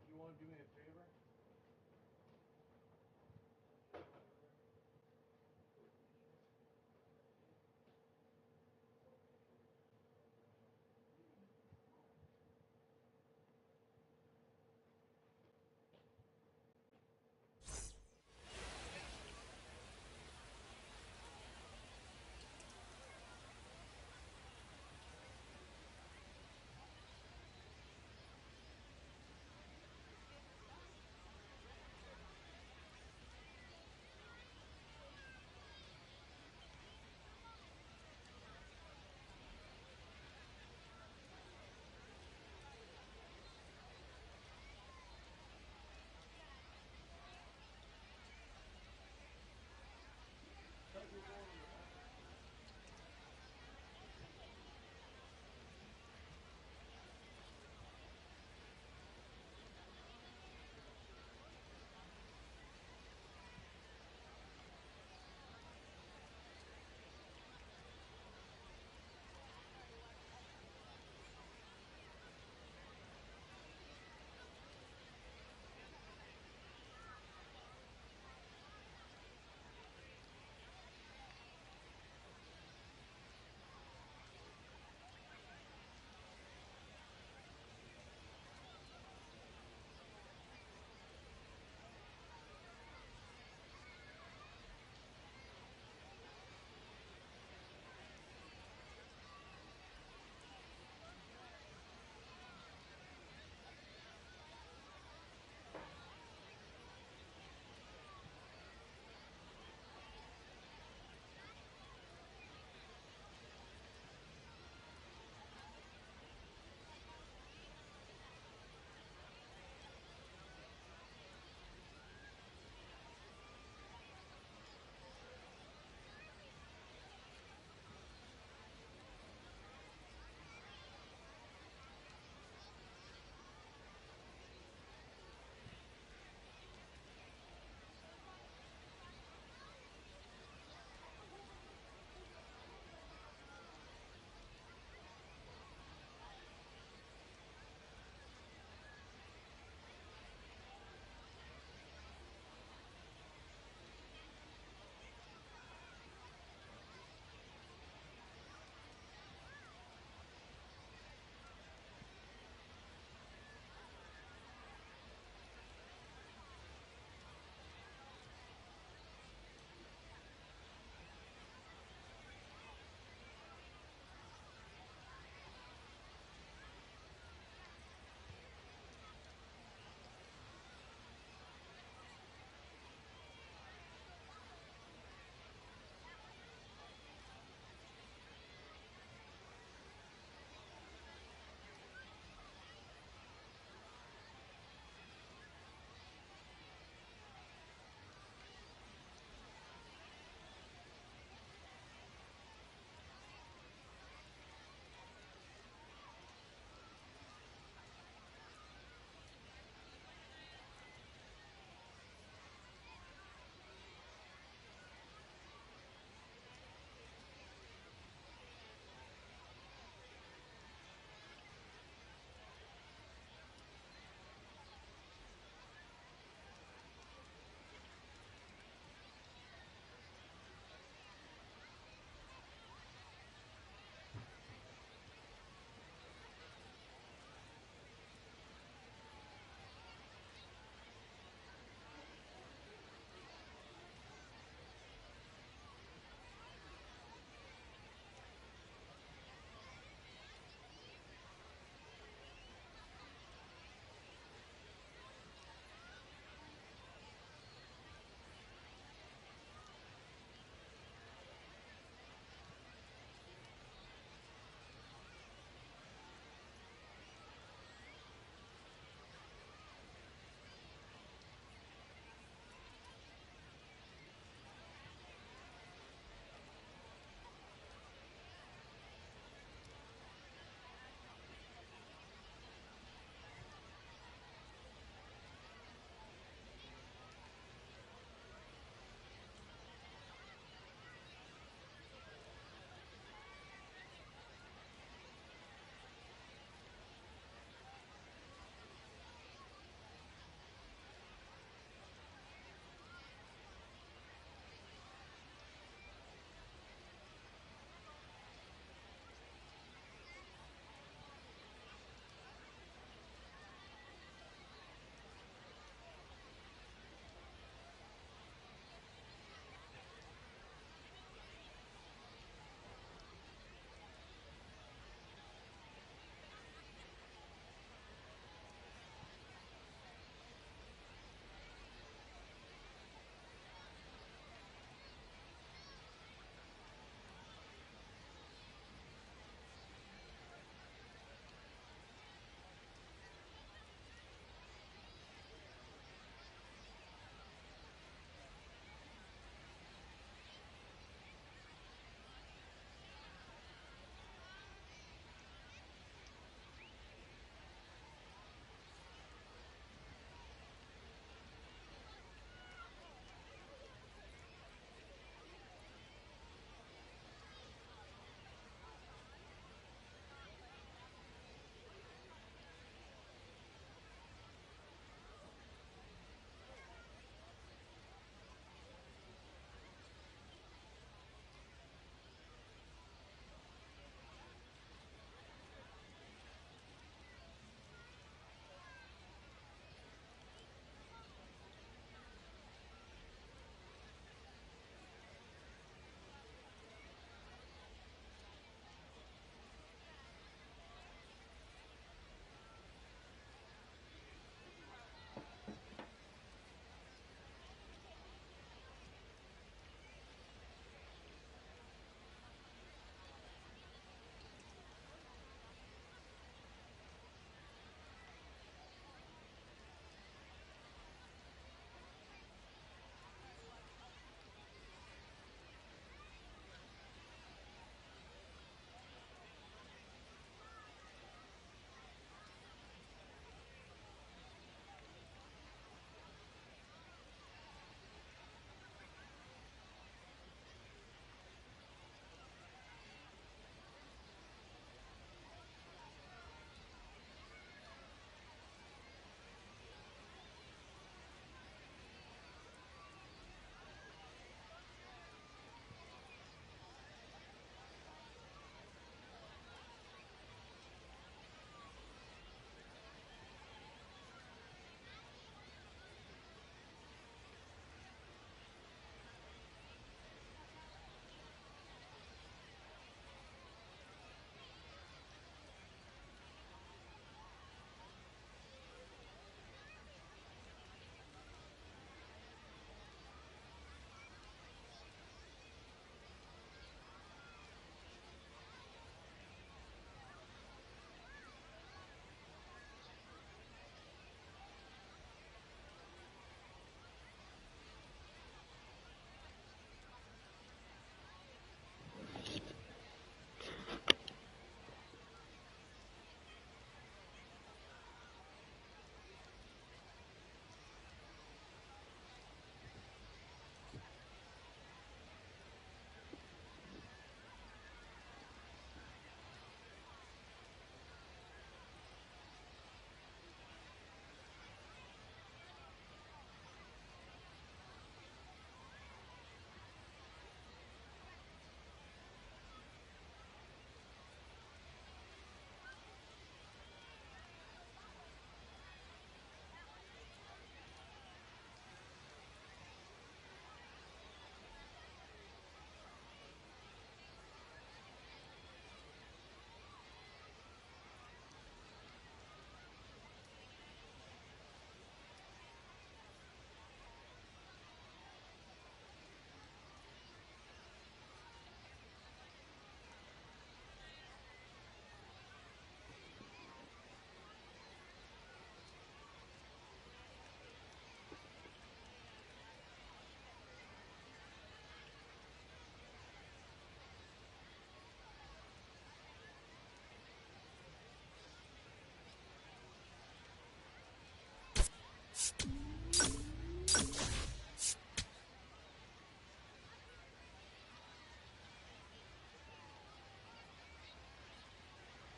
E: You want to do me a favor?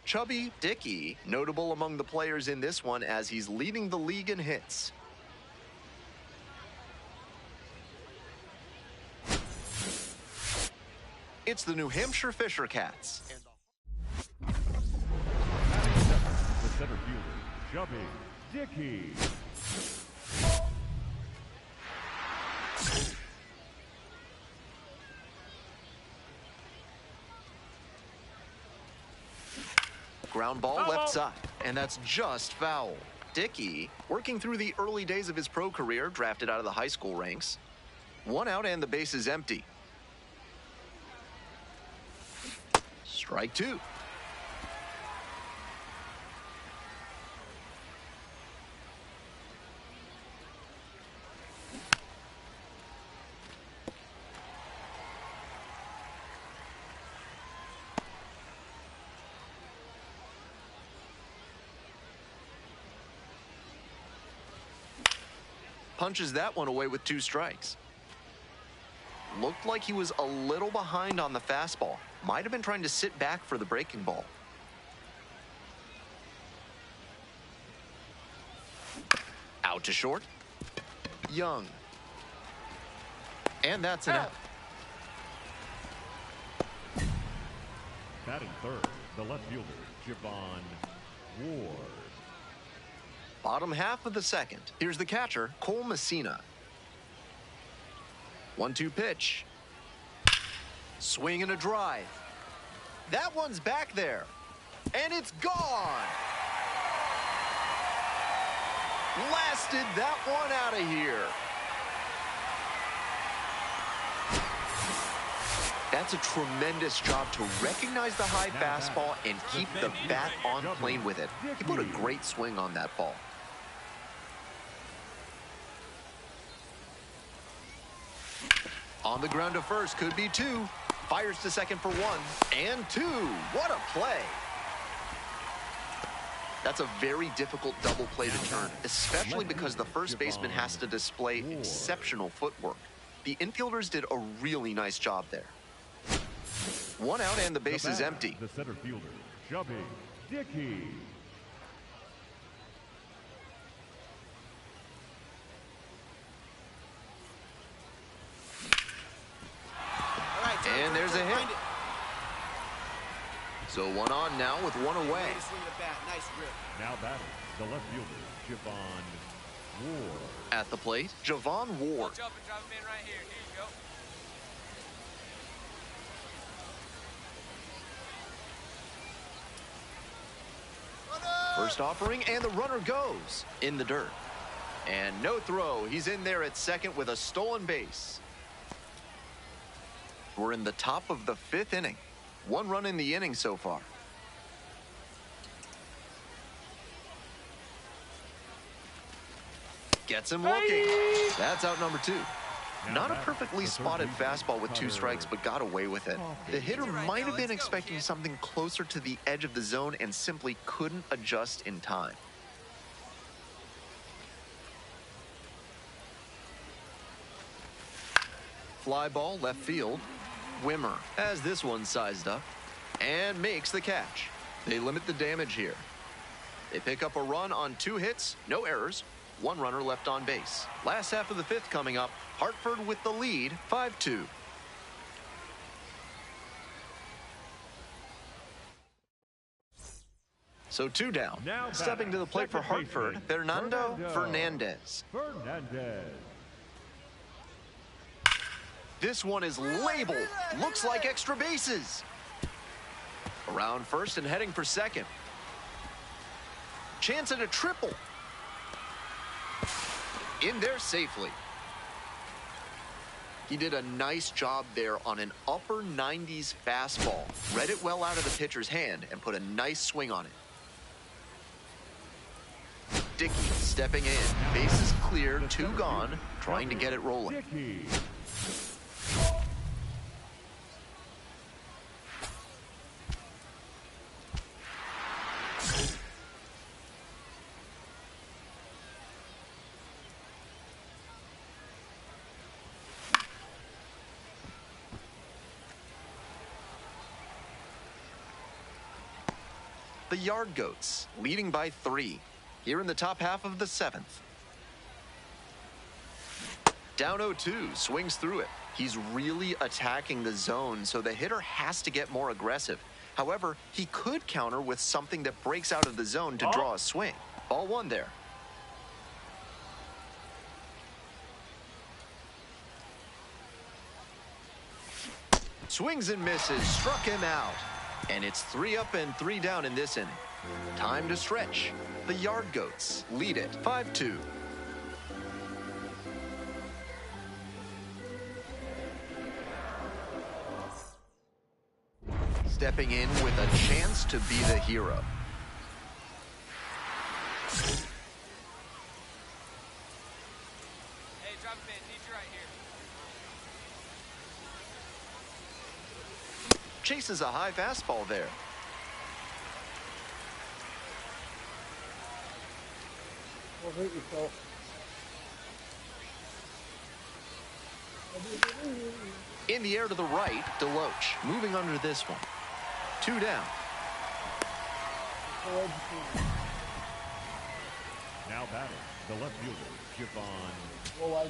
A: Chubby Dickey, notable among the players in this one as he's leading the league in hits. It's the New Hampshire Fisher Cats.
B: The center fielder, Chubby Dickey.
A: Ground ball left side, and that's just foul. Dickey, working through the early days of his pro career, drafted out of the high school ranks. 1 out and the base is empty. Strike 2. Punches that one away with 2 strikes. Looked like he was a little behind on the fastball. Might have been trying to sit back for the breaking ball. Out to short. Young. And that's an out.
B: Batting third, the left fielder, Javon Ward.
A: Bottom half of the second. Here's the catcher, Cole Messina. 1-2 pitch. Swing and a drive. That one's back there. And it's gone. Blasted that one out of here. That's a tremendous job to recognize the high fastball and keep the bat on plane with it. He put a great swing on that ball. On the ground to first, could be 2. Fires to second for 1 and 2. What a play. That's a very difficult double play to turn, especially because the first baseman has to display exceptional footwork. The infielders did a really nice job there. 1 out and the base is empty.
B: The center fielder, Chubby Dickey.
A: And there's a hit. So 1 on now with 1 away.
B: Now batting, the left fielder, Javon Ward.
A: At the plate, Javon Ward.
F: Jump and drop him in right here. Here you go.
A: First offering, and the runner goes in the dirt. And no throw. He's in there at second with a stolen base. We're in the top of the 5th inning. 1 run in the inning so far. Gets him looking. That's out number 2. Not a perfectly spotted fastball with 2 strikes, but got away with it. The hitter might have been expecting something closer to the edge of the zone and simply couldn't adjust in time. Fly ball left field. Wimmer has this one sized up and makes the catch. They limit the damage here. They pick up a run on 2 hits, no errors, 1 runner left on base. Last half of the 5th coming up. Hartford with the lead, 5-2. So 2 down.
B: Now
A: Stepping to the plate for Hartford, Fernando Fernandez. This one is labeled. Looks like extra bases. Around first and heading for second. Chance at a triple. In there safely. He did a nice job there on an upper 90s fastball. Read it well out of the pitcher's hand and put a nice swing on it. Dickey stepping in. Bases clear, 2 gone, trying to get it rolling. the Yard Goats, leading by 3 here in the top half of the 7th. Down 0-2, swings through it. He's really attacking the zone, so the hitter has to get more aggressive. However, he could counter with something that breaks out of the zone to draw a swing. Ball 1 there. Swings and misses, struck him out. And it's 3 up and 3 down in this inning. Time to stretch. The Yard Goats lead it 5-2. Stepping in with a chance to be the hero.
F: Hey, driver man, need you right here.
A: Chases a high fastball there.
E: Don't hurt yourself.
A: In the air to the right, Deloach moving under this one. 2 down.
B: Now batting, the left fielder, Javon Ward.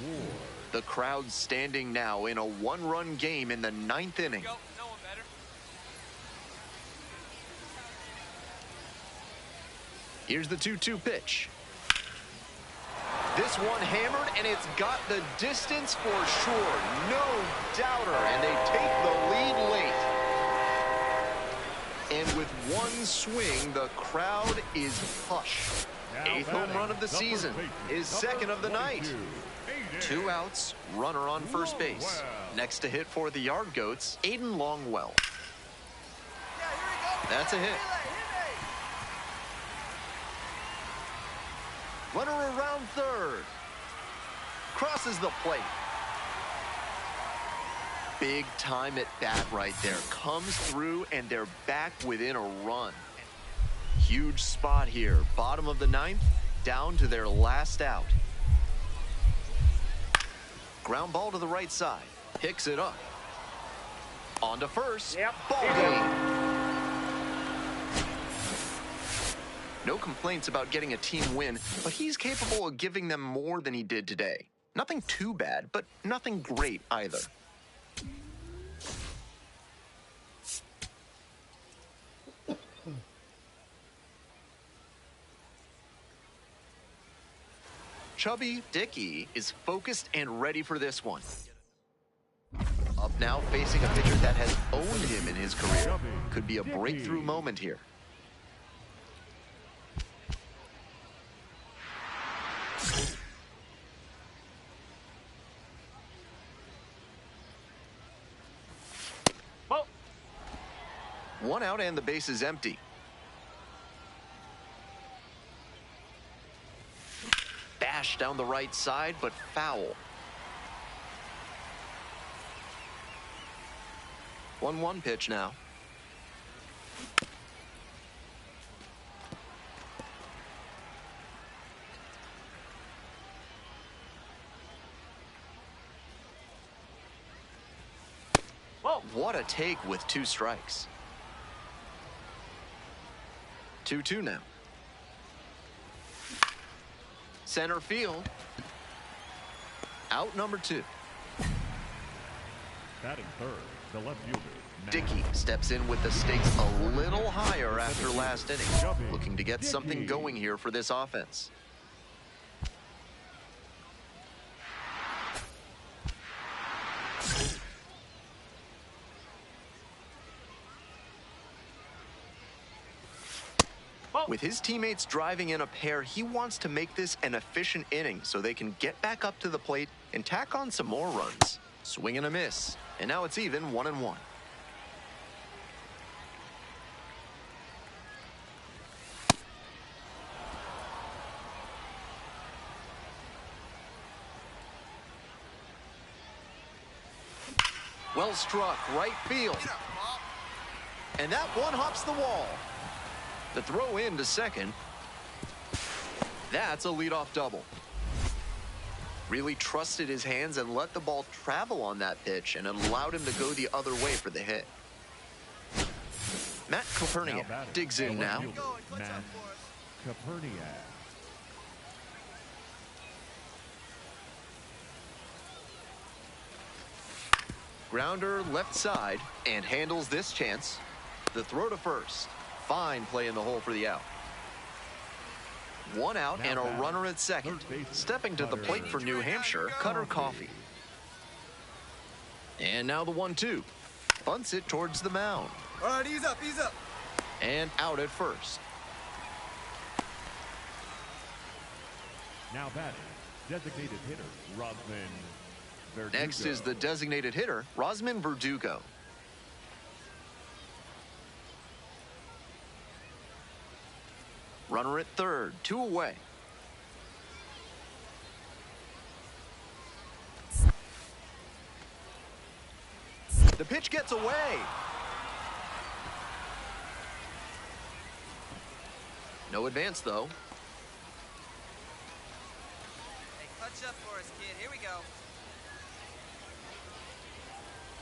A: The crowd standing now in a 1-run game in the 9th inning.
F: Go, no one better.
A: Here's the 2-2 pitch. This one hammered, and it's got the distance for sure. No doubter, and they take the lead late. And with one swing, the crowd is hushed.
B: Now
A: 8th home
B: batting,
A: run of the season, his second of the night. 2 outs, runner on first base. Next to hit for the Yard Goats, Aiden Longwell.
D: Yeah, here we go.
A: That's a hit. Runner around third. Crosses the plate. Big time at bat right there. Comes through, and they're back within a run. Huge spot here. Bottom of the 9th, down to their last out. Ground ball to the right side. Picks it up. On to first. Ball game. No complaints about getting a team win, but he's capable of giving them more than he did today. Nothing too bad, but nothing great either. Chubby Dickey is focused and ready for this one. Up now, facing a pitcher that has owned him in his career. Could be a breakthrough moment here. One out and the base is empty. Bash down the right side, but foul. 1-1 pitch now. What a take with 2 strikes. 2-2 now. Center field. Out number 2.
B: Batting third, the left fielder,
A: Dickey steps in with the stakes a little higher after last inning. Looking to get something going here for this offense. With his teammates driving in a pair, he wants to make this an efficient inning so they can get back up to the plate and tack on some more runs. Swing and a miss, and now it's even 1-1. Well struck, right field. And that one hops the wall. The throw in to second. That's a leadoff double. Really trusted his hands and let the ball travel on that pitch and allowed him to go the other way for the hit. Matt Kopernia
B: batting,
A: digs in
B: the
A: now.
B: left fielder,
D: Going, what's
B: Matt
D: up, boys?
B: Koperniak.
A: Grounder left side and handles this chance. The throw to first. Fine play in the hole for the out. One out
B: Now
A: and a
B: batting,
A: runner at second.
B: third baseman,
A: Stepping to the plate for New Hampshire, Cutter Coffee. And now the 1-2. Bunts it towards the mound.
D: All right, ease up, ease up.
A: And out at first.
B: Now batting, designated hitter, Rosman Verdugo.
A: Next is the designated hitter, Rosman Verdugo. Runner at third, 2 away. The pitch gets away. No advance, though.
F: Hey, clutch up for us, kid. Here we go.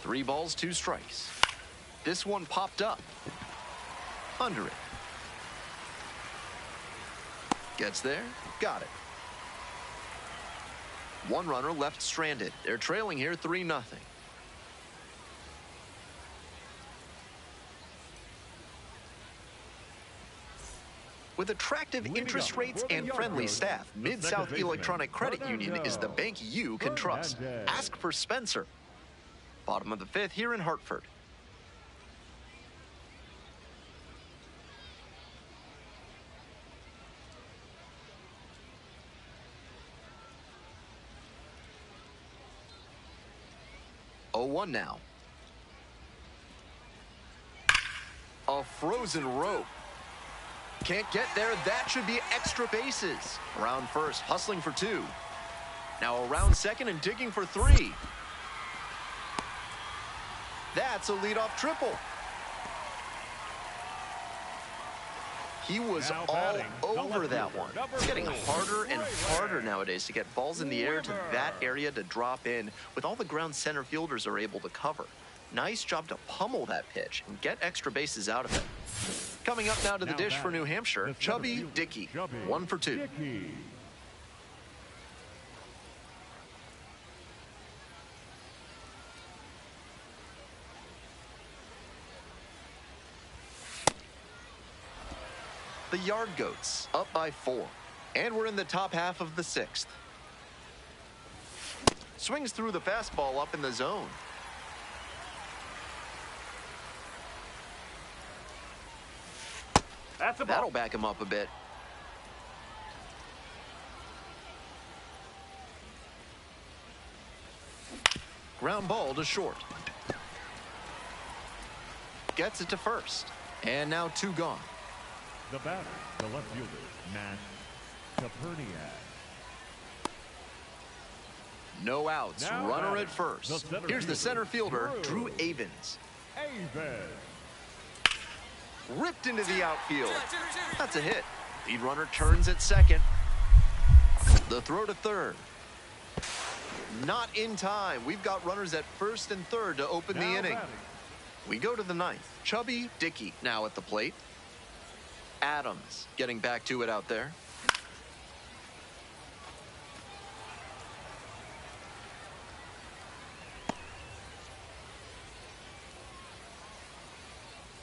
A: 3 balls, 2 strikes. This one popped up. Under it. Gets there. Got it. 1 runner left stranded. They're trailing here 3-0. With attractive interest rates and friendly staff, Mid-South Electronic Credit Union is the bank you can trust. Ask for Spencer. Bottom of the 5th here in Hartford. Oh, 1 now. A frozen rope. Can't get there. That should be extra bases. Around first, hustling for 2. Now around second and digging for 3. That's a leadoff triple. He was
B: Now
A: all
B: batting, the
A: over
B: left
A: that
B: fielder,
A: one.
B: number
A: It's getting
B: 4,
A: harder and harder nowadays to get balls in the air to that
B: Weber.
A: area to drop in with all the ground center fielders are able to cover. Nice job to pummel that pitch and get extra bases out of it. Coming up now to the
B: Now
A: dish for
B: batting,
A: New Hampshire,
B: the center
A: Chubby
B: fielder,
A: Dickey.
B: Chubby
A: 1 for 2.
B: Dickey.
A: The Yard Goats up by 4. And we're in the top half of the 6th. Swings through the fastball up in the zone.
B: That's a
A: That'll back him up a bit. Ground ball to short. Gets it to first. And now 2 gone.
B: The batter, the left fielder, Matt Koperniak.
A: No outs.
B: Now
A: Runner
B: batting,
A: at first.
B: the center
A: Here's the center fielder,
B: Drew
A: Drew Avens.
B: Avens.
A: Ripped into the outfield. That's a hit. Lead runner turns at second. The throw to third. Not in time. We've got runners at first and third to open the
B: Now
A: inning.
B: batting,
A: We go to the 9th. Chubby Dickey now at the plate. Adams getting back to it out there.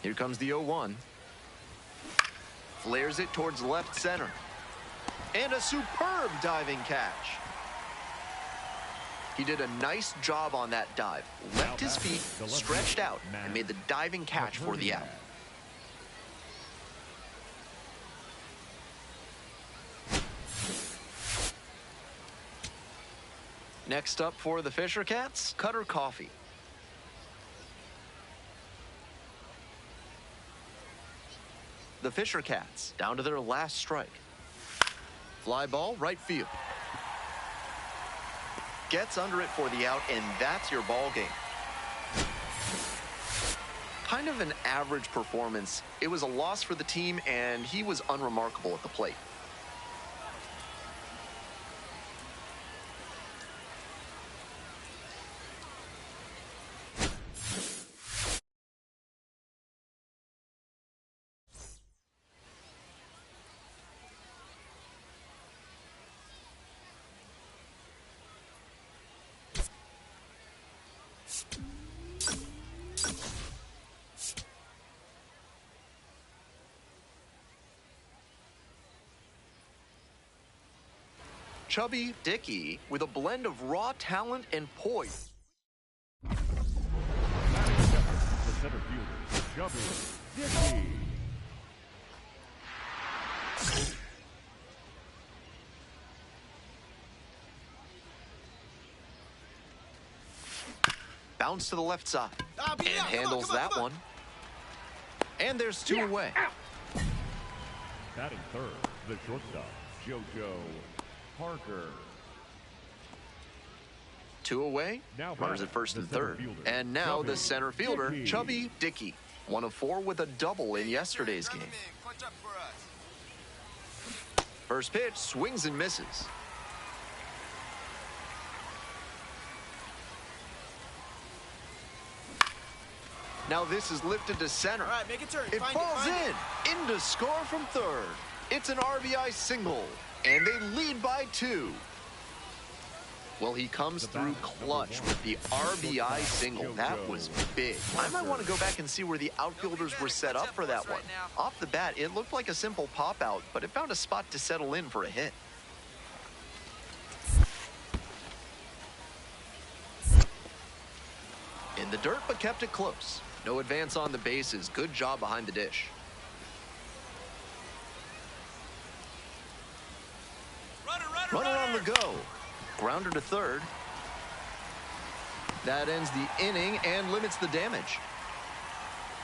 A: Here comes the 0-1. Flares it towards left center. And a superb diving catch. He did a nice job on that dive. Left his feet stretched out and made the diving catch for the out. Next up for the Fisher Cats, Cutter Coffee. The Fisher Cats down to their last strike. Fly ball, right field. Gets under it for the out, and that's your ball game. Kind of an average performance. It was a loss for the team, and he was unremarkable at the plate. Chubby Dickey, with a blend of raw talent and poise.
B: The center fielder, Chubby Dickey.
A: Bounce to the left side.
D: beat
A: And
D: it out.
A: handles
D: Come on,
A: that
D: come on.
A: one. And there's two away.
B: Batting third, the shortstop, JoJo Parker.
A: Two away.
B: Now
A: Runners at first
B: the
A: and
B: center
A: third.
B: fielder,
A: And now
B: Chubby
A: the center fielder,
B: Dickey.
A: Chubby Dickey. 1 of 4 with a double in yesterday's
F: Grab
A: game.
F: him in. Punch up for us.
A: First pitch, swings and misses. Now this is lifted to center.
D: All right, make a turn.
A: It
D: Find
A: falls
D: find
A: in to score from third. It's an RBI single, and they lead by 2. Well, he comes through clutch with the RBI single. That was big. I might want to go back and see where the outfielders were set up for that one. Off the bat, it looked like a simple pop-out, but it found a spot to settle in for a hit. In the dirt, but kept it close. No advance on the bases. Good job behind the dish. Runner on the go. Grounder to third. That ends the inning and limits the damage.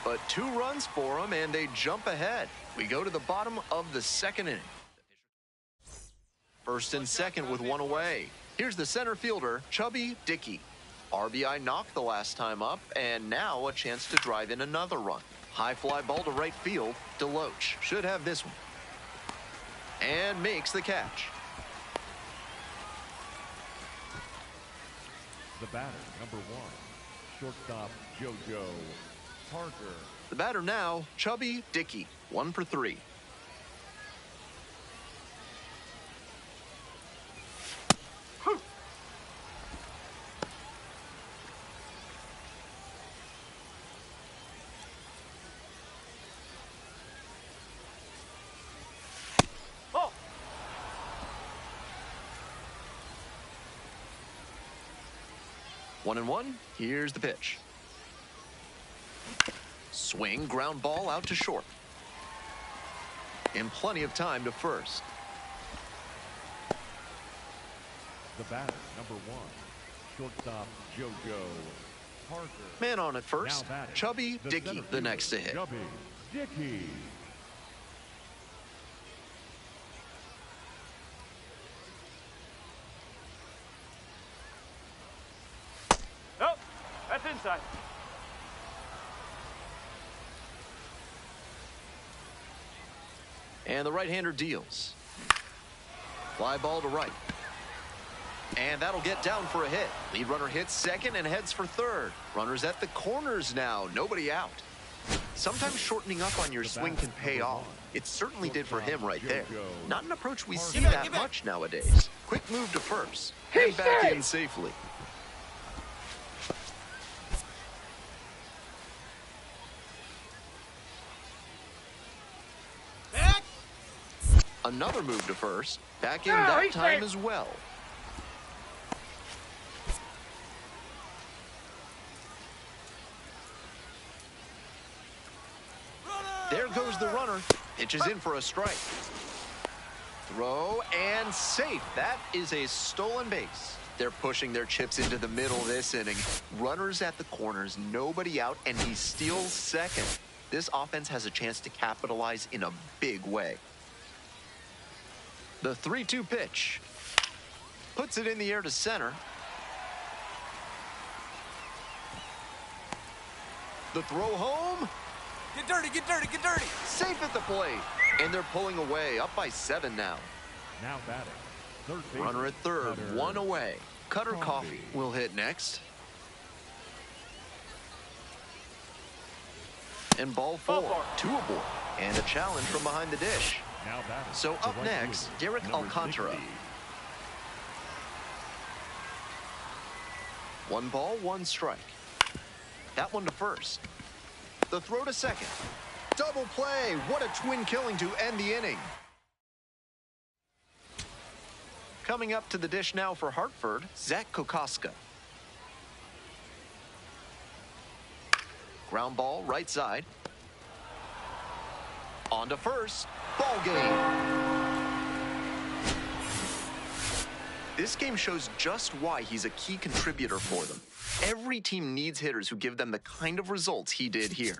A: But 2 runs for them, and they jump ahead. We go to the bottom of the second inning. First and second with 1 away. Here's the center fielder, Chubby Dickey. RBI knocked the last time up, and now a chance to drive in another run. High fly ball to right field. Deloach should have this one. And makes the catch.
B: The batter, number 1, shortstop, JoJo Parker.
A: The batter now, Chubby Dickey, 1 for 3.
C: Oh!
A: 1-1. Here's the pitch. Swing, ground ball out to short. And plenty of time to first.
B: The batter, number 1, shortstop, JoJo Parker.
A: Man on at first.
B: Now batting,
A: Chubby
B: the
A: Dickey,
B: center
A: the
B: fielder,
A: next to hit.
B: Chubby Dickey.
C: Oh, that's inside.
A: And the right-hander deals. Fly ball to right. And that'll get down for a hit. Lead runner hits second and heads for third. Runners at the corners now. Nobody out. Sometimes shortening up on your swing can pay off. It certainly did for him right there. Not an approach we see that much nowadays. Quick move to first. And back in safely.
D: Back.
A: Another move to first. Back in that time as well. There goes the runner. Pitches in for a strike. Throw and safe. That is a stolen base. They're pushing their chips into the middle this inning. Runners at the corners, nobody out, and he steals second. This offense has a chance to capitalize in a big way. The 3-2 pitch. Puts it in the air to center. The throw home.
F: Get dirty, get dirty, get dirty.
A: Safe at the plate. And they're pulling away, up by 7 now.
B: Now batting, third base.
A: Runner at third,
B: Cutter
A: 1 away. Cutter
B: Coffee.
A: Coffee will hit next. And ball 4, 2 aboard. And a challenge from behind the dish.
B: Now batting,
A: So
B: the
A: up
B: right
A: next,
B: fielder,
A: Derek
B: number
A: Alcantara.
B: 60.
A: 1 ball, 1 strike. That one to first. The throw to second. Double play. What a twin killing to end the inning. Coming up to the dish now for Hartford, Zach Kokoska. Ground ball, right side. On to first. Ball game. This game shows just why he's a key contributor for them. Every team needs hitters who give them the kind of results he did here.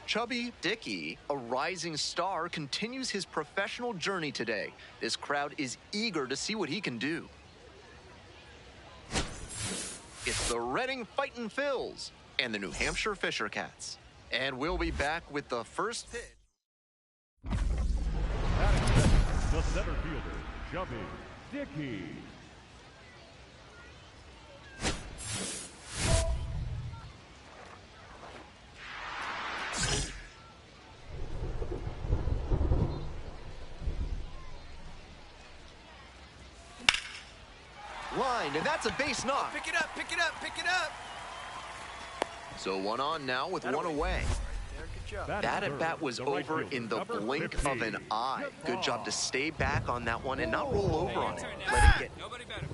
A: Chubby Dickey, a rising star, continues his professional journey today. This crowd is eager to see what he can do. It's the Reading Fightin' Phils and the New Hampshire Fisher Cats. And we'll be back with the first pitch.
B: Batting second, the center fielder, Chubby Dickey.
A: Line, and that's a base knock.
D: Pick it up, pick it up, pick it up.
A: So one on now with one away.
D: Good job.
A: That at bat was over in the blink of an eye. Good job to stay back on that one and not roll over on it. Let it get.
F: Nobody better.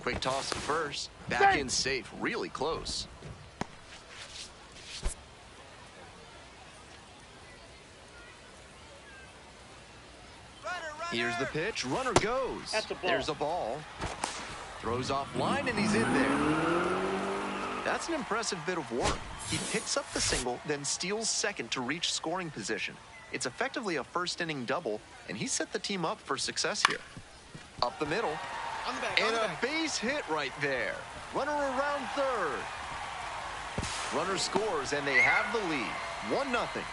A: Quick toss to first. Back in safe. Really close. Here's the pitch. Runner goes. There's a ball. Throws off line, and he's in there. That's an impressive bit of work. He picks up the single, then steals second to reach scoring position. It's effectively a first-inning double, and he set the team up for success here. Up the middle.
D: On the back,
A: And a base hit right there. Runner around third. Runner scores, and they have the lead. 1-0.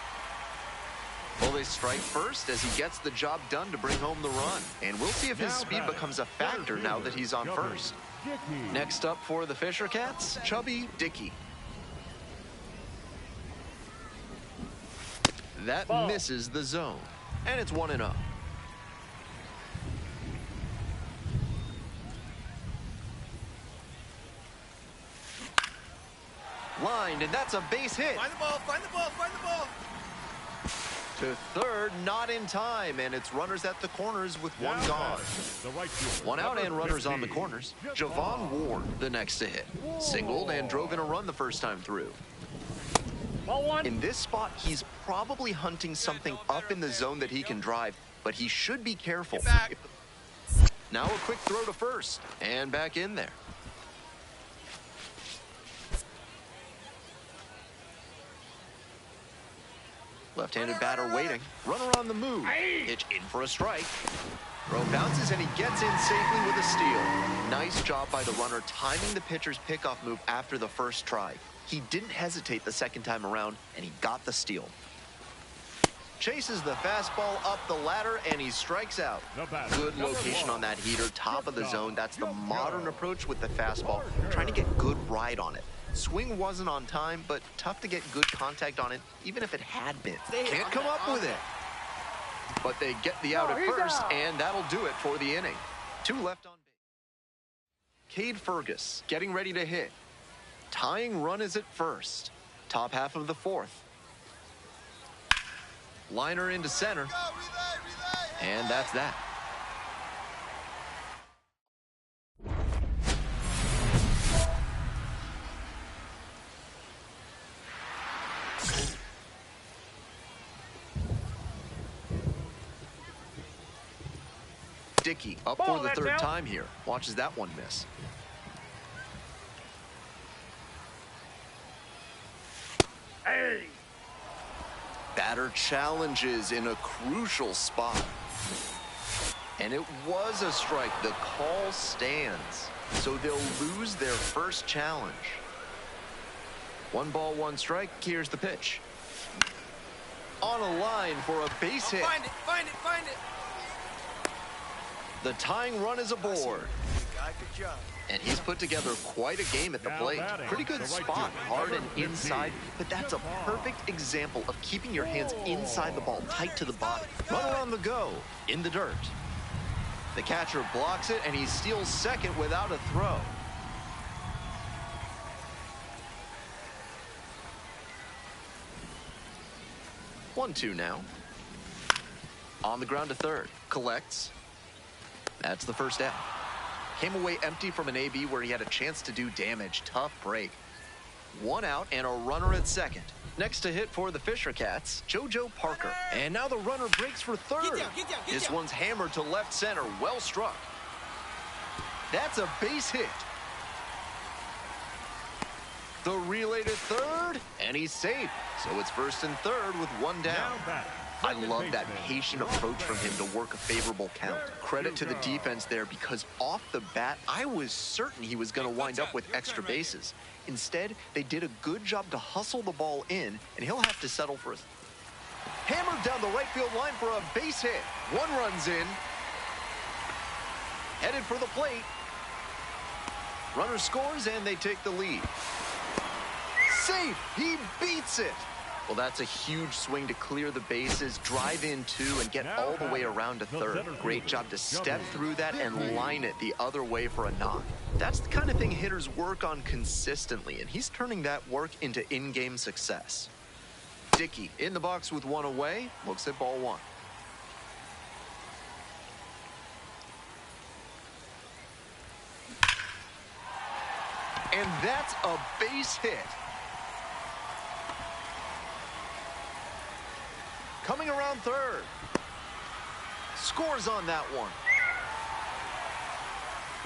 A: Well, they strike first as he gets the job done to bring home the run. And we'll see if his speed becomes a factor now that he's on first. Next up for the Fisher Cats, Chubby Dickey. That misses the zone, and it's 1-0. Lined, and that's a base hit.
D: Find the ball, find the ball, find the ball.
A: To third, not in time, and it's runners at the corners with one gone. One out and runners on the corners. Javon Ward, the next to hit. Singled and drove in a run the first time through. In this spot, he's probably hunting something up in the zone that he can drive, but he should be careful. Now a quick throw to first, and back in there. Left-handed batter waiting. Runner on the move. Pitch in for a strike. Throw bounces, and he gets in safely with a steal. Nice job by the runner timing the pitcher's pickoff move after the first try. He didn't hesitate the second time around, and he got the steal. Chases the fastball up the ladder, and he strikes out. Good location on that heater, top of the zone. That's the modern approach with the fastball, trying to get good ride on it. Swing wasn't on time, but tough to get good contact on it, even if it had been. Can't come up with it. But they get the out at first, and that'll do it for the inning. 2 left on base. Cade Fergus getting ready to hit. Tying run is at first. Top half of the fourth. Liner into center. And that's that. Dickey up for the third time here. Watches that one miss. Batter challenges in a crucial spot. And it was a strike. The call stands. So they'll lose their first challenge. 1 ball, 1 strike. Here's the pitch. On a line for a base hit.
D: Find it, find it, find it.
A: The tying run is aboard.
D: Good job.
A: And he's put together quite a game at the plate. Pretty good spot, hard and inside, but that's a perfect example of keeping your hands inside the ball, tight to the body. Runner on the go, in the dirt. The catcher blocks it, and he steals second without a throw. One, 2 now. On the ground to third, collects. That's the first out. Came away empty from an AB where he had a chance to do damage. Tough break. 1 out and a runner at second. Next to hit for the Fisher Cats, JoJo Parker. And now the runner breaks for third.
D: Get down, get down, get
A: This
D: down.
A: one's hammered to left center. Well struck. That's a base hit. The relay to third, and he's safe. So it's first and third with 1 down. I love that patient approach from him to work a favorable count. Credit to the defense there, because off the bat, I was certain he was going to wind up with extra bases. Instead, they did a good job to hustle the ball in, and he'll have to settle for it. Hammered down the right field line for a base hit. 1 run's in. Headed for the plate. Runner scores, and they take the lead. Safe! He beats it! Well, that's a huge swing to clear the bases, drive in 2, and get all the way around to third. Great job to step through that and line it the other way for a knock. That's the kind of thing hitters work on consistently, and he's turning that work into in-game success. Dickey in the box with 1 away, looks at ball 1. And that's a base hit. Coming around third. Scores on that one.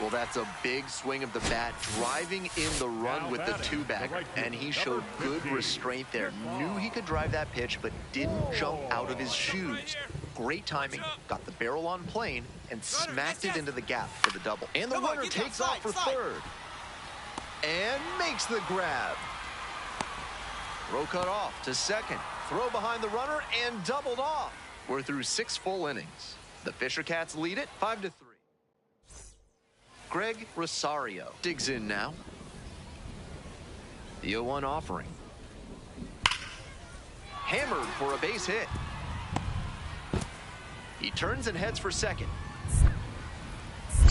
A: Well, that's a big swing of the bat, driving in the run with the two-bagger. And he showed good restraint there. Knew he could drive that pitch, but didn't jump out of his shoes. Great timing. Got the barrel on plane and smacked it into the gap for the double. And the runner takes off for third. And makes the grab. Throw cut off to second. Throw behind the runner and doubled off. We're through 6 full innings. The Fisher Cats lead it 5-3. Greg Rosario digs in now. The 0-1 offering. Hammered for a base hit. He turns and heads for second.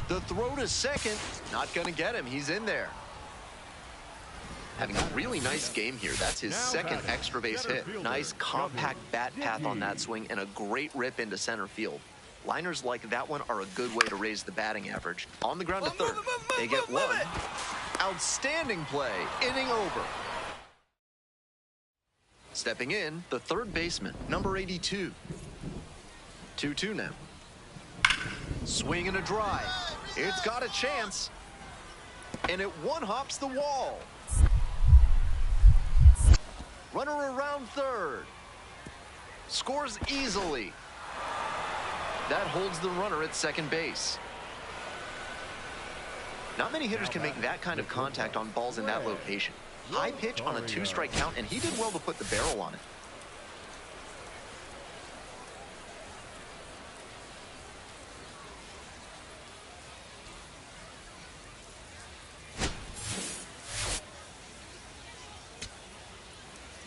A: The throw to second, not going to get him. He's in there. Having a really nice game here. That's his second extra base hit. Nice compact bat path on that swing and a great rip into center field. Liners like that one are a good way to raise the batting average. On the ground to third. They get one. Outstanding play. Inning over. Stepping in, the third baseman, number 82. 2-2 now. Swing and a drive. It's got a chance. And it one-hops the wall. Runner around third. Scores easily. That holds the runner at second base. Not many hitters can make that kind of contact on balls in that location. High pitch on a 2-strike count, and he did well to put the barrel on it.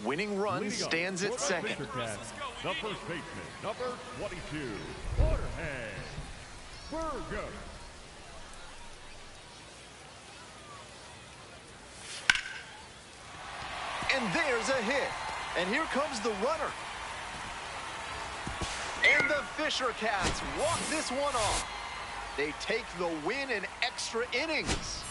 A: Winning run stands at second.
B: The first baseman, number 22, Jorge Burger.
A: And there's a hit. And here comes the runner. And the Fisher Cats walk this one off. They take the win in extra innings.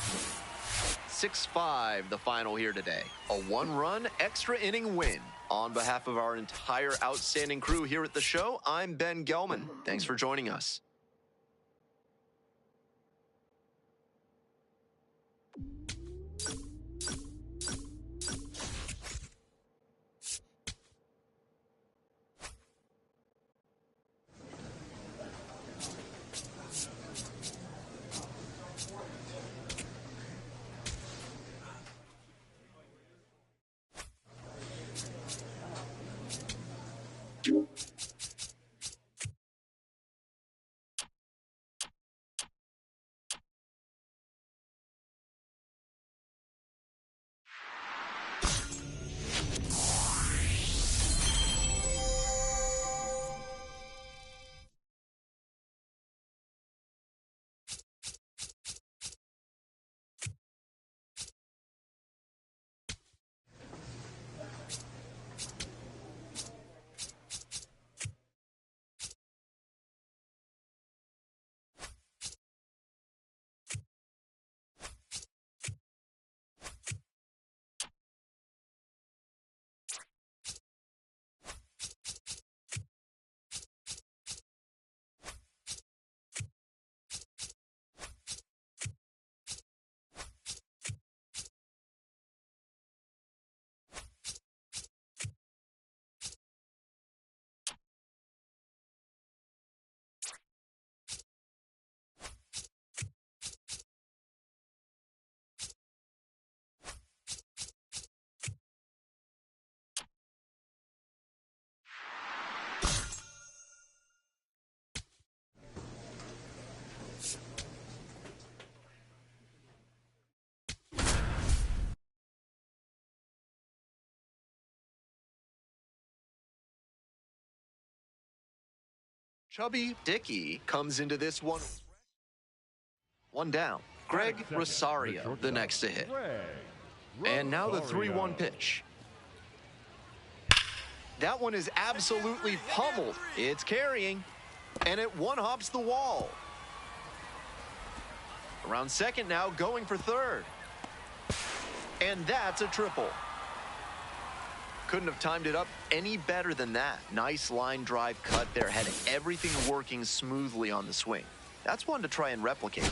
A: 6-5 the final here today. A 1-run extra inning win. On behalf of our entire outstanding crew here at the show, I'm Ben Gelman. Thanks for joining us. Chubby Dickey comes into this one. One down. Greg Rosario, the next to hit. And now the 3-1 pitch. That one is absolutely pummeled. It's carrying, and it one-hops the wall. Around second now, going for third. And that's a triple. Couldn't have timed it up any better than that. Nice line drive cut there. Had everything working smoothly on the swing. That's one to try and replicate.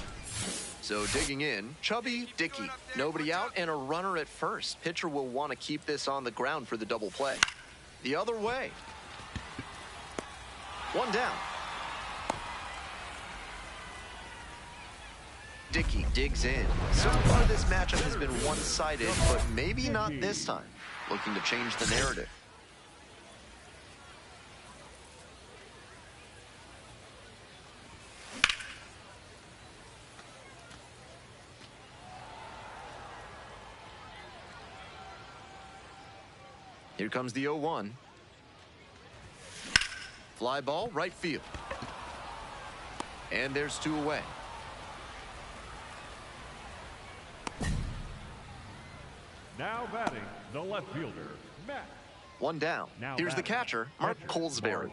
A: So digging in, Chubby Dickey. Nobody out and a runner at first. Pitcher will want to keep this on the ground for the double play. The other way. One down. Dickey digs in. So far this matchup has been one-sided, but maybe not this time. Looking to change the narrative. Here comes the 0-1. Fly ball, right field. And there's 2 away.
B: Now batting, the left fielder, Matt.
A: 1 down.
B: Now
A: Here's the
B: batting,
A: catcher, Mark Colesbury.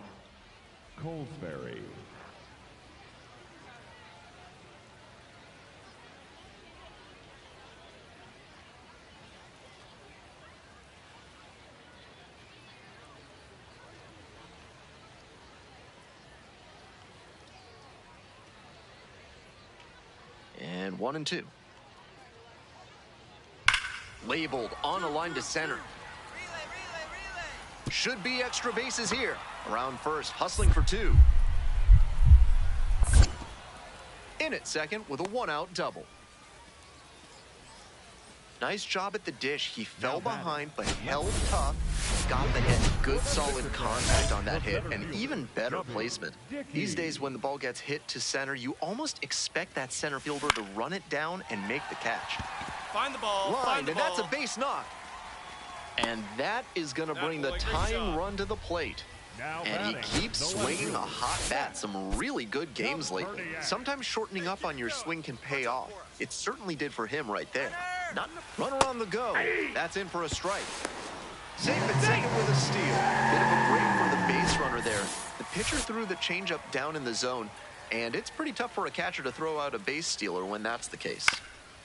B: Colesbury.
A: And 1-2. Labeled on a line to center.
F: Relay.
A: Should be extra bases here. Around first, hustling for 2. In at second with a 1-out double. Nice job at the dish. He fell behind but held tough. Got the hit. Good solid contact on that hit and even better placement. These days when the ball gets hit to center, you almost expect that center fielder to run it down and make the catch.
D: Find the ball.
A: Line,
D: Find the
A: and
D: ball.
A: that's a base knock. And that is going to bring the tying run to the plate.
B: Now
A: And he
B: batting,
A: keeps
B: the left
A: swinging a
B: fielder,
A: hot bat. Some really good games lately.
B: Birdiak.
A: Sometimes shortening up on your swing can pay off. It certainly did for him right there. Runner on the go. That's in for a strike. Safe at second with a steal. Bit of a break for the base runner there. The pitcher threw the changeup down in the zone, and it's pretty tough for a catcher to throw out a base stealer when that's the case.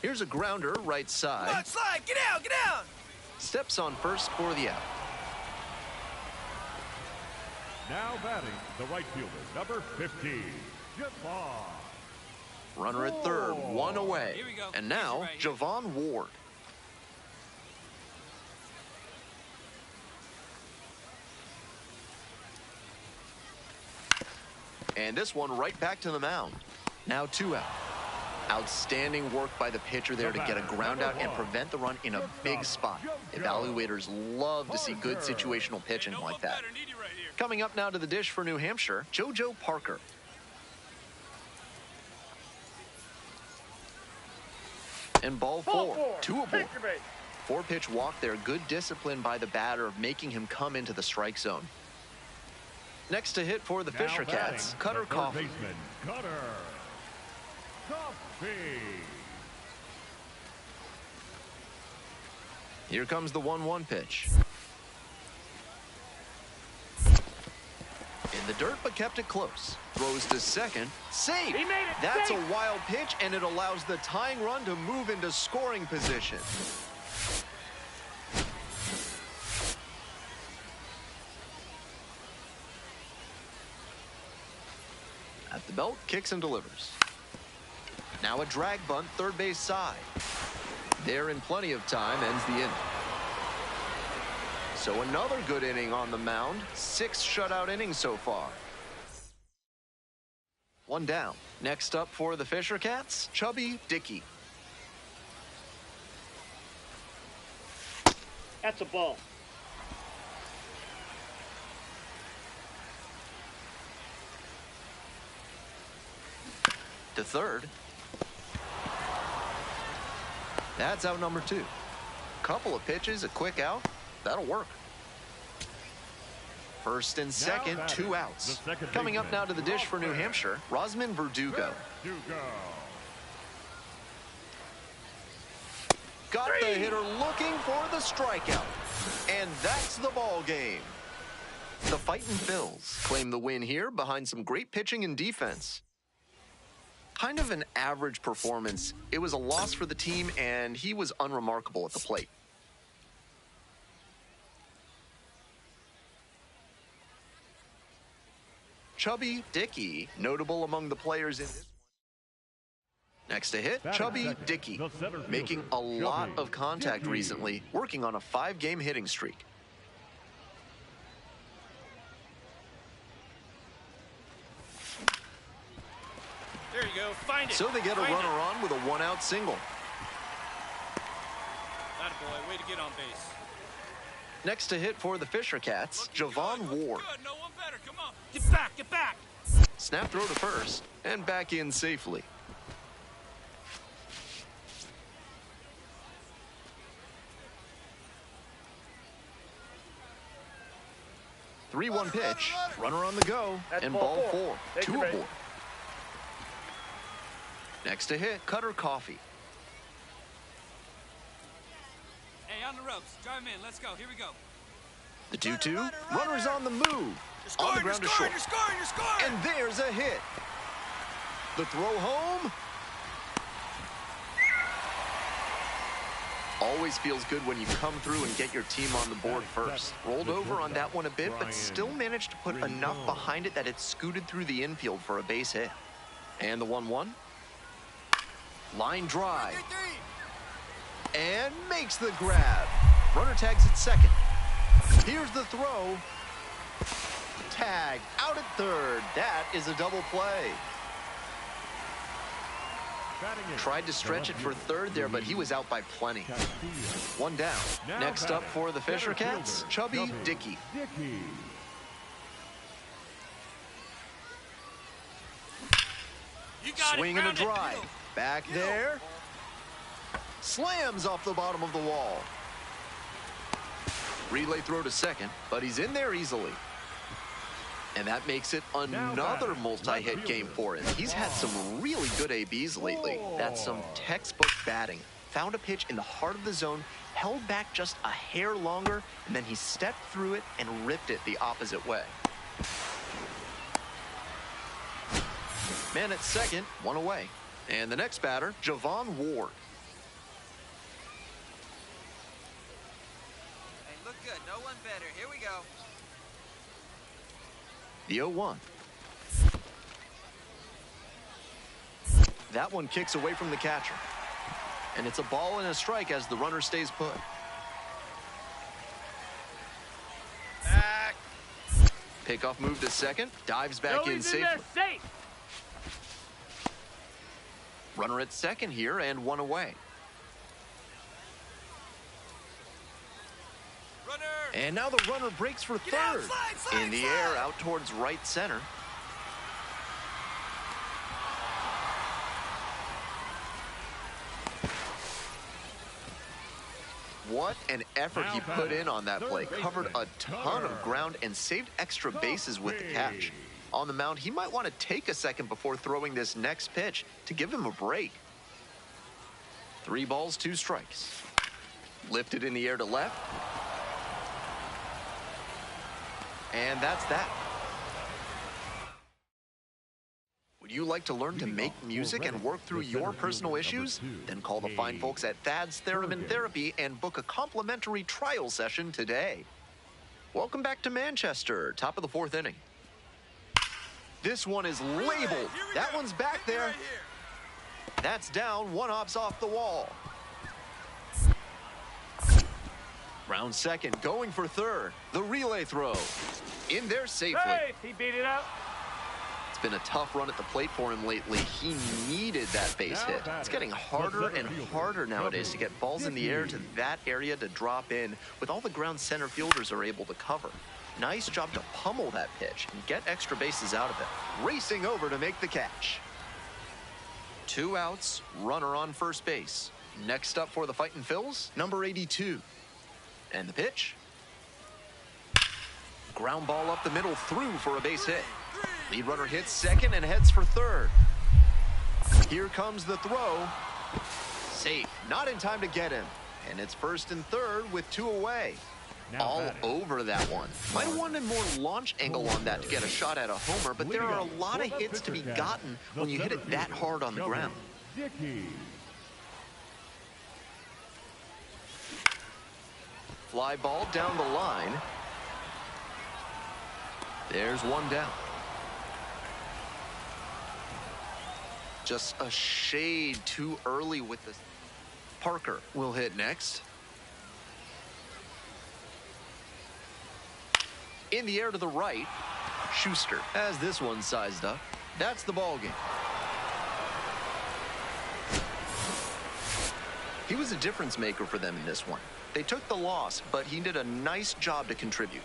A: Here's a grounder right side.
D: Come on, slide. Get down.
A: Steps on first for the out.
B: Now batting, the right fielder, number 15, Javon.
A: Runner at third, 1 away.
F: Here we go.
A: And now,
F: Easy right here.
A: Javon Ward. And this one right back to the mound. Now 2 out. Outstanding work by the pitcher there to get a ground out and prevent the run in a big spot. Evaluators love to see good situational pitching like that. Coming up now to the dish for New Hampshire, JoJo Parker. And ball 4, 2 aboard. 4-pitch walk there. Good discipline by the batter, making him come into the strike zone. Next to hit for the
B: Now
A: Fisher
B: batting,
A: Cats, Cutter
B: the third
A: Coffee.
B: baseman, Cutter Coffee.
A: Here comes the 1-1 pitch. In the dirt, but kept it close. Throws to second. Safe.
G: He made it.
A: That's
G: Safe.
A: a wild pitch, and it allows the tying run to move into scoring position. At the belt, kicks and delivers. Now a drag bunt, third base side. There in plenty of time, ends the inning. So another good inning on the mound. 6 shutout innings so far. 1 down. Next up for the Fisher Cats, Chubby Dickey.
G: That's a ball.
A: To third. That's out number 2. Couple of pitches, a quick out. That'll work. First and second,
B: batting,
A: 2 outs.
B: the second
A: Coming up
B: baseman,
A: now to the dish for New Hampshire, Rosman Verdugo.
B: Verdugo.
A: Got the hitter looking for the strikeout. And that's the ball game. The Fightin' Phils claim the win here behind some great pitching and defense. Kind of an average performance. It was a loss for the team, and he was unremarkable at the plate. Chubby Dickey, notable among the players in this one. Next to hit, Chubby Dickey, making a lot of contact recently, working on a 5-game hitting streak.
D: There you go. Find it.
A: So they get a runner on with a 1-out single.
D: Attaboy, way to get on base.
A: Next to hit for the Fisher Cats, Javon Ward.
C: Good, no one better. Come on.
D: Get back, get back.
A: Snap throw to first and back in safely. Three-one pitch, runner on the go, and ball 4. 2 aboard. Next to hit, Cutter Coffee.
F: Hey, on the ropes. Drive him in. Let's go. Here we go.
A: The 2-2, runner's on the move. On the ground to short.
D: You're scoring.
A: And there's a hit. The throw home. Always feels good when you come through and get your team on the board first. Rolled over on that one a bit, but still managed to put enough behind it that it scooted through the infield for a base hit. And the 1-1. Line drive. And makes the grab. Runner tags at second. Here's the throw. Tag out at third. That is a double play. Tried to stretch it for third there, but he was out by plenty. 1 down. Next up for the Fisher Cats, Chubby Dickey. Swing and a drive. Back there. Slams off the bottom of the wall. Relay throw to second, but he's in there easily. And that makes it another multi-hit game for him. He's had some really good ABs lately. That's some textbook batting. Found a pitch in the heart of the zone, held back just a hair longer, and then he stepped through it and ripped it the opposite way. Man at second, 1 away. And the next batter, Javon Ward.
F: Hey, look good. No one better. Here we go.
A: The 0-1. That one kicks away from the catcher. And it's a ball and a strike as the runner stays put.
D: Back.
A: Pickoff move to second. Dives back in safely.
D: Safe.
A: Runner at second here and 1 away.
D: Runner.
A: And now the runner breaks for third. In the air out towards right center. What an effort he put in on that play. Covered a ton of ground and saved extra bases with the catch. On the mound, he might want to take a second before throwing this next pitch to give him a break. 3 balls, 2 strikes. Lifted in the air to left. And that's that. Would you like to learn to make music and work through your personal issues? Then call the fine folks at Thad's Theremin Therapy and book a complimentary trial session today. Welcome back to Manchester, top of the 4th inning. This one is labeled. That one's back there. That's down, 1 hops off the wall. Round second, going for third. The relay throw. In there safely.
D: Hey, he beat it up.
A: It's been a tough run at the plate for him lately. He needed that base hit. It's getting harder and harder nowadays to get balls in the air to that area to drop in with all the ground center fielders are able to cover. Nice job to pummel that pitch and get extra bases out of it. Racing over to make the catch. 2 outs, runner on first base. Next up for the Fightin' Phils, number 82. And the pitch. Ground ball up the middle, through for a base hit. Lead runner hits second and heads for third. Here comes the throw. Safe, not in time to get him. And it's first and third with 2 away.
B: Now
A: all
B: batting.
A: over that one. Might have wanted more launch angle on that to get a shot at a homer, but there are a lot of hits to be gotten when you hit it that hard on the ground.
B: Dickey.
A: Fly ball down the line. There's one down. Just a shade too early with this. Parker will hit next. In the air to the right, Schuster has this one sized up. That's the ball game. He was a difference maker for them in this one. They took the loss, but he did a nice job to contribute.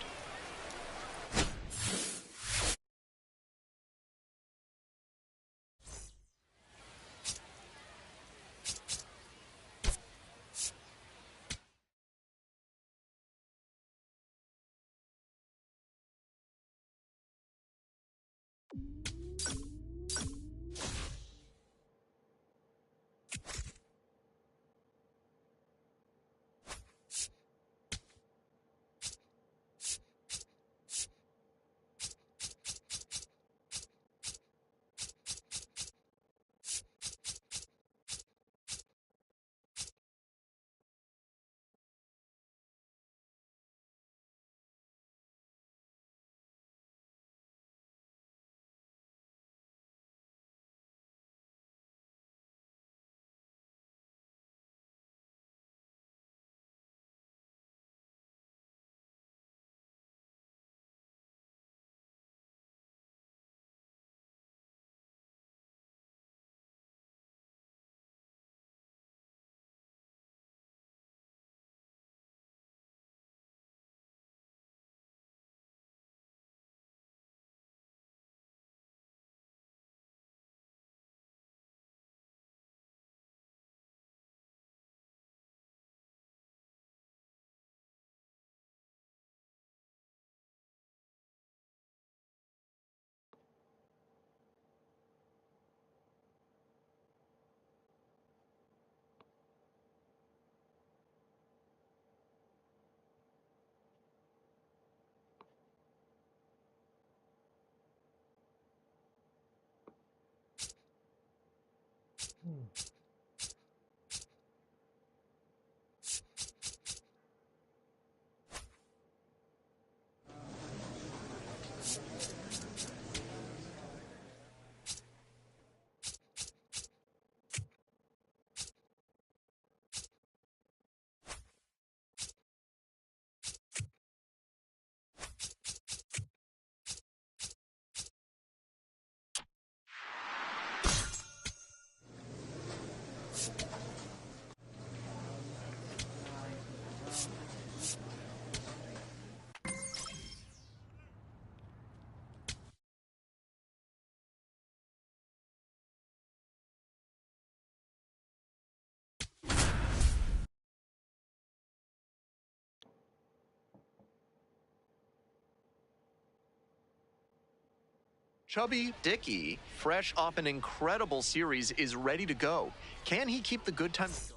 A: Chubby Dickey, fresh off an incredible series, is ready to go. Can he keep the good times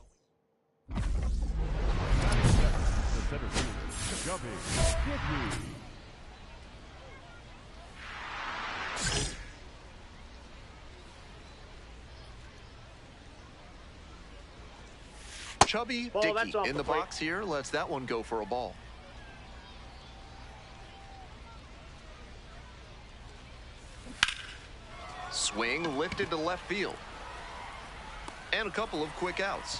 A: going?
B: The center fielder, Chubby Dickey.
A: Chubby
G: Ball, that's
A: Dickey
G: off
A: in
G: the
A: the
G: plate.
A: box here. Lets that one go for a ball. Swing lifted to left field. And a couple of quick outs.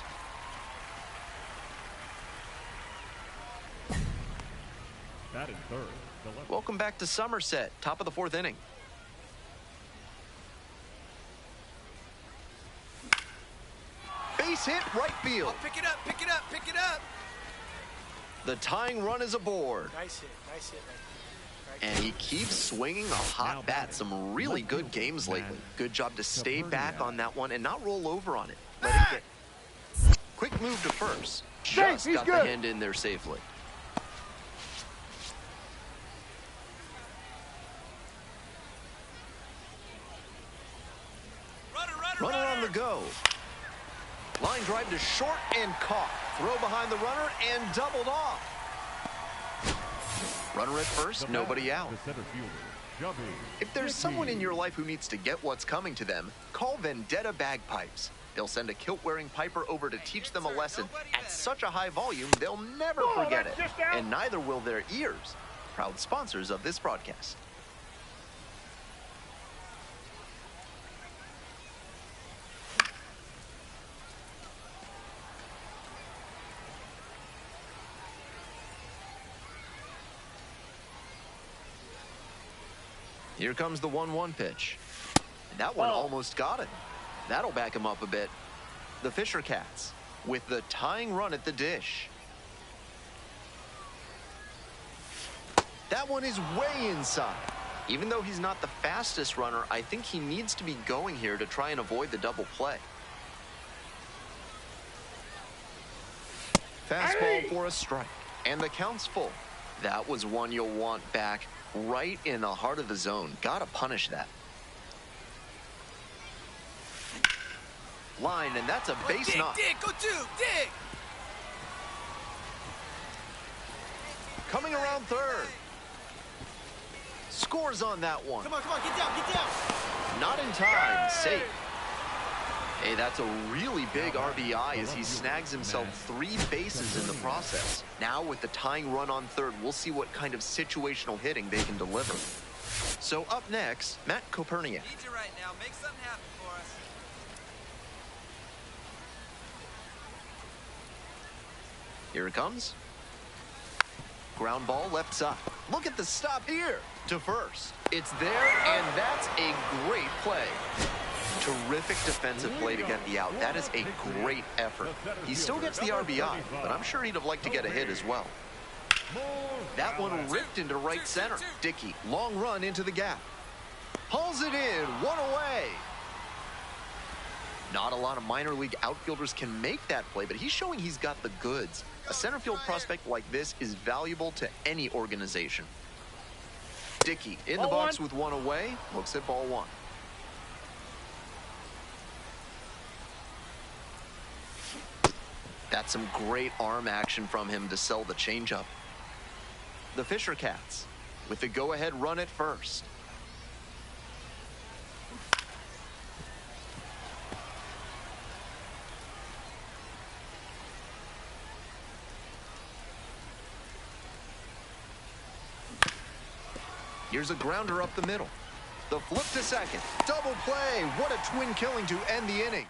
B: Batting third, the left.
A: Welcome back to Somerset, top of the fourth inning. Base hit right field.
D: Oh, pick it up, pick it up, pick it up.
A: The tying run is aboard.
D: Nice hit right there.
A: And he keeps swinging a hot bat. Some really good games lately. Good job to stay back on that one and not roll over on it. Let it get. Quick move to first. Just got the hand in there safely. Runner on the go. Line drive to short and caught. Throw behind the runner and doubled off. Runner at first, nobody out.
B: The center fielder, Chubby.
A: If there's someone in your life who needs to get what's coming to them, call Vendetta Bagpipes. They'll send a kilt-wearing piper over to teach them a lesson at such a high volume they'll never forget it. And neither will their ears. Proud sponsors of this broadcast. Here comes the 1-1 pitch. And that one almost got it. That'll back him up a bit. The Fisher Cats with the tying run at the dish. That one is way inside. Even though he's not the fastest runner, I think he needs to be going here to try and avoid the double play. Fastball for a strike. And the count's full. That was one you'll want back. Right in the heart of the zone. Gotta punish that. Line, and that's a base knock.
D: Dig, go dig!
A: Coming around third. Scores on that one.
D: Come on, get down!
A: Not in time, safe. Hey, that's a really big RBI as he snags himself 3 bases in the process. Now with the tying run on third, we'll see what kind of situational hitting they can deliver. So up next, Matt Koperniak.
F: Need you right now. Make something happen for us.
A: Here it comes. Ground ball left side. Look at the stop here to first. It's there, and that's a great play. Terrific defensive play to get the out. That is a great effort. He still gets the RBI, but I'm sure he'd have liked to get a hit as well. That one ripped into right center. Dickey, long run into the gap. Pulls it in, 1 away. Not a lot of minor league outfielders can make that play, but he's showing he's got the goods. A center field prospect like this is valuable to any organization. Dickey in the box with 1 away, looks at ball 1. That's some great arm action from him to sell the changeup. The Fisher Cats with the go-ahead run at first. Here's a grounder up the middle. The flip to second. Double play. What a twin killing to end the inning.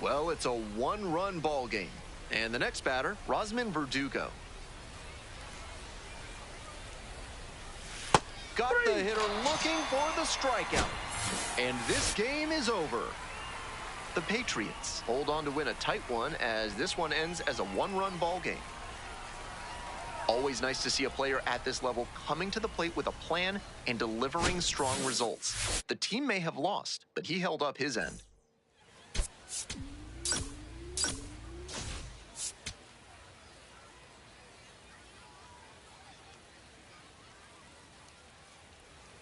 A: Well, it's a 1-run ball game. And the next batter, Rosman Verdugo. Got the hitter looking for the strikeout. And this game is over. The Patriots hold on to win a tight one as this one ends as a 1-run ball game. Always nice to see a player at this level coming to the plate with a plan and delivering strong results. The team may have lost, but he held up his end.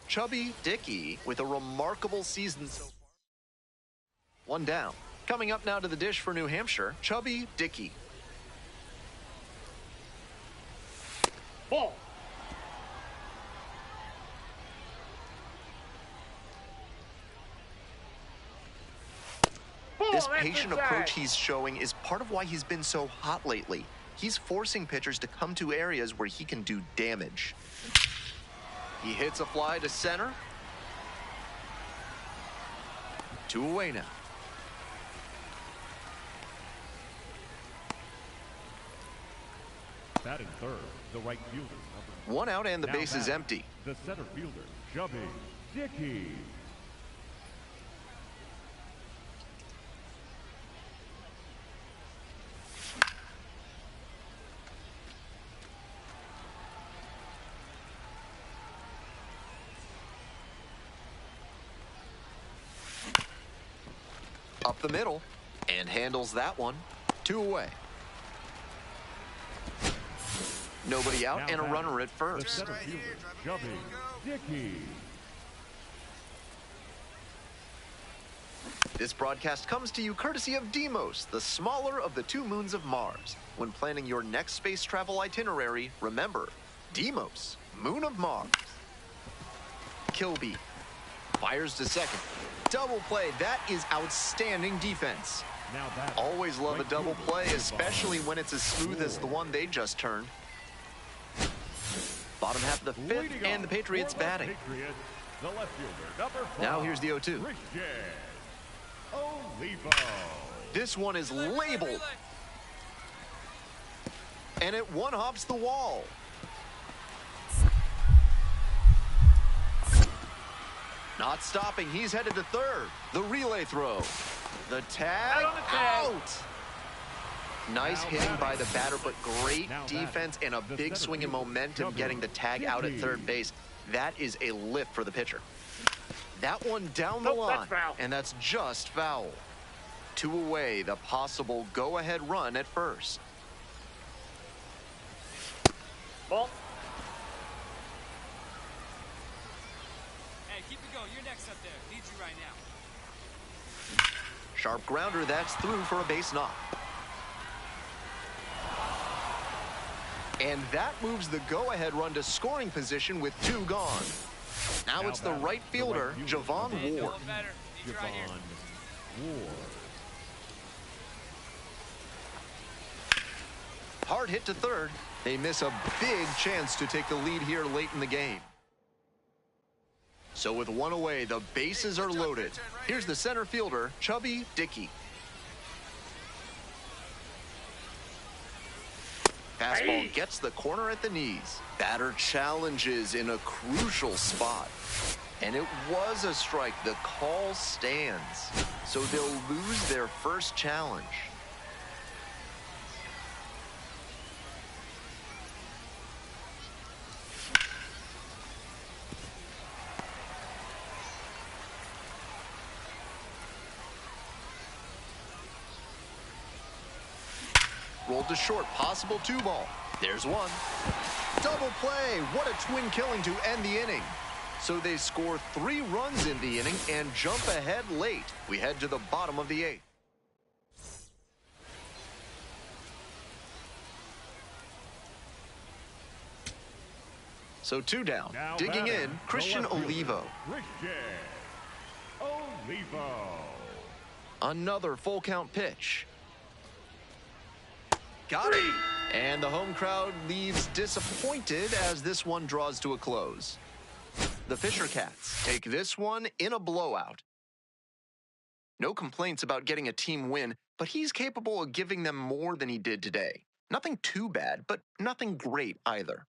A: Chubby Dickey with a remarkable season so far. 1 down. Coming up now to the dish for New Hampshire, Chubby Dickey.
E: Ball.
A: This patient approach he's showing is part of why he's been so hot lately. He's forcing pitchers to come to areas where he can do damage. He hits a fly to center. 2 away now.
B: Batting third, the right fielder.
A: 1 out and the base is empty.
B: The center fielder, Chubby Dickey.
A: Up the middle and handles that one. 2 away. Nobody out
B: Now
A: and a
B: batter,
A: runner at
B: The
A: first.
B: center fielder, Chubby Dickey.
A: This broadcast comes to you courtesy of Deimos, the smaller of the two moons of Mars. When planning your next space travel itinerary, remember, Deimos, moon of Mars. Kilby fires to second. Double play, that is outstanding defense.
B: Now that
A: Always love a
B: right
A: double
B: fielder,
A: play,
B: Javon.
A: especially when it's as smooth as the one they just turned. Bottom half of the fifth,
B: Leading
A: and the
B: off
A: Patriots
B: for the
A: batting.
B: Patriots, the left fielder, number 5.
A: Now here's the 0-2.
B: Christian Olivo.
A: This one is labeled, and it one-hops the wall. Not stopping, he's headed to third. The relay throw. The tag, out! Nice
B: Now
A: hitting
B: batting.
A: by the batter, but great
B: Now
A: defense
B: batting.
A: and a
B: The
A: big
B: center
A: swing in
B: fielder,
A: momentum
B: W.
A: getting the tag out at third base. That is a lift for the pitcher. That one down the line, and that's just foul. 2 away, the possible go-ahead run at first.
G: Ball.
F: Hey, keep it going. You're next up there. Need you right now.
A: Sharp grounder, that's through for a base knock. And that moves the go-ahead run to scoring position with 2 gone. Now it's the
B: batting,
A: right fielder, Javon
F: Hey,
A: Ward.
F: feeling better. Need you right here.
B: Javon Ward.
A: Hard hit to third. They miss a big chance to take the lead here late in the game. So with 1 away, the bases are loaded. Here's the center fielder, Chubby Dickey. Fastball gets the corner at the knees. Batter challenges in a crucial spot. And it was a strike. The call stands. So they'll lose their first challenge. Rolled to short, possible 2-ball. There's one. Double play, what a twin killing to end the inning. So they score 3 runs in the inning and jump ahead late. We head to the bottom of the 8th. So 2 down.
B: Now
A: Digging
B: batting,
A: in,
B: the
A: Christian
B: left fielder,
A: Olivo.
B: Christian Olivo.
A: Another full count pitch. Got it. And the home crowd leaves disappointed as this one draws to a close. The Fisher Cats take this one in a blowout. No complaints about getting a team win, but he's capable of giving them more than he did today. Nothing too bad, but nothing great either.